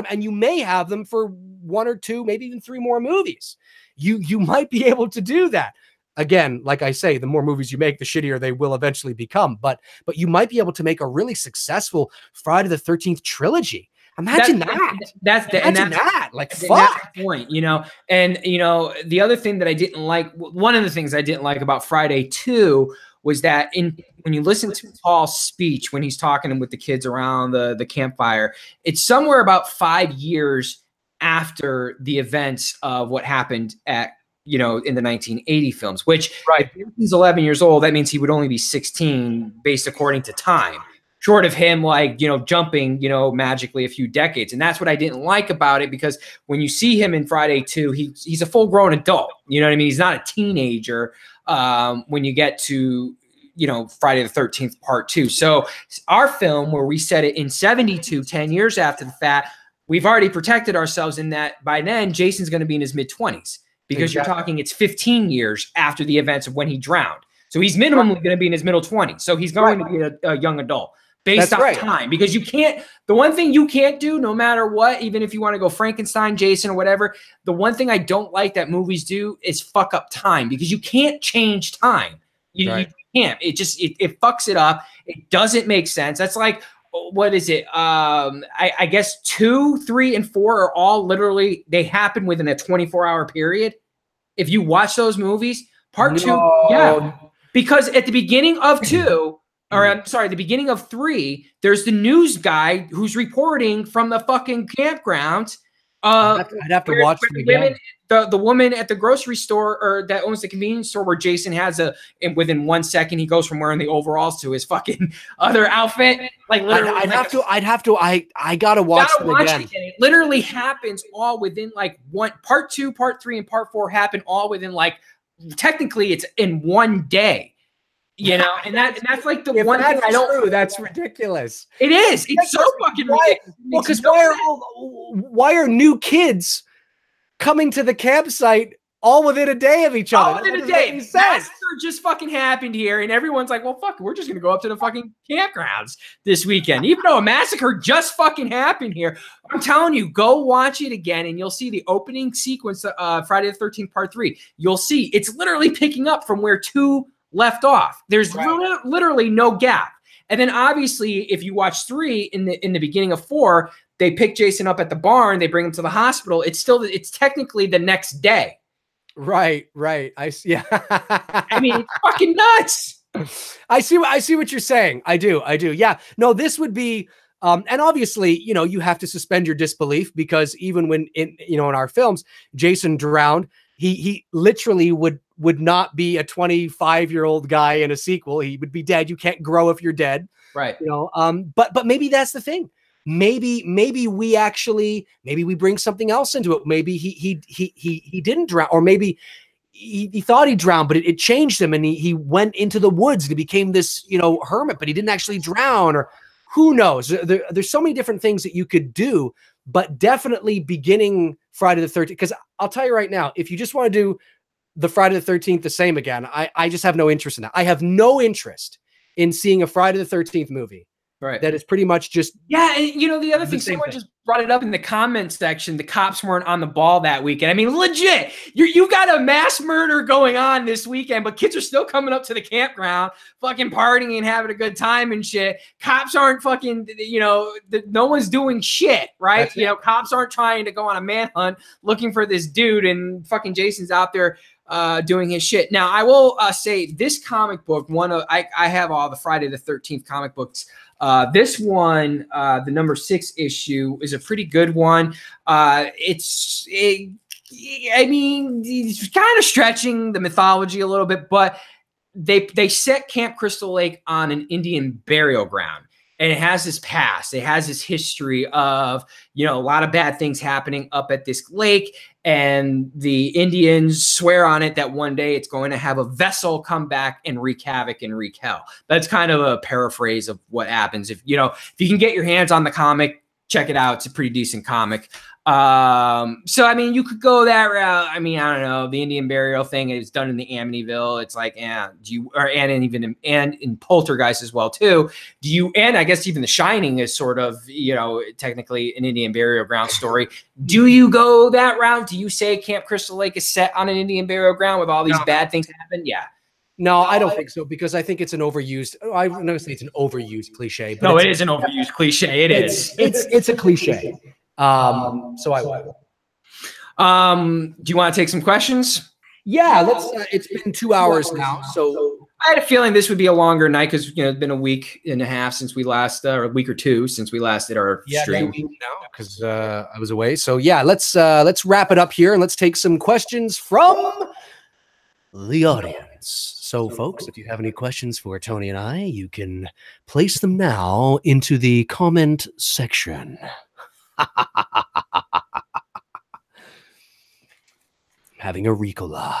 Speaker 1: And you may have them for 1 or 2, maybe even 3 more movies. You might be able to do that. Again, like I say, the more movies you make, the shittier they will eventually become. But you might be able to make a really successful Friday the 13th trilogy. Imagine that. That's like, fuck. That's the point,
Speaker 2: And, the other thing that I didn't like, one of the things I didn't like about Friday 2 was that when you listen to Paul's speech, when he's talking with the kids around the campfire, it's somewhere about 5 years after the events of what happened at, in the 1980 films, which if he's 11 years old, that means he would only be 16 based according to time, short of him jumping, magically a few decades. And that's what I didn't like about it, because when you see him in Friday 2, he's a full grown adult. You know what I mean? He's not a teenager when you get to, Friday the 13th part 2. So our film, where we set it in 72, 10 years after the fact, we've already protected ourselves in that by then Jason's going to be in his mid-20s. Because You're talking, it's 15 years after the events of when he drowned. So he's minimally going to be in his middle 20s. So he's going to be a young adult based on time. Because the one thing you can't do, no matter what, even if you want to go Frankenstein, Jason, or whatever, the one thing I don't like that movies do is fuck up time, because you can't change time. You can't. It fucks it up. It doesn't make sense. That's like, what is it? I guess 2, 3, and 4 are all literally, they happen within a 24-hour period. If you watch those movies, part 2, because at the beginning of 2, or I'm sorry, the beginning of 3, there's the news guy who's reporting from the fucking campground.
Speaker 1: I'd have to watch them again.
Speaker 2: The woman at the grocery store, or that owns the convenience store, where Jason has within 1 second, he goes from wearing the overalls to his fucking other outfit. Like, literally,
Speaker 1: I gotta watch them again.
Speaker 2: It literally happens all within part 2, part 3, and part 4 happen all within technically it's in one day. And that's like the one thing I don't.
Speaker 1: That's ridiculous.
Speaker 2: It is. It's so fucking ridiculous.
Speaker 1: Because why are new kids coming to the campsite all within a day of each other.
Speaker 2: All within a day. Massacre just fucking happened here, and everyone's like, well, fuck, we're just going to go up to the fucking campgrounds this weekend. Even though a massacre just fucking happened here. I'm telling you, go watch it again, and you'll see the opening sequence, Friday the 13th, Part 3. You'll see it's literally picking up from where 2 left off. There's literally no gap. And then obviously, if you watch 3 in the beginning of 4, they pick Jason up at the barn, they bring him to the hospital. It's technically the next day.
Speaker 1: Right. I see. Yeah.
Speaker 2: I mean, it's fucking nuts.
Speaker 1: I see what you're saying. I do. Yeah. No, this would be, and obviously, you have to suspend your disbelief, because even when in our films, Jason drowned, he literally would not be a 25-year-old guy in a sequel. He would be dead. You can't grow if you're dead.
Speaker 2: Right.
Speaker 1: But maybe that's the thing. Maybe we bring something else into it. Maybe he didn't drown, or maybe he thought he drowned, but it changed him, and he went into the woods and he became this, hermit, but he didn't actually drown, or who knows? There's so many different things that you could do, but definitely beginning Friday the 13th, because I'll tell you right now, if you just want to do the Friday the 13th the same again, I just have no interest in that. I have no interest in seeing a Friday the 13th movie. Right. That is pretty much just.
Speaker 2: Yeah. And the other thing, someone just brought it up in the comment section. The cops weren't on the ball that weekend. I mean, legit, you got a mass murder going on this weekend, but kids are still coming up to the campground, fucking partying and having a good time and shit. Cops aren't fucking, no one's doing shit, right? Cops aren't trying to go on a manhunt looking for this dude, and fucking Jason's out there doing his shit. Now, I will say this comic book, I have all the Friday the 13th comic books. This one, the number 6 issue, is a pretty good one. It's kind of stretching the mythology a little bit, but they set Camp Crystal Lake on an Indian burial ground. And it has this past. It has this history of, a lot of bad things happening up at this lake. And the Indians swear on it that one day it's going to have a vessel come back and wreak havoc and wreak hell. That's kind of a paraphrase of what happens. If you can get your hands on the comic, check it out. It's a pretty decent comic. So, I mean, you could go that route. I mean, I don't know. The Indian burial thing is done in the Amityville. It's like, and in Poltergeist as well, too. And I guess even The Shining is sort of, technically an Indian burial ground story. Do you go that route? Do you say Camp Crystal Lake is set on an Indian burial ground with all these bad things happen? Yeah.
Speaker 1: No, I don't think so, because I think it's an overused. I'm not say it's an overused cliche. But
Speaker 2: no, it is an overused cliche.
Speaker 1: It's a cliche. So I will.
Speaker 2: Do you want to take some questions?
Speaker 1: Yeah, let's. It's been 2 hours now, so
Speaker 2: I had a feeling this would be a longer night because it's been a week and a half since we last, or a week or two since we last did our stream.
Speaker 1: Because I was away. So yeah, let's wrap it up here and let's take some questions from the audience. So, folks, if you have any questions for Tony and I, you can place them now into the comment section. Having a Ricola.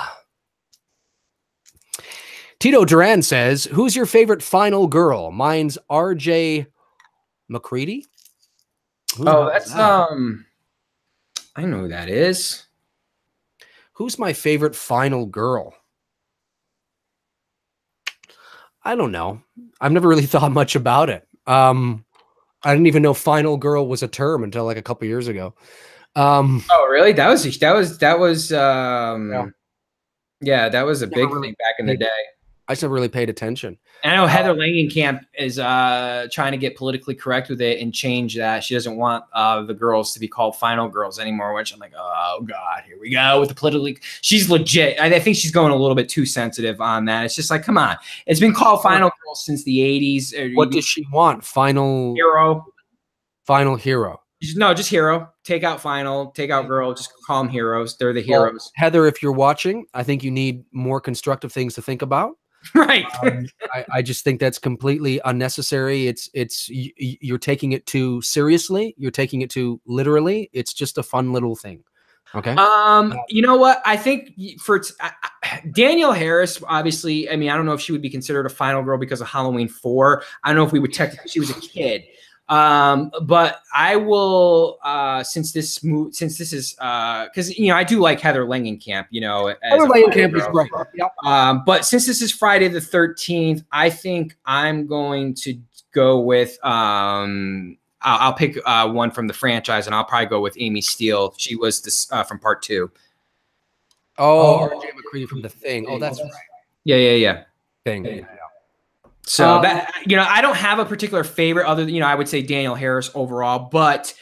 Speaker 1: Tito Duran says, who's your favorite final girl? Mine's RJ McCready.
Speaker 2: That's I know who that is.
Speaker 1: Who's my favorite final girl? I don't know. I've never really thought much about it. I didn't even know final girl was a term until like a couple years ago.
Speaker 2: Oh, really? That was that was a big thing back in the day.
Speaker 1: I just never really paid attention.
Speaker 2: And I know Heather Langenkamp is trying to get politically correct with it and change that. She doesn't want the girls to be called final girls anymore, which I'm like, oh God, here we go with the politically. She's legit. I think she's going a little bit too sensitive on that. It's just like, come on. It's been called final girls since the 80s.
Speaker 1: What does she want? Final
Speaker 2: hero.
Speaker 1: Final hero.
Speaker 2: No, just hero. Take out final, take out girl. Just call them heroes. They're the heroes.
Speaker 1: Well, Heather, if you're watching, I think you need more constructive things to think about.
Speaker 2: Right.
Speaker 1: I just think that's completely unnecessary. You're taking it too seriously. You're taking it too literally. It's just a fun little thing. Okay.
Speaker 2: You know what? I think for Danielle Harris, obviously, I mean, I don't know if she would be considered a final girl because of Halloween 4. I don't know if we would technically, she was a kid. But I will, since this is, because I do like Heather Langenkamp.
Speaker 1: Heather Langenkamp is great. Yep.
Speaker 2: But since this is Friday the 13th, I think I'm going to go with I'll pick one from the franchise, and I'll probably go with Amy Steele. She was this from part 2.
Speaker 1: Oh, RJ McCready from The Thing. Oh, that's right.
Speaker 2: Yeah.
Speaker 1: Thing. Yeah.
Speaker 2: So that I don't have a particular favorite other than I would say Danielle Harris overall, but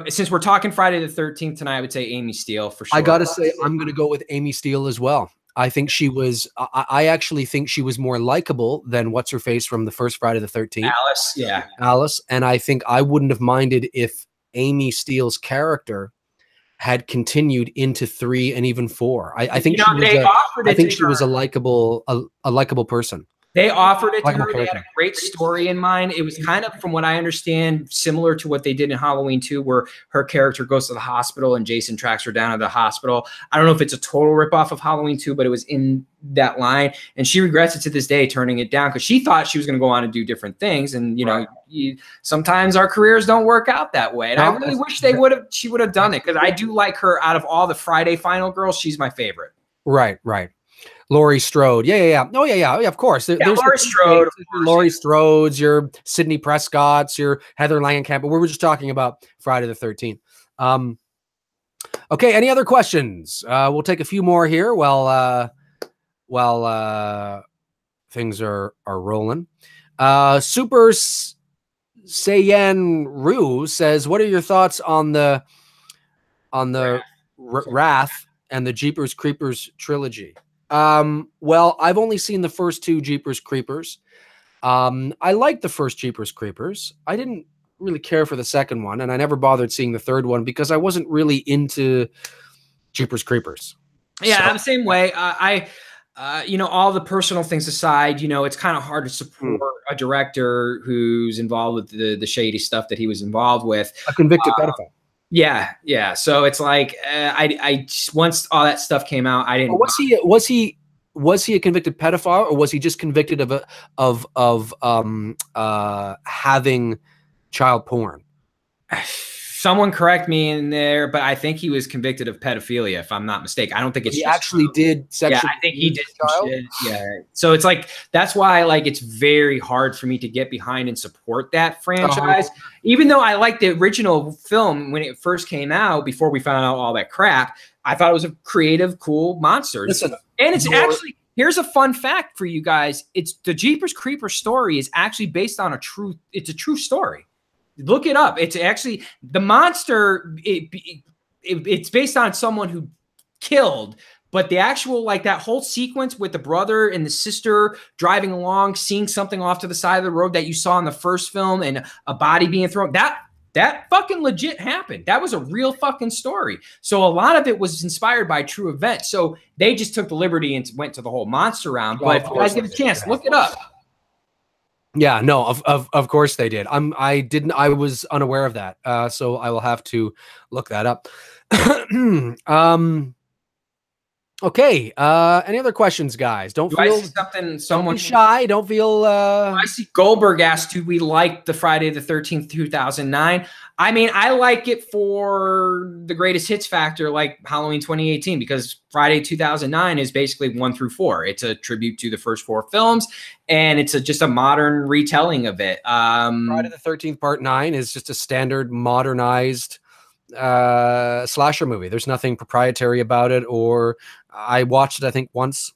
Speaker 2: since we're talking Friday the 13th tonight, I would say Amy Steele for sure.
Speaker 1: I gotta say I'm gonna go with Amy Steele as well. I think she was. I actually think she was more likable than what's her face from the first Friday the 13th.
Speaker 2: Alice, yeah,
Speaker 1: Alice, and I think I wouldn't have minded if Amy Steele's character had continued into 3 and even 4. I think she was a likable person.
Speaker 2: They offered it to her. They had a great story in mind. It was kind of, from what I understand, similar to what they did in Halloween 2, where her character goes to the hospital and Jason tracks her down to the hospital. I don't know if it's a total ripoff of Halloween 2, but it was in that line. And she regrets it to this day, turning it down, because she thought she was going to go on and do different things. And, sometimes our careers don't work out that way. And I really wish she would have done it, because I do like her. Out of all the Friday Final girls, she's my favorite.
Speaker 1: Right. Laurie Strode. Yeah. Oh, yeah, of course. There's
Speaker 2: Laurie Strode.
Speaker 1: Laurie Strode's, your Sidney Prescott's, your Heather Langenkamp. But we were just talking about Friday the 13th. Okay, any other questions? We'll take a few more here while things are rolling. Super Saiyan Rue says, what are your thoughts on the Wrath and the Jeepers Creepers trilogy? Well, I've only seen the first 2 Jeepers Creepers. I liked the first Jeepers Creepers. I didn't really care for the second one, and I never bothered seeing the third one because I wasn't really into Jeepers Creepers.
Speaker 2: Yeah, I'm the same way. All the personal things aside, it's kind of hard to support a director who's involved with the shady stuff that he was involved with.
Speaker 1: A convicted pedophile.
Speaker 2: Yeah. So it's like I once all that stuff came out, I didn't.
Speaker 1: Was he a convicted pedophile, or was he just convicted of having child porn?
Speaker 2: Someone correct me in there, but I think he was convicted of pedophilia, if I'm not mistaken. I don't think
Speaker 1: he actually did sexual.
Speaker 2: Yeah, I think he did. Yeah. So it's like, that's why it's very hard for me to get behind and support that franchise. Even though I liked the original film when it first came out, before we found out all that crap, I thought it was a creative, cool monster.
Speaker 1: Listen,
Speaker 2: and it's actually, here's a fun fact for you guys. It's the Jeepers Creepers story is actually based on a true story. Look it up. It's actually the monster. It's based on someone who killed, but the actual, that whole sequence with the brother and the sister driving along, seeing something off to the side of the road that you saw in the first film, and a body being thrown, that fucking legit happened. That was a real fucking story. So a lot of it was inspired by true events. So they just took the liberty and went to the whole monster round. But if you guys get a chance, look it up.
Speaker 1: Yeah, no, of course they did. I was unaware of that. So I will have to look that up. Okay. Any other questions, guys? Don't feel shy. Don't feel
Speaker 2: I see Goldberg asked, do we like the Friday the 13th, 2009? I mean, I like it for the greatest hits factor, like Halloween 2018, because Friday 2009 is basically 1 through 4. It's a tribute to the first 4 films, and it's just a modern retelling of it.
Speaker 1: Friday the 13th Part 9 is just a standard modernized slasher movie. There's nothing proprietary about it, or I watched it, I think, once,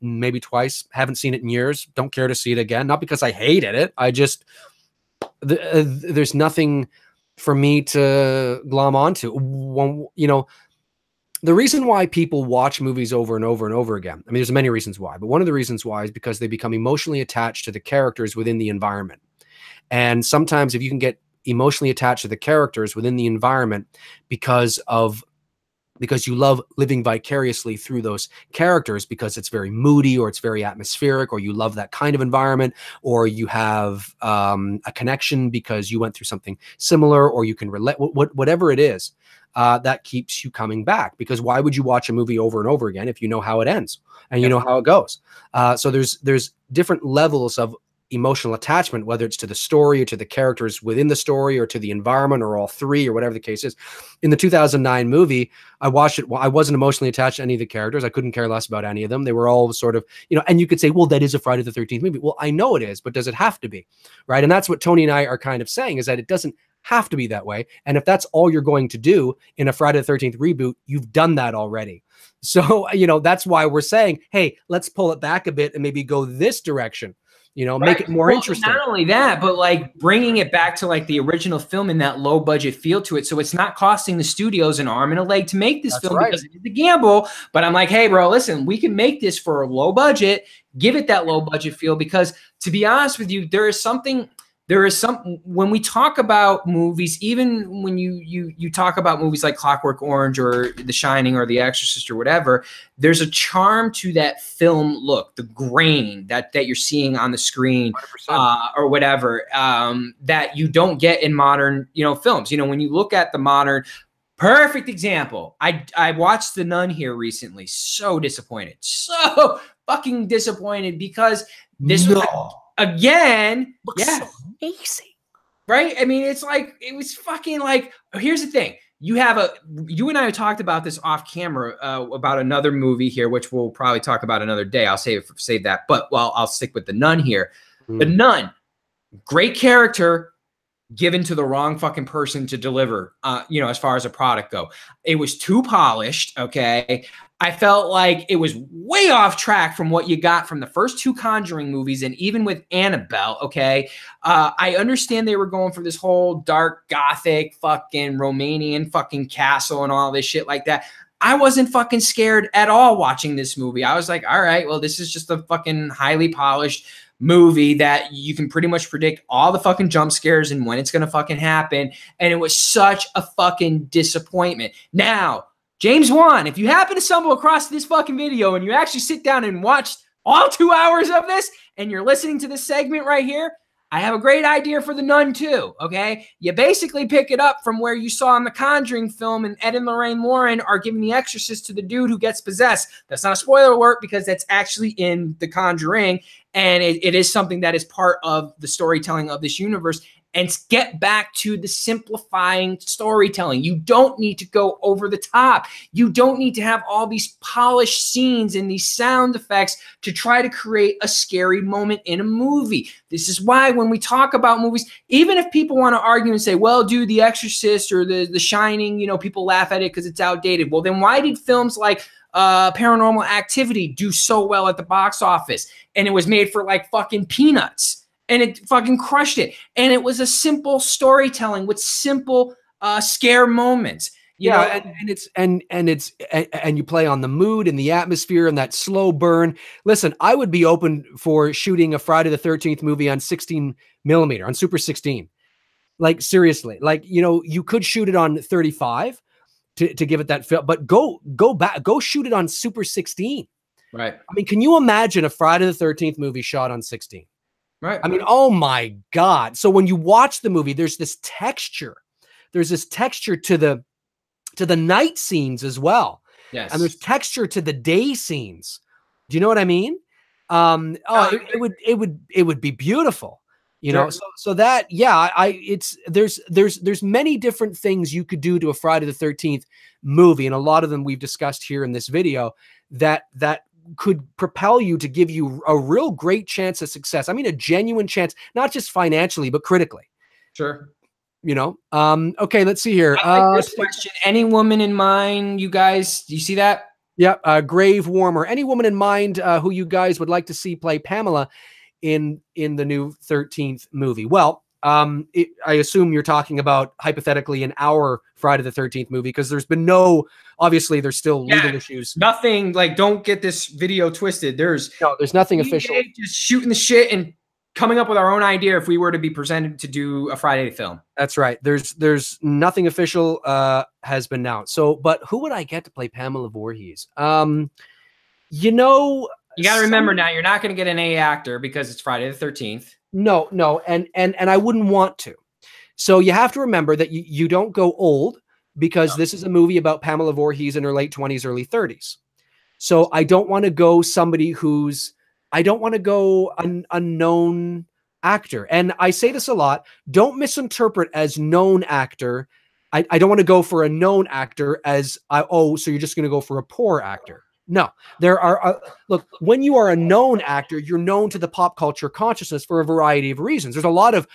Speaker 1: maybe twice. Haven't seen it in years. Don't care to see it again. Not because I hated it. I just there's nothing for me to glom onto. The reason why people watch movies over and over and over again, I mean, there's many reasons why, but one of the reasons why is because they become emotionally attached to the characters within the environment. And sometimes if you can get emotionally attached to the characters within the environment because you love living vicariously through those characters, because it's very moody, or it's very atmospheric, or you love that kind of environment, or you have a connection because you went through something similar, or you can relate, whatever it is, that keeps you coming back. Because why would you watch a movie over and over again if you know how it ends and you know how it goes? So there's different levels of emotional attachment, whether it's to the story or to the characters within the story or to the environment or all three or whatever the case is. In the 2009 movie, I watched it. Well, I wasn't emotionally attached to any of the characters. I couldn't care less about any of them. They were all sort of, you know, and you could say, well, that is a Friday the 13th movie. Well, I know it is, but does it have to be? Right. And that's what Tony and I are kind of saying, is that it doesn't have to be that way. And if that's all you're going to do in a Friday the 13th reboot, you've done that already. So, you know, that's why we're saying, hey, let's pull it back a bit and maybe go this direction. You know, make it more interesting.
Speaker 2: Not only that, but like bringing it back to like the original film and that low budget feel to it. So it's not costing the studios an arm and a leg to make this film because it is a gamble. But I'm like, hey, bro, listen, we can make this for a low budget, give it that low budget feel, because to be honest with you, there is some, when we talk about movies, even when you talk about movies like Clockwork Orange or The Shining or The Exorcist or whatever, there's a charm to that film look, the grain that you're seeing on the screen or whatever, that you don't get in modern, you know, films. You know, when you look at the modern, perfect example, I watched The Nun here recently. So disappointed, so fucking disappointed, because this was again, looks so amazing, right? I mean, it's like, it was fucking like, here's the thing. You and I talked about this off camera about another movie here, which we'll probably talk about another day. I'll save that. But I'll stick with The Nun here. The Nun, great character given to the wrong fucking person to deliver, you know, as far as a product go. It was too polished. Okay. I felt like it was way off track from what you got from the first two Conjuring movies, and even with Annabelle, okay? I understand they were going for this whole dark, gothic, fucking Romanian fucking castle and all this shit like that. I wasn't fucking scared at all watching this movie. I was like, all right, well, this is just a fucking highly polished movie that you can pretty much predict all the fucking jump scares and when it's gonna fucking happen. And it was such a fucking disappointment. Now, James Wan, if you happen to stumble across this fucking video and you actually sit down and watch all 2 hours of this and you're listening to this segment right here, I have a great idea for The Nun too, okay? You basically pick it up from where you saw in the Conjuring film, and Ed and Lorraine Warren are giving the Exorcist to the dude who gets possessed. That's not a spoiler alert, because that's actually in the Conjuring, and it is something that is part of the storytelling of this universe. And get back to the simplifying storytelling. You don't need to go over the top. You don't need to have all these polished scenes and these sound effects to try to create a scary moment in a movie. This is why when we talk about movies, even if people want to argue and say, well, dude, The Exorcist or the Shining, you know, people laugh at it because it's outdated. Well, then why did films like Paranormal Activity do so well at the box office? And it was made for like fucking peanuts. And it fucking crushed it. And it was a simple storytelling with simple scare moments. You know? And you play on the mood and the atmosphere and that slow burn. Listen, I would be open for shooting a Friday the 13th movie on 16 millimeter, on Super 16. Like, seriously, like, you know, you could shoot it on 35 to give it that feel, but go shoot it on Super 16. Right. I mean, can you imagine a Friday the 13th movie shot on 16? Right. I mean, oh my God. So when you watch the movie, there's this texture. There's this texture to the night scenes as well. Yes. And there's texture to the day scenes. Do you know what I mean? It would be beautiful. You know, so that, yeah, there's many different things you could do to a Friday the 13th movie. And a lot of them we've discussed here in this video that could propel you to give you a real great chance of success. I mean, a genuine chance, not just financially, but critically. Sure. You know, okay, let's see here. I like this question. Any woman in mind, you guys, do you see that?
Speaker 1: Yeah. Grave Warmer. Any woman in mind who you guys would like to see play Pamela in the new 13th movie? Well, I assume you're talking about hypothetically in our Friday the 13th movie, because there's been obviously there's still legal issues.
Speaker 2: Nothing, like, don't get this video twisted. There's
Speaker 1: nothing official.
Speaker 2: Just shooting the shit and coming up with our own idea if we were to be presented to do a Friday film.
Speaker 1: That's right. There's nothing official has been announced. So, but who would I get to play Pamela Voorhees? You know,
Speaker 2: you got to remember now, you're not going to get an A actor because it's Friday the 13th.
Speaker 1: No, and I wouldn't want to. So you have to remember that you don't go old, because this is a movie about Pamela Voorhees in her late 20s, early 30s. So I don't want to go somebody I don't want to go unknown actor. And I say this a lot. Don't misinterpret as known actor. I don't want to go for a known actor as, so you're just going to go for a poor actor. No, there are, look, when you are a known actor, you're known to the pop culture consciousness for a variety of reasons. There's a lot of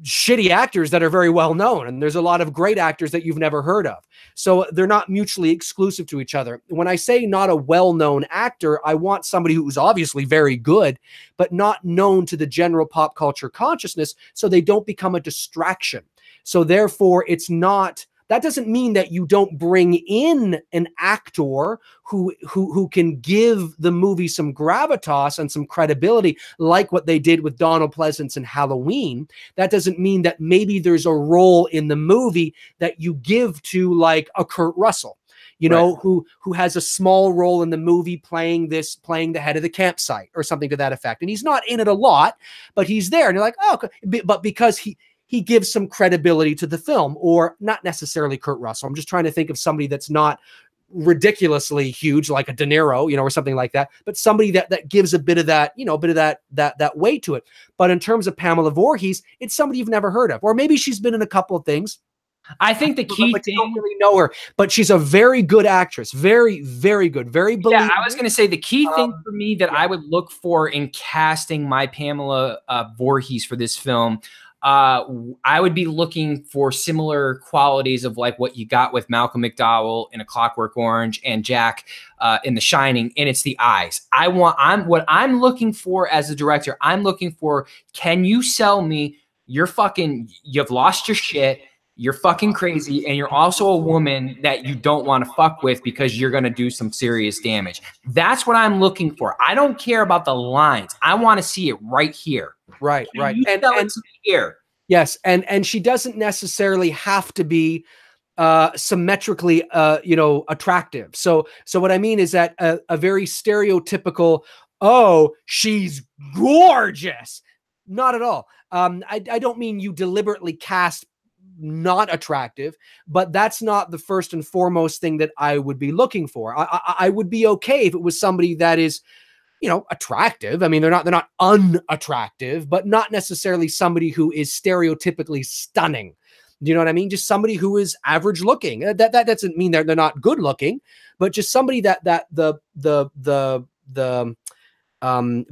Speaker 1: shitty actors that are very well known, and there's a lot of great actors that you've never heard of. So they're not mutually exclusive to each other. When I say not a well-known actor, I want somebody who's obviously very good, but not known to the general pop culture consciousness, so they don't become a distraction. So therefore, it's not, that doesn't mean that you don't bring in an actor who can give the movie some gravitas and some credibility, like what they did with Donald Pleasance in Halloween. That doesn't mean that maybe there's a role in the movie that you give to like a Kurt Russell, you know, who has a small role in the movie playing the head of the campsite or something to that effect. And he's not in it a lot, but he's there. And you're like, oh, but because he gives some credibility to the film, or not necessarily Kurt Russell. I'm just trying to think of somebody that's not ridiculously huge, like a De Niro, you know, or something like that, but somebody that gives a bit of that, you know, a bit of that weight to it. But in terms of Pamela Voorhees, it's somebody you've never heard of, or maybe she's been in a couple of things.
Speaker 2: I think the key
Speaker 1: thing, you don't really know her, but she's a very good actress, very, very good, very believable.
Speaker 2: Yeah, I was going to say the key thing for me that I would look for in casting my Pamela Voorhees for this film, I would be looking for similar qualities of like what you got with Malcolm McDowell in A Clockwork Orange and Jack in The Shining, and it's the eyes. What I'm looking for as a director, I'm looking for, can you sell me you've lost your shit, you're fucking crazy, and you're also a woman that you don't want to fuck with because you're going to do some serious damage. That's what I'm looking for. I don't care about the lines. I want to see it right here.
Speaker 1: Right.
Speaker 2: And here.
Speaker 1: Yes. And she doesn't necessarily have to be symmetrically, attractive. So what I mean is that a very stereotypical, oh, she's gorgeous. Not at all. I don't mean you deliberately cast not attractive, but that's not the first and foremost thing that I would be looking for. I would be okay if it was somebody that is, you know, attractive. I mean, they're not unattractive, but not necessarily somebody who is stereotypically stunning. Do you know what I mean? Just somebody who is average looking. That doesn't mean they're not good looking, but just somebody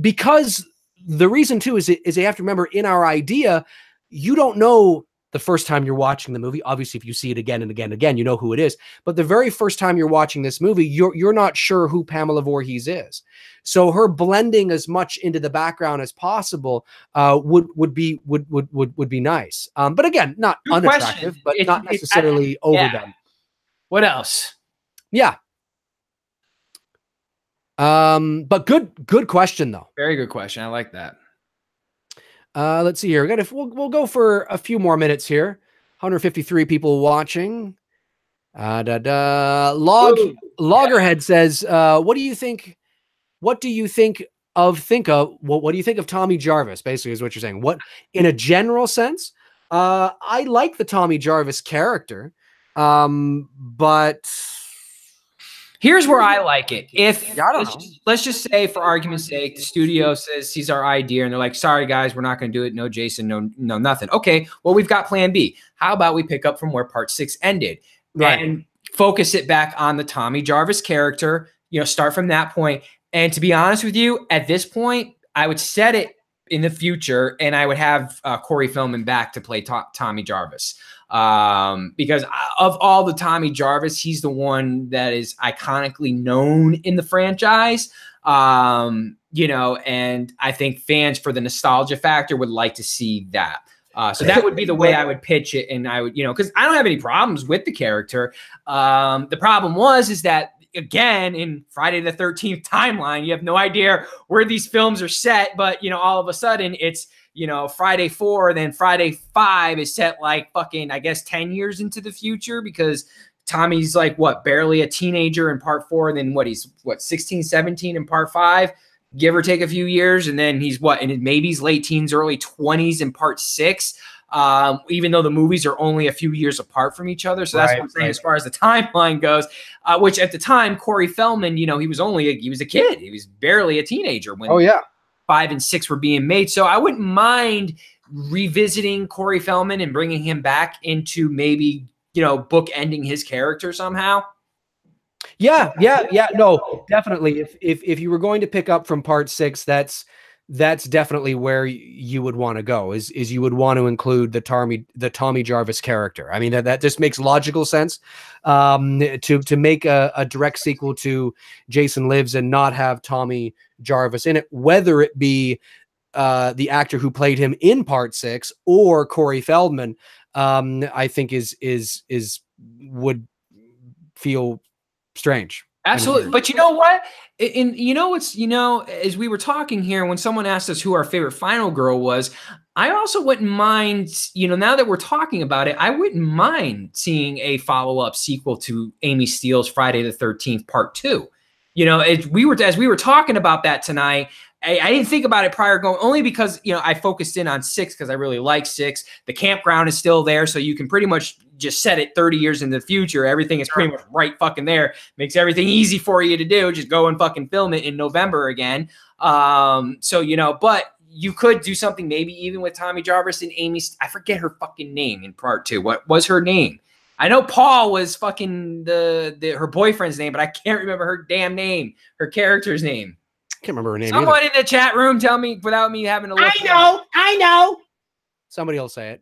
Speaker 1: because the reason too is you have to remember, in our idea, you don't know the first time you're watching the movie. Obviously, if you see it again and again and again, you know who it is. But the very first time you're watching this movie, you're not sure who Pamela Voorhees is. So her blending as much into the background as possible would be nice. But again, not unattractive, but not necessarily overdone.
Speaker 2: Yeah. What else?
Speaker 1: Yeah. But good question though.
Speaker 2: Very good question. I like that.
Speaker 1: Let's see here. We'll go for a few more minutes here. 153 people watching. Loggerhead says, what do you think of Tommy Jarvis? Basically is what you're saying. What, in a general sense, I like the Tommy Jarvis character. But
Speaker 2: here's where I like it. Let's just say, for argument's sake, the studio sees our idea and they're like, sorry guys, we're not going to do it. No Jason, no nothing. Okay, well, we've got plan B. How about we pick up from where part 6 ended, and focus it back on the Tommy Jarvis character, start from that point. And to be honest with you, at this point, I would set it in the future and I would have Corey Feldman back to play Tommy Jarvis. Because of all the Tommy Jarvis, he's the one that is iconically known in the franchise. And I think fans, for the nostalgia factor, would like to see that. So that would be the way I would pitch it. And I would, because I don't have any problems with the character. The problem is that, again, in Friday the 13th timeline, you have no idea where these films are set, but all of a sudden it's Friday 4, then Friday 5 is set like fucking, I guess, 10 years into the future, because Tommy's like barely a teenager in part 4, and then he's 16, 17 in part 5, give or take a few years, and then he's in maybe he's late teens, early 20s in part 6. Even though the movies are only a few years apart from each other. So that's what I'm saying as far as the timeline goes, which at the time, Corey Feldman, he was a kid. He was barely a teenager when 5 and 6 were being made. So I wouldn't mind revisiting Corey Feldman and bringing him back into maybe, you know, book ending his character somehow.
Speaker 1: Yeah. No, definitely. If you were going to pick up from part 6, that's definitely where you would want to go. Is you would want to include the Tommy Jarvis character. I mean, that just makes logical sense. To make a direct sequel to Jason Lives and not have Tommy Jarvis in it, whether it be the actor who played him in part 6 or Corey Feldman, I think would feel strange.
Speaker 2: Absolutely. But you know what? And you know, as we were talking here, when someone asked us who our favorite final girl was, I also wouldn't mind, you know, now that we're talking about it, I wouldn't mind seeing a follow-up sequel to Amy Steele's Friday the 13th Part 2. You know, as we were talking about that tonight, I didn't think about it prior going, only because, you know, I focused in on 6 because I really like 6. The campground is still there, so you can pretty much just set it 30 years in the future. Everything is pretty much right fucking there. Makes everything easy for you to do. Just go and fucking film it in November again. So, you know, but you could do something maybe even with Tommy Jarvis and Amy. I forget her fucking name in part 2. What was her name? I know Paul was fucking her boyfriend's name, but I can't remember her damn name, her character's name.
Speaker 1: Can't remember her name.
Speaker 2: Someone
Speaker 1: either.
Speaker 2: in the chat room tell me without me having to look.
Speaker 3: I know.
Speaker 1: Somebody will say it.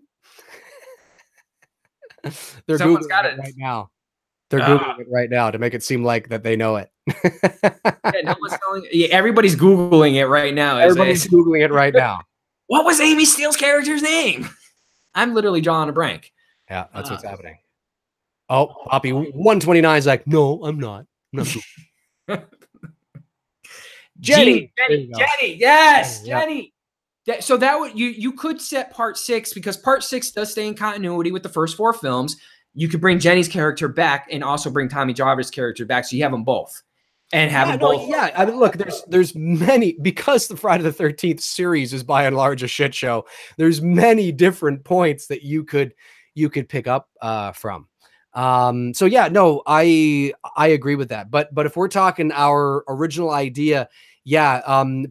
Speaker 1: They're
Speaker 2: Someone's
Speaker 1: Googling
Speaker 2: got
Speaker 1: it
Speaker 2: it.
Speaker 1: right now. They're Googling it right now to make it seem like that they know it.
Speaker 2: Yeah, no one's telling, everybody's Googling it right now.
Speaker 1: Everybody's Googling it right now.
Speaker 2: What was Amy Steele's character's name? I'm literally drawing a blank.
Speaker 1: Yeah, that's what's happening. Oh, Poppy 129 is like, no, I'm not. No. Jenny,
Speaker 2: yes,
Speaker 1: Yeah.
Speaker 2: Jenny. So that would you could set part 6, because part 6 does stay in continuity with the first 4 films. You could bring Jenny's character back and also bring Tommy Jarvis' character back, so you have them both and have them both.
Speaker 1: Yeah, I mean, look, there's many, because the Friday the 13th series is by and large a shit show. There's many different points that you could pick up from. So yeah, no, I agree with that. But if we're talking our original idea, yeah,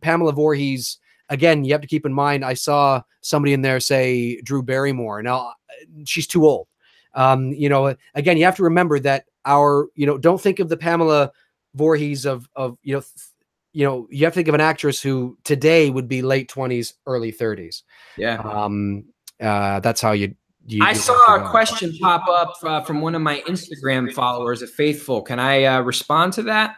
Speaker 1: Pamela Voorhees. Again, you have to keep in mind, I saw somebody in there say Drew Barrymore. Now, she's too old. You know, again, you have to remember that don't think of the Pamela Voorhees of you have to think of an actress who today would be late 20s, early 30s.
Speaker 2: Yeah.
Speaker 1: That's how
Speaker 2: I saw a question pop up from one of my Instagram followers, a faithful. Can I respond to that?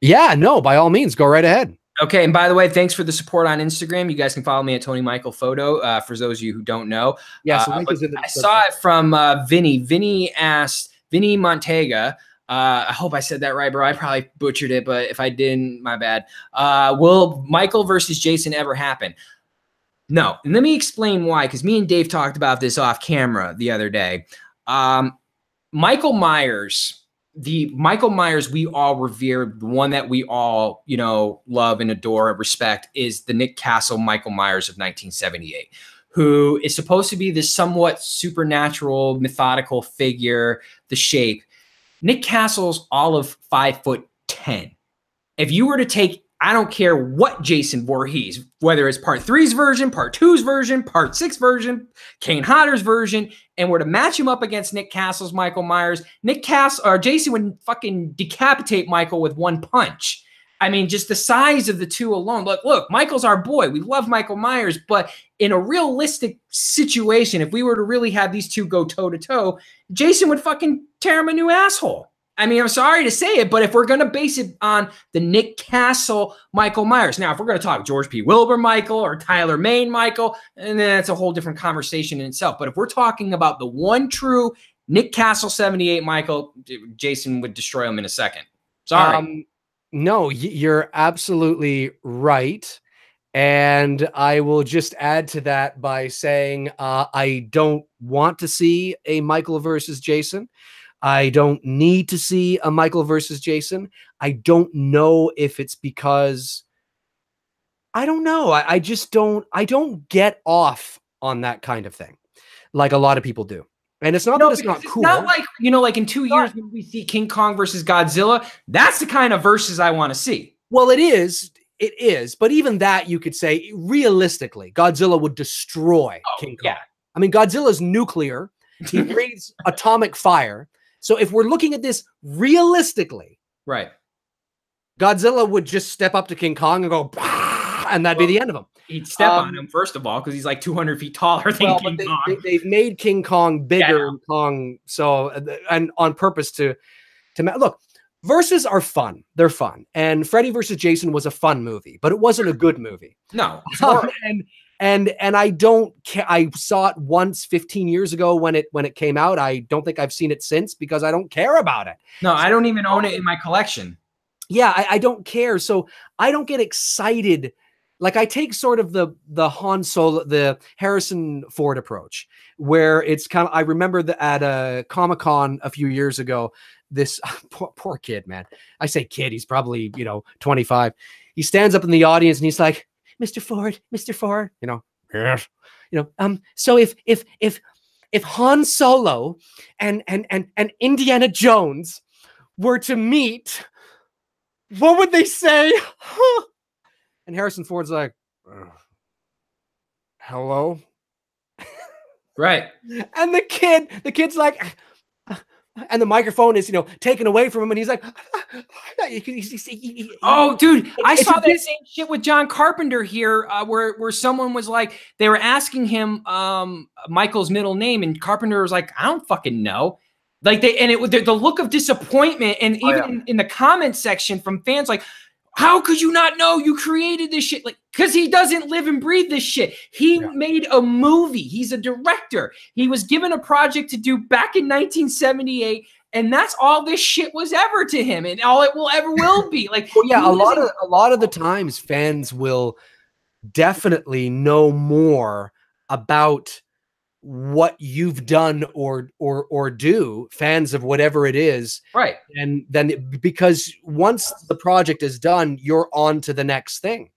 Speaker 1: Yeah, no, by all means, go right ahead.
Speaker 2: Okay, and by the way, thanks for the support on Instagram. You guys can follow me at Tony Michael Photo. For those of you who don't know,
Speaker 1: yeah. So link is in the
Speaker 2: I saw it from Vinny. Vinny asked Vinny Montega. I hope I said that right, bro. I probably butchered it, but if I didn't, my bad. Will Michael versus Jason ever happen? No, and let me explain why. Because me and Dave talked about this off camera the other day. Michael Myers. The Michael Myers we all revere, the one that we all, you know, love and adore and respect, is the Nick Castle Michael Myers of 1978, who is supposed to be this somewhat supernatural, methodical figure, the shape. Nick Castle's all of 5'10". If you were to take, I don't care what Jason Voorhees, whether it's part 3's version, part 2's version, part 6 version, Kane Hodder's version, and were to match him up against Nick Castle's Michael Myers, Jason would fucking decapitate Michael with one punch. I mean, just the size of the two alone. Look, Michael's our boy. We love Michael Myers, but in a realistic situation, if we were to really have these two go toe to toe, Jason would fucking tear him a new asshole. I mean, I'm sorry to say it, but if we're going to base it on the Nick Castle Michael Myers, now, if we're going to talk George P. Wilbur Michael or Tyler Mane Michael, and then that's a whole different conversation in itself. But if we're talking about the one true Nick Castle 78 Michael, Jason would destroy him in a second. Sorry.
Speaker 1: No, you're absolutely right. And I will just add to that by saying I don't want to see a Michael versus Jason. I don't need to see a Michael versus Jason. I don't know if it's because I don't know. I just don't. I don't get off on that kind of thing like a lot of people do. And it's not that it's not cool.
Speaker 2: It's not like, you know, like in 2 years when we see King Kong versus Godzilla, that's the kind of versus I want to see.
Speaker 1: Well, it is. It is, but even that you could say realistically, Godzilla would destroy King Kong.
Speaker 2: Yeah.
Speaker 1: I mean, Godzilla's nuclear. He breathes atomic fire. So if we're looking at this realistically,
Speaker 2: right,
Speaker 1: Godzilla would just step up to King Kong and go, and that'd be the end of him.
Speaker 2: He'd step on him, first of all, because he's like 200 feet taller than King Kong.
Speaker 1: They've made King Kong bigger than Kong, so and on purpose to look. Versus are fun. They're fun. And Freddy versus Jason was a fun movie, but it wasn't a good movie.
Speaker 2: No.
Speaker 1: And I don't care. I saw it once 15 years ago when it came out. I don't think I've seen it since because I don't care about it.
Speaker 2: No, I don't even own it in my collection.
Speaker 1: Yeah, I don't care. So I don't get excited. Like I take sort of the Han Solo, the Harrison Ford approach, where it's kind of, I remember at a Comic-Con a few years ago, this poor kid, man. I say kid, he's probably, 25. He stands up in the audience and he's like, Mr. Ford, yes. So if Han Solo and Indiana Jones were to meet, what would they say? And Harrison Ford's like, hello?
Speaker 2: Right.
Speaker 1: And the kid's like, and the microphone is, taken away from him. And he's like,
Speaker 2: oh, dude, I saw that same shit with John Carpenter here, where someone was like, they were asking him Michael's middle name. And Carpenter was like, I don't fucking know. Like the look of disappointment. And even in the comment section from fans, like, how could you not know you created this shit? Like, because he doesn't live and breathe this shit. He made a movie. He's a director. He was given a project to do back in 1978, and that's all this shit was ever to him, and all it will ever will be. Like,
Speaker 1: well, yeah, a lot of the times fans will definitely know more about what you've done or do, fans of whatever it is,
Speaker 2: right?
Speaker 1: And then because once the project is done, you're on to the next thing,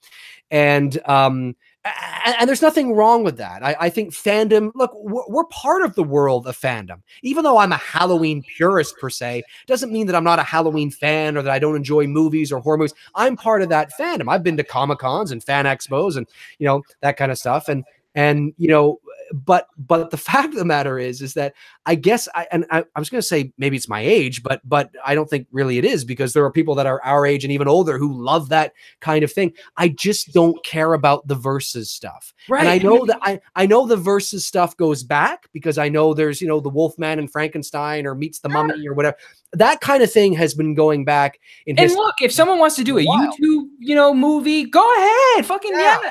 Speaker 1: and there's nothing wrong with that. I think fandom, look, we're part of the world of fandom. Even though I'm a Halloween purist per se, doesn't mean that I'm not a Halloween fan or that I don't enjoy movies or horror movies. I'm part of that fandom. I've been to Comic-Cons and fan expos and that kind of stuff, and but the fact of the matter is that I guess I was going to say maybe it's my age, but I don't think really it is, because there are people that are our age and even older who love that kind of thing. I just don't care about the versus stuff. Right. And I know that I know the versus stuff goes back, because I know there's, the Wolfman and Frankenstein or Meets the Mummy or whatever. That kind of thing has been going back in history.
Speaker 2: And look, if someone wants to do a YouTube, movie, go ahead. Fucking have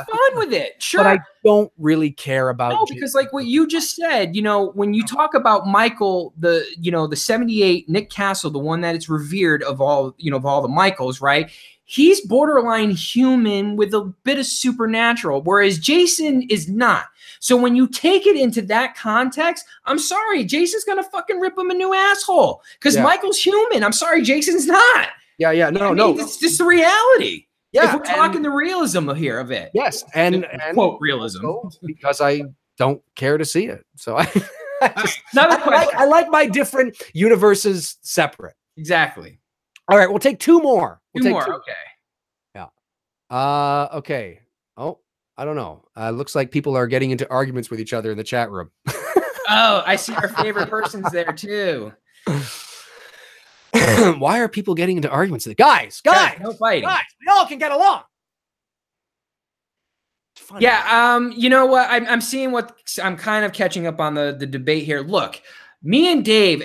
Speaker 2: fun with it. Sure.
Speaker 1: But I don't really care about
Speaker 2: because like what you just said, when you talk about Michael, the 78 Nick Castle, the one that is revered of all, of all the Michaels, right? He's borderline human with a bit of supernatural, whereas Jason is not. So when you take it into that context, I'm sorry, Jason's going to fucking rip him a new asshole, because Michael's human. I'm sorry, Jason's not.
Speaker 1: Yeah. No.
Speaker 2: It's just the reality.
Speaker 1: Yeah.
Speaker 2: If we're talking the realism here of it.
Speaker 1: Yes. And
Speaker 2: quote realism.
Speaker 1: Because I don't care to see it. So I like my different universes separate.
Speaker 2: Exactly.
Speaker 1: All right, we'll take two more.
Speaker 2: Two more. Okay.
Speaker 1: Yeah. Okay. Oh, I don't know. Looks like people are getting into arguments with each other in the chat room.
Speaker 2: Oh, I see our favorite person's there too.
Speaker 1: Why are people getting into arguments? Guys,
Speaker 2: no fighting.
Speaker 1: Guys, we all can get along.
Speaker 2: Yeah. You know what? I'm seeing I'm kind of catching up on the debate here. Look, me and Dave,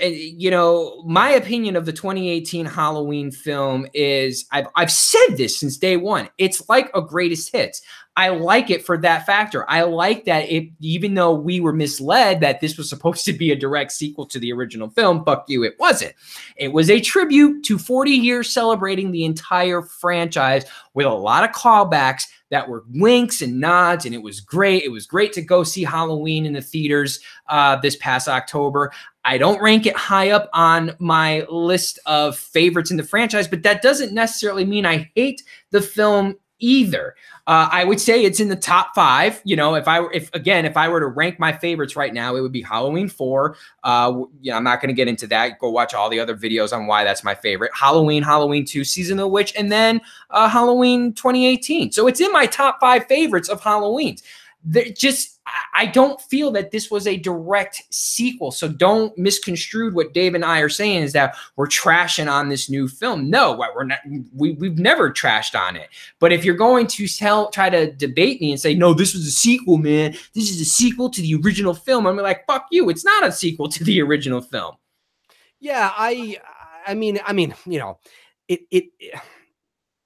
Speaker 2: my opinion of the 2018 Halloween film is I've said this since day one. It's like a greatest hits. I like it for that factor. I like that even though we were misled that this was supposed to be a direct sequel to the original film, fuck you, it wasn't. It was a tribute to 40 years celebrating the entire franchise with a lot of callbacks that were winks and nods, and it was great. It was great to go see Halloween in the theaters this past October. I don't rank it high up on my list of favorites in the franchise, but that doesn't necessarily mean I hate the film either. I would say it's in the top 5. You know, if I were to rank my favorites right now, it would be Halloween 4. I'm not going to get into that. Go watch all the other videos on why that's my favorite. Halloween 2, Season of the Witch, and then Halloween 2018. So it's in my top 5 favorites of Halloween's. I don't feel that this was a direct sequel. So don't misconstrue what Dave and I are saying is that we're trashing on this new film. No, we're not. We've never trashed on it. But if you're going to try to debate me and say, no, this was a sequel, man, this is a sequel to the original film, I'm like, fuck you. It's not a sequel to the original film.
Speaker 1: Yeah, I mean, you know, it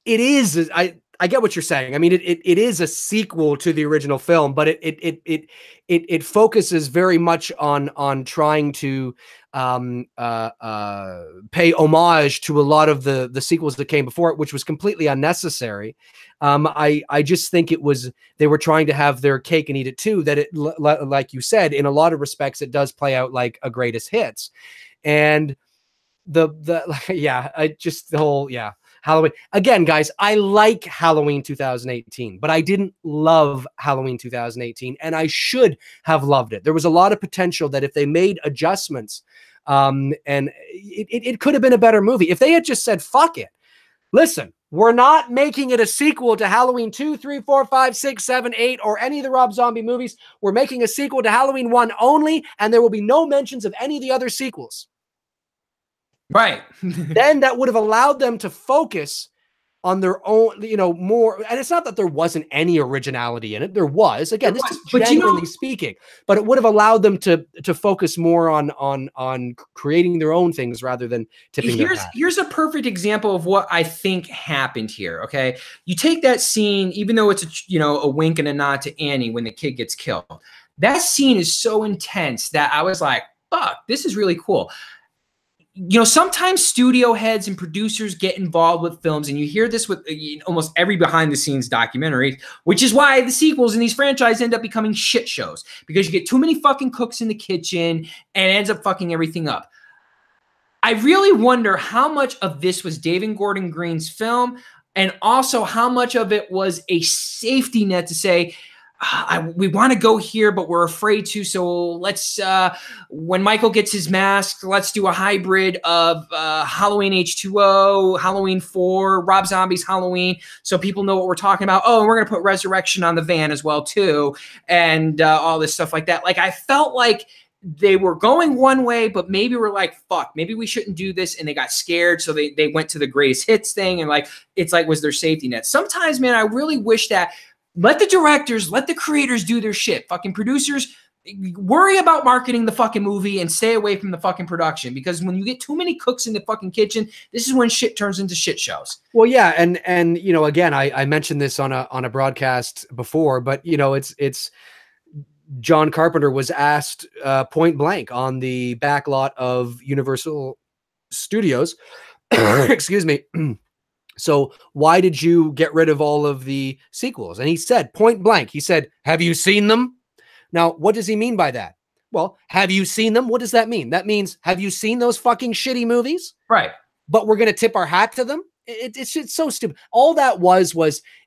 Speaker 1: is. I get what you're saying. I mean, it is a sequel to the original film, but it focuses very much on trying to pay homage to a lot of the sequels that came before it, which was completely unnecessary. I just think they were trying to have their cake and eat it too. That like you said, in a lot of respects, it does play out like a greatest hits, and the whole Halloween. Again, guys, I like Halloween 2018, but I didn't love Halloween 2018, and I should have loved it. There was a lot of potential that if they made adjustments, and it could have been a better movie. If they had just said, fuck it, listen, we're not making it a sequel to Halloween 2, 3, 4, 5, 6, 7, 8, or any of the Rob Zombie movies. We're making a sequel to Halloween 1 only, and there will be no mentions of any of the other sequels.
Speaker 2: Right.
Speaker 1: Then that would have allowed them to focus on their own, you know, more. And it's not that there wasn't any originality in it. There was. Again, this is generally speaking, but it would have allowed them to focus more on creating their own things rather than tipping their hat.
Speaker 2: Here's a perfect example of what I think happened here. Okay, you take that scene, even though it's a wink and a nod to Annie when the kid gets killed. That scene is so intense that I was like, fuck, this is really cool. You know, sometimes studio heads and producers get involved with films, and you hear this with almost every behind-the-scenes documentary, which is why the sequels in these franchises end up becoming shit shows, because you get too many fucking cooks in the kitchen and it ends up fucking everything up. I really wonder how much of this was David Gordon Green's film, and also how much of it was a safety net to say, we want to go here, but we're afraid to. So let's, when Michael gets his mask, let's do a hybrid of Halloween H2O, Halloween 4, Rob Zombie's Halloween, so people know what we're talking about. Oh, and we're going to put Resurrection on the van as well, too, and all this stuff like that. Like, I felt like they were going one way, but maybe we're like, fuck, maybe we shouldn't do this. And they got scared. So they went to the greatest hits thing. And like, it's like, was their safety net. Sometimes, man, I really wish that let the directors, let the creators do their shit. Fucking producers, worry about marketing the fucking movie and stay away from the fucking production. Because when you get too many cooks in the fucking kitchen, this is when shit turns into shit shows.
Speaker 1: Well, yeah, and you know, again, I mentioned this on a broadcast before, but you know, it's John Carpenter was asked point blank on the back lot of Universal Studios, excuse me. So why did you get rid of all of the sequels? And he said, point blank, he said, have you seen them? Now, what does he mean by that? Well, have you seen them? What does that mean? That means, have you seen those fucking shitty movies?
Speaker 2: Right.
Speaker 1: But we're going to tip our hat to them? It's so stupid. All that was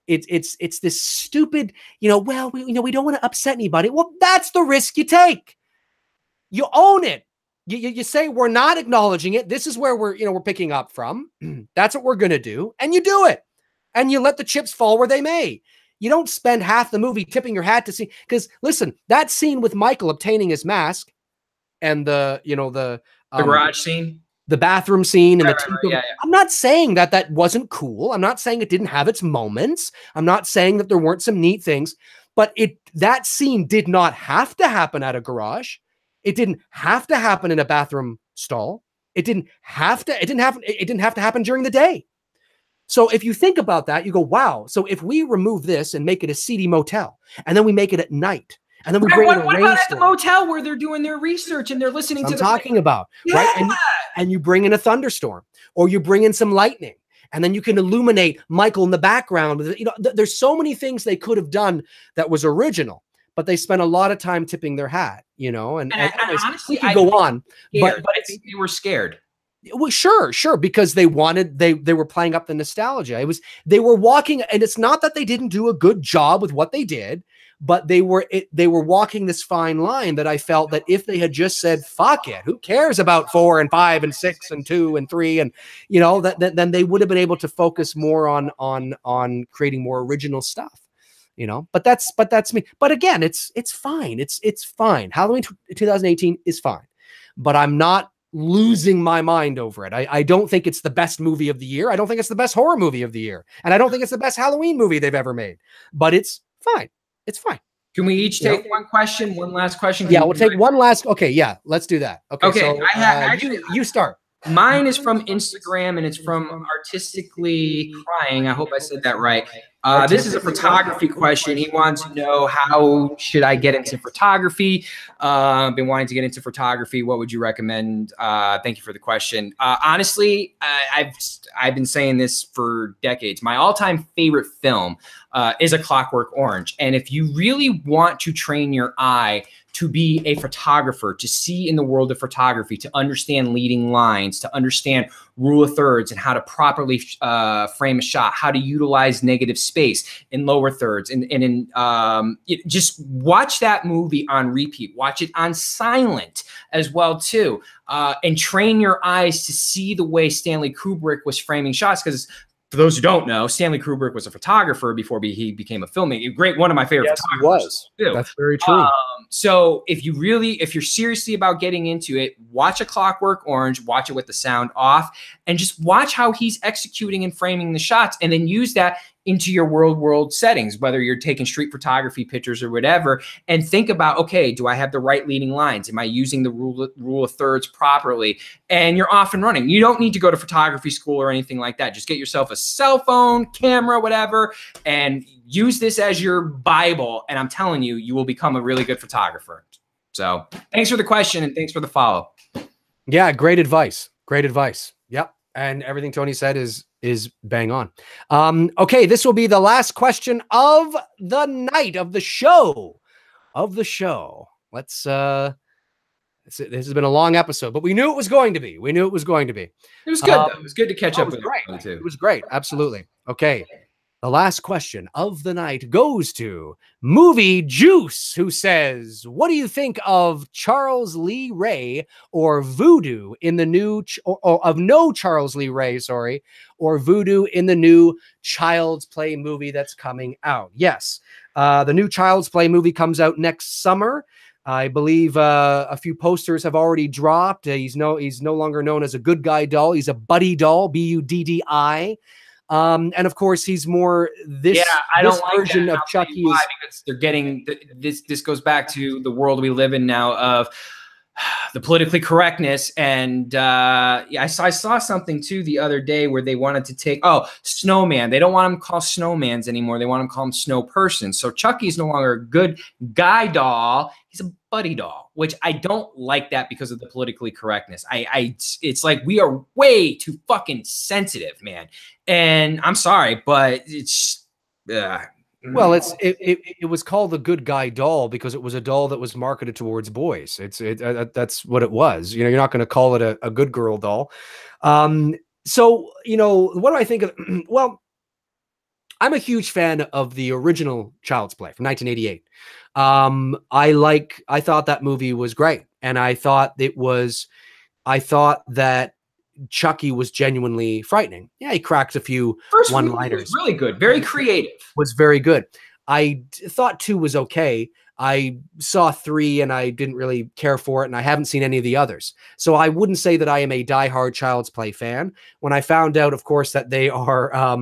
Speaker 1: it's this stupid, you know, well, we don't want to upset anybody. Well, that's the risk you take. You own it. You say we're not acknowledging it. This is where we're picking up from. That's what we're going to do. And you do it. And you let the chips fall where they may. You don't spend half the movie tipping your hat to see, because listen, that scene with Michael obtaining his mask and the
Speaker 2: garage scene,
Speaker 1: the bathroom scene, and
Speaker 2: right,
Speaker 1: yeah. I'm not saying that wasn't cool. I'm not saying it didn't have its moments. I'm not saying that there weren't some neat things, but that scene did not have to happen at a garage. It didn't have to happen in a bathroom stall. It didn't have to happen during the day. So if you think about that, you go, wow. So if we remove this and make it a seedy motel, and then we make it at night, and then we bring in a
Speaker 2: what
Speaker 1: rainstorm.
Speaker 2: About at the motel where they're doing their research and they're listening to
Speaker 1: talking about,
Speaker 2: yeah.
Speaker 1: Right? And you bring in a thunderstorm, or you bring in some lightning, and then you can illuminate Michael in the background. You know, there's so many things they could have done that was original, but they spent a lot of time tipping their hat, you know, and anyways,
Speaker 2: honestly,
Speaker 1: we could go on,
Speaker 2: but
Speaker 1: but
Speaker 2: I think they were scared.
Speaker 1: Well, sure, because they were playing up the nostalgia. They were walking, and it's not that they didn't do a good job with what they did, but they were walking this fine line that I felt that if they had just said, fuck it, who cares about 4 and 5 and 6 and 2 and 3, and then they would have been able to focus more on creating more original stuff. But that's me. But again, it's fine. It's fine. Halloween 2018 is fine, but I'm not losing my mind over it. I don't think it's the best movie of the year. I don't think it's the best horror movie of the year. And I don't think it's the best Halloween movie they've ever made. But it's fine. It's fine.
Speaker 2: Can we each take one question, one last question?
Speaker 1: Yeah, we'll take one last. Okay, yeah, let's do that. Okay, so
Speaker 2: I have, actually,
Speaker 1: you start.
Speaker 2: Mine is from Instagram, and it's from Artistically Crying. I hope I said that right. This is a photography question. He wants to know, how should I get into photography? Been wanting to get into photography. What would you recommend? Thank you for the question. Honestly, I've been saying this for decades. My all-time favorite film is A Clockwork Orange. And if you really want to train your eye to be a photographer, to see in the world of photography, to understand leading lines, to understand rule of thirds and how to properly frame a shot, how to utilize negative space in lower thirds, and just watch that movie on repeat. Watch it on silent as well too, and train your eyes to see the way Stanley Kubrick was framing shots. Because for those who don't know, Stanley Kubrick was a photographer before he became a filmmaker. One of my favorite photographers.
Speaker 1: He was. That's very true.
Speaker 2: So if you're seriously about getting into it, watch A Clockwork Orange, watch it with the sound off, and just watch how he's executing and framing the shots, and then use that into your world settings, whether you're taking street photography pictures or whatever, and think about, okay, do I have the right leading lines? Am I using the rule of thirds properly? And you're off and running. You don't need to go to photography school or anything like that. Just get yourself a cell phone, camera, whatever, and use this as your Bible. And I'm telling you, you will become a really good photographer. So thanks for the question, and thanks for the follow.
Speaker 1: Yeah, great advice. Great advice. Yep. And everything Tony said is bang on. Okay, this will be the last question of the night, of the show. Let's this has been a long episode, but we knew it was going to be. It was good though. It was good to catch up with it too. It was great. Absolutely. Okay. The last question of the night goes to Movie Juice, who says, what do you think of Charles Lee Ray or Voodoo in the new, of no Charles Lee Ray, sorry, or Voodoo in the new Child's Play movie that's coming out? Yes. The new Child's Play movie comes out next summer. I believe a few posters have already dropped. He's no longer known as a good guy doll. He's a buddy doll, B-U-D-D-I. And of course, he's more this version of Chucky.
Speaker 2: Because they're getting this. This goes back to the world we live in now of the politically correctness. And I saw something too the other day where they wanted to take snowman. They don't want him called snowmans anymore. They want him called snow person. So Chucky's no longer a good guy doll. He's a buddy doll, which I don't like that because of the politically correctness. It's like we are way too fucking sensitive, man. And I'm sorry, but it's
Speaker 1: well, it was called the good guy doll because it was a doll that was marketed towards boys. That's what it was. You're not going to call it a good girl doll. So what do I think of? Well, I'm a huge fan of the original Child's Play from 1988. I thought that movie was great, and I thought that Chucky was genuinely frightening. Yeah, he cracked a few one-liners.
Speaker 2: Really good, very creative.
Speaker 1: Was very good. I thought 2 was okay. I saw 3 and I didn't really care for it, and I haven't seen any of the others. So I wouldn't say that I am a diehard Child's Play fan. When I found out, of course, that they are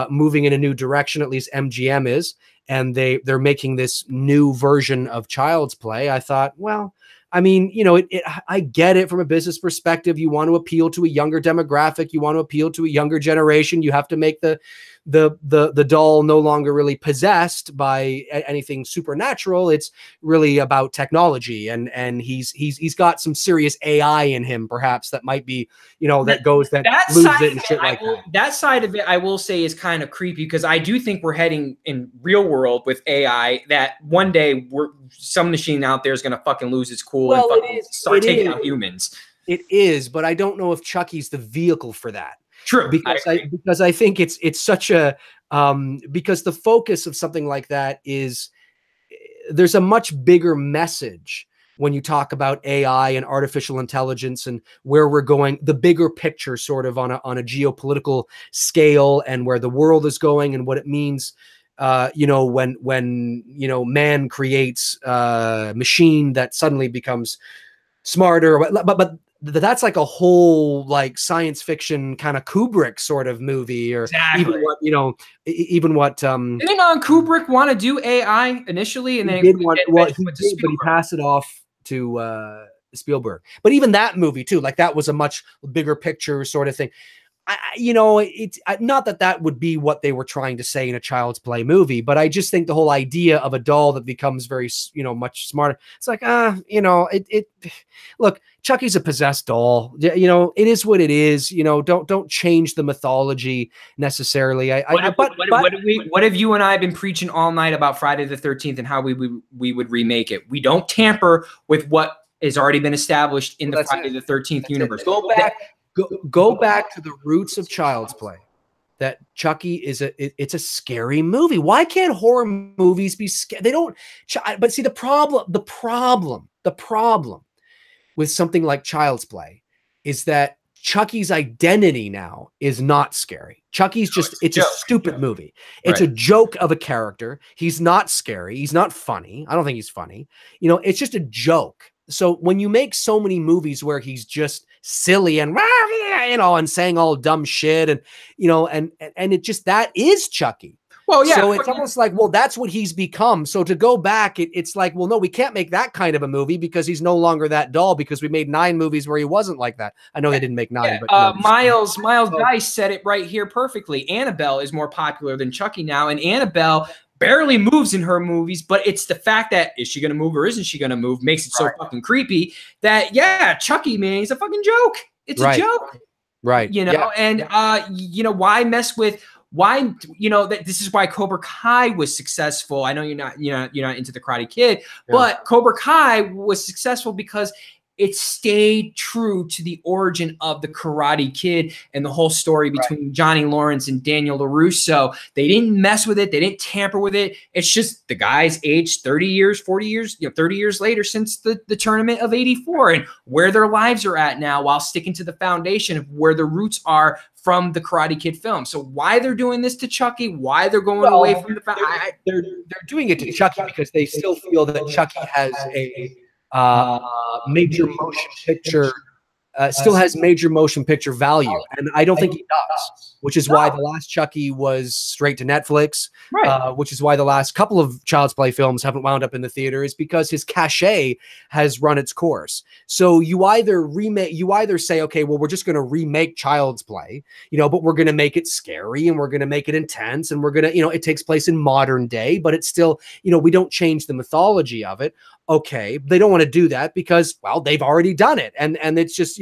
Speaker 1: moving in a new direction, at least MGM is, and they're making this new version of Child's Play, I thought, well, I mean, I get it from a business perspective. You want to appeal to a younger demographic. You want to appeal to a younger generation. You have to make the doll no longer really possessed by anything supernatural. It's really about technology, and he's got some serious AI in him, perhaps, that might be, that loses it and shit like that.
Speaker 2: That side of it, I will say, is kind of creepy, because I do think we're heading in real world with AI that one day some machine out there is going to fucking lose its cool and start taking out humans.
Speaker 1: It is, but I don't know if Chucky's the vehicle for that.
Speaker 2: True.
Speaker 1: Because I think it's such a because the focus of something like that is there's a much bigger message when you talk about AI and artificial intelligence and where we're going, the bigger picture sort of on a geopolitical scale and where the world is going and what it means, when man creates a machine that suddenly becomes smarter, but that's like a whole like science fiction kind of Kubrick sort of movie, or even what
Speaker 2: didn't Kubrick want to do AI initially, and then
Speaker 1: he passed it off to Spielberg. But even that movie too, like that was a much bigger picture sort of thing. It's not that would be what they were trying to say in a Child's Play movie, but I just think the whole idea of a doll that becomes very, much smarter. It's like, look, Chucky's a possessed doll. It is what it is. Don't change the mythology necessarily.
Speaker 2: What have you and I been preaching all night about Friday the 13th and how we would remake it? We don't tamper with what has already been established in the Friday the 13th universe.
Speaker 1: Go back to the roots of Child's Play. That Chucky it's a scary movie. Why can't horror movies be scary? They don't. But see, the problem with something like Child's Play is that Chucky's identity now is not scary. Chucky's it's a stupid movie. It's a joke of a character. He's not scary. He's not funny. I don't think he's funny. It's just a joke. So when you make so many movies where he's just silly and and saying all dumb shit and it just, that is Chucky.
Speaker 2: Well, yeah.
Speaker 1: So it's almost like, well, that's what he's become. So to go back, it's like, well, no, we can't make that kind of a movie because he's no longer that doll, because we made 9 movies where he wasn't like that. I know they didn't make 9, but
Speaker 2: Miles Dice said it right here perfectly. Annabelle is more popular than Chucky now, and Annabelle barely moves in her movies, but it's the fact that is she going to move or isn't she going to move makes it so fucking creepy that, Chucky, man, he's a fucking joke. It's a joke.
Speaker 1: Right.
Speaker 2: Why mess with, that this is why Cobra Kai was successful. I know you're not into the Karate Kid, but Cobra Kai was successful because it stayed true to the origin of the Karate Kid and the whole story between Johnny Lawrence and Daniel LaRusso. They didn't mess with it. They didn't tamper with it. It's just the guy's aged 30 years, 40 years, 30 years later since the tournament of 84 and where their lives are at now, while sticking to the foundation of where the roots are from the Karate Kid film. So why they're doing this to Chucky, why they're going away from the
Speaker 1: they're doing it to Chucky because they still feel that Chucky has a major motion picture, still has major motion picture value, and I don't think he does, which is why the last Chucky was straight to Netflix, which is why the last couple of Child's Play films haven't wound up in the theater, is because his cachet has run its course. So you either say, okay, well, we're just going to remake Child's Play, but we're going to make it scary and we're going to make it intense and we're going to, it takes place in modern day, but it's still, we don't change the mythology of it. Okay, they don't want to do that because, well, they've already done it, and it's just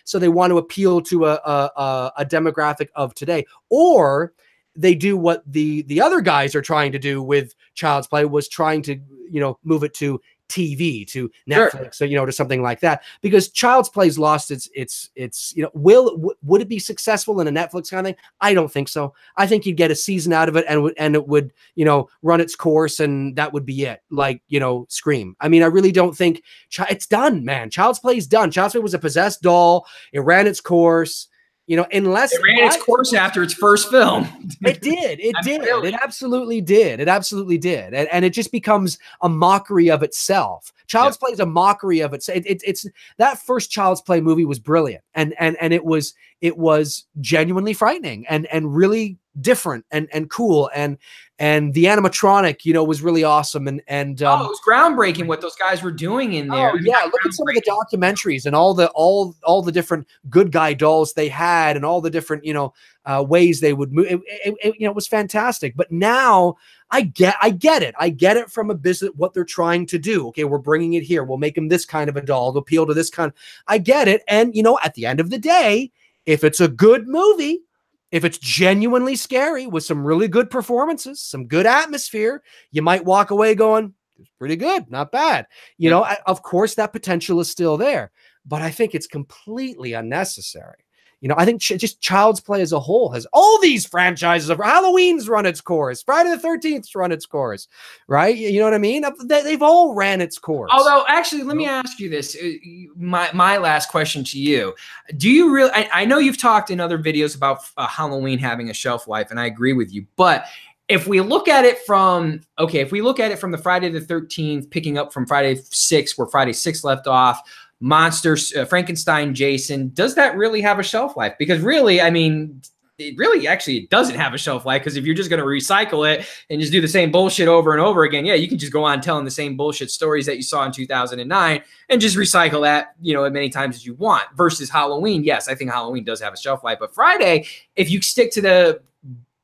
Speaker 1: so they want to appeal to a demographic of today, or they do what the other guys are trying to do with Child's Play, was trying to move it to TV, to Netflix, or to something like that, because Child's Play's lost its would it be successful in a Netflix kind of thing? I don't think so. I think you'd get a season out of it and it would run its course and that would be it, like Scream. I mean, I really don't think it's done, man. Child's Play's done. Child's Play was a possessed doll. It ran its course. Unless
Speaker 2: it ran its course after its first film.
Speaker 1: It did. It did. Really? It absolutely did. It absolutely did. And it just becomes a mockery of itself. Child's Play is a mockery of itself. It's that first Child's Play movie was brilliant. And it was genuinely frightening and really different and cool. And the animatronic, was really awesome. And it
Speaker 2: was groundbreaking what those guys were doing in there.
Speaker 1: Oh, yeah, look at some of the documentaries and all the different good guy dolls they had and all the different ways they would move. It was fantastic. But now I get it. I get it from a business what they're trying to do. Okay, we're bringing it here. We'll make him this kind of a doll to appeal to this kind. I get it. And at the end of the day, if it's a good movie, if it's genuinely scary with some really good performances, some good atmosphere, you might walk away going, it's pretty good, not bad. Of course, that potential is still there. but I think it's completely unnecessary. You know, I think just Child's Play as a whole has all these franchises of Halloween's run its course, Friday the 13th's run its course, right? You know what I mean? They've all ran its course.
Speaker 2: Although, actually, let me ask you this. My last question to you. Do you really, I know you've talked in other videos about Halloween having a shelf life, and I agree with you, but if we look at it from, if we look at it from the Friday the 13th, picking up from Friday 6th, where Friday 6th left off, Monsters, Frankenstein, Jason, does that really have a shelf life? Because really, I mean, it doesn't have a shelf life, because if you're just going to recycle it and just do the same bullshit over and over again, yeah, you can just go on telling the same bullshit stories that you saw in 2009 and just recycle that, you know, as many times as you want. Versus Halloween, yes, I think Halloween does have a shelf life, but Friday, if you stick to the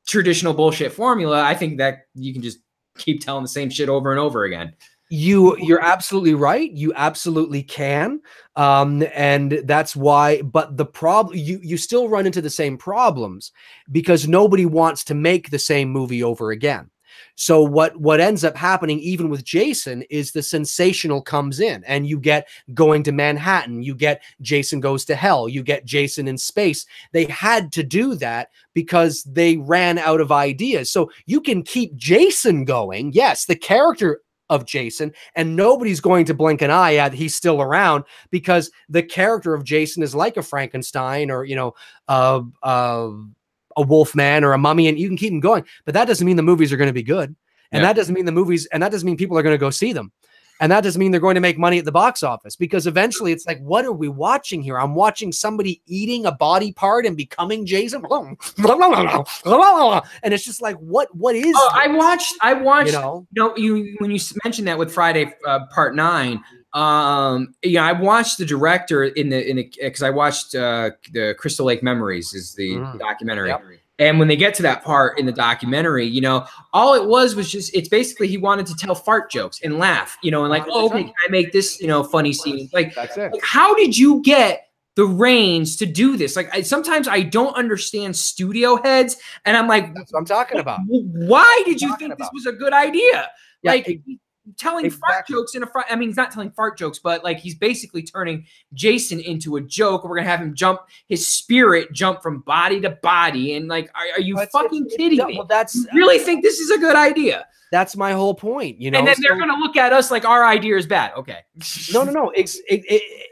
Speaker 2: traditional bullshit formula, I think that you can just keep telling the same shit over and over again.
Speaker 1: You're absolutely right. You absolutely can. And that's why, but the problem, you still run into the same problems, because nobody wants to make the same movie over again. So what ends up happening, even with Jason, is the sensational comes in, and you get Going to Manhattan, you get Jason Goes to Hell, you get Jason in Space. They had to do that because they ran out of ideas. So you can keep Jason going. Yes, the character of Jason, and nobody's going to blink an eye at he's still around, because the character of Jason is like a Frankenstein, or, you know, a Wolfman or a Mummy, and you can keep them going. But that doesn't mean the movies are going to be good. And that doesn't mean that doesn't mean people are going to go see them. And that doesn't mean they're going to make money at the box office, because eventually it's like, what are we watching here? I'm watching somebody eating a body part and becoming Jason. And it's just like, what is
Speaker 2: this? I watched,
Speaker 1: you know,
Speaker 2: when you mentioned that with Friday Part 9, I watched the director because I watched the Crystal Lake Memories is the documentary. Yep. And when they get to that part in the documentary, you know, all it was just, it's basically he wanted to tell fart jokes and laugh, you know, and like, oh, okay, can I make this, you know, funny scene? Like,
Speaker 1: that's it.
Speaker 2: Like, how did you get the reins to do this? Like, sometimes I don't understand studio heads, and I'm like,
Speaker 1: that's what I'm talking about.
Speaker 2: Why did you think this was a good idea?
Speaker 1: Yeah,
Speaker 2: like, telling fart jokes in a front. I mean, he's not telling fart jokes, but like he's basically turning Jason into a joke. We're gonna have him his spirit jump from body to body, and like, are you fucking kidding me?
Speaker 1: Well, you
Speaker 2: really think this is a good idea?
Speaker 1: That's my whole point, you know.
Speaker 2: And then they're gonna look at us like our idea is bad. Okay.
Speaker 1: No.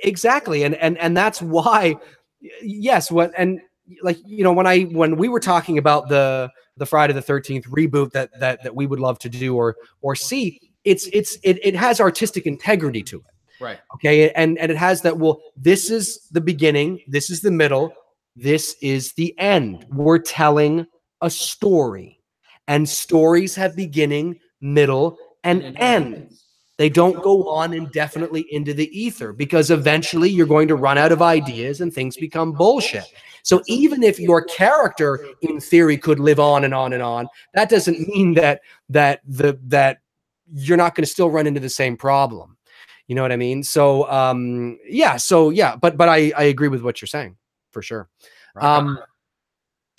Speaker 1: Exactly, and that's why. Yes, like, you know, when we were talking about the Friday the 13th reboot that we would love to do or see. It has artistic integrity to it.
Speaker 2: Right.
Speaker 1: Okay. And it has that, well, this is the beginning. This is the middle. This is the end. We're telling a story, and stories have beginning, middle, and end. They don't go on indefinitely into the ether, because eventually you're going to run out of ideas and things become bullshit. So even if your character in theory could live on and on and on, that doesn't mean that you're not going to still run into the same problem. You know what I mean? So, but I agree with what you're saying for sure. Right.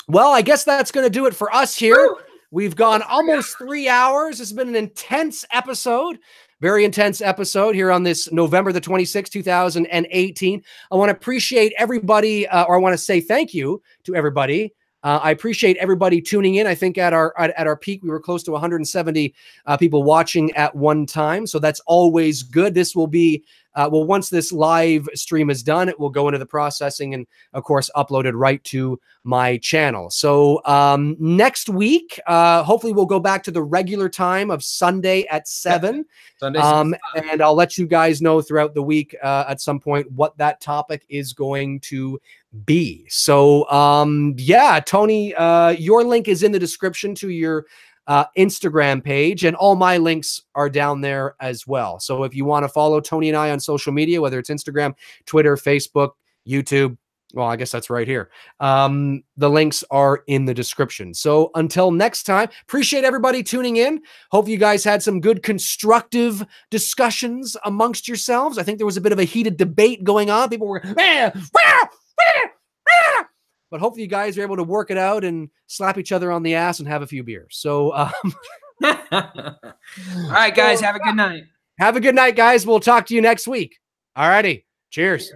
Speaker 1: Well, I guess that's going to do it for us here. Woo! We've gone almost 3 hours. It's been an intense episode, very intense episode here on this November the 26th, 2018. I want to appreciate everybody, or I want to say thank you to everybody. I appreciate everybody tuning in. I think at our peak, we were close to 170 people watching at one time. So that's always good. This will be, once this live stream is done, it will go into the processing and, of course, uploaded right to my channel. So next week, hopefully we'll go back to the regular time of Sunday at 7.
Speaker 2: Sunday,
Speaker 1: and I'll let you guys know throughout the week at some point what that topic is going to be. So yeah, Tony, your link is in the description to your Instagram page, and all my links are down there as well. So if you want to follow Tony and I on social media, whether it's Instagram, Twitter, Facebook, YouTube, well, I guess that's right here. The links are in the description. So until next time, appreciate everybody tuning in. Hope you guys had some good constructive discussions amongst yourselves. I think there was a bit of a heated debate going on. People were but hopefully you guys are able to work it out and slap each other on the ass and have a few beers. So all
Speaker 2: right, guys, have a good night.
Speaker 1: Have a good night, guys. We'll talk to you next week. All righty. Cheers.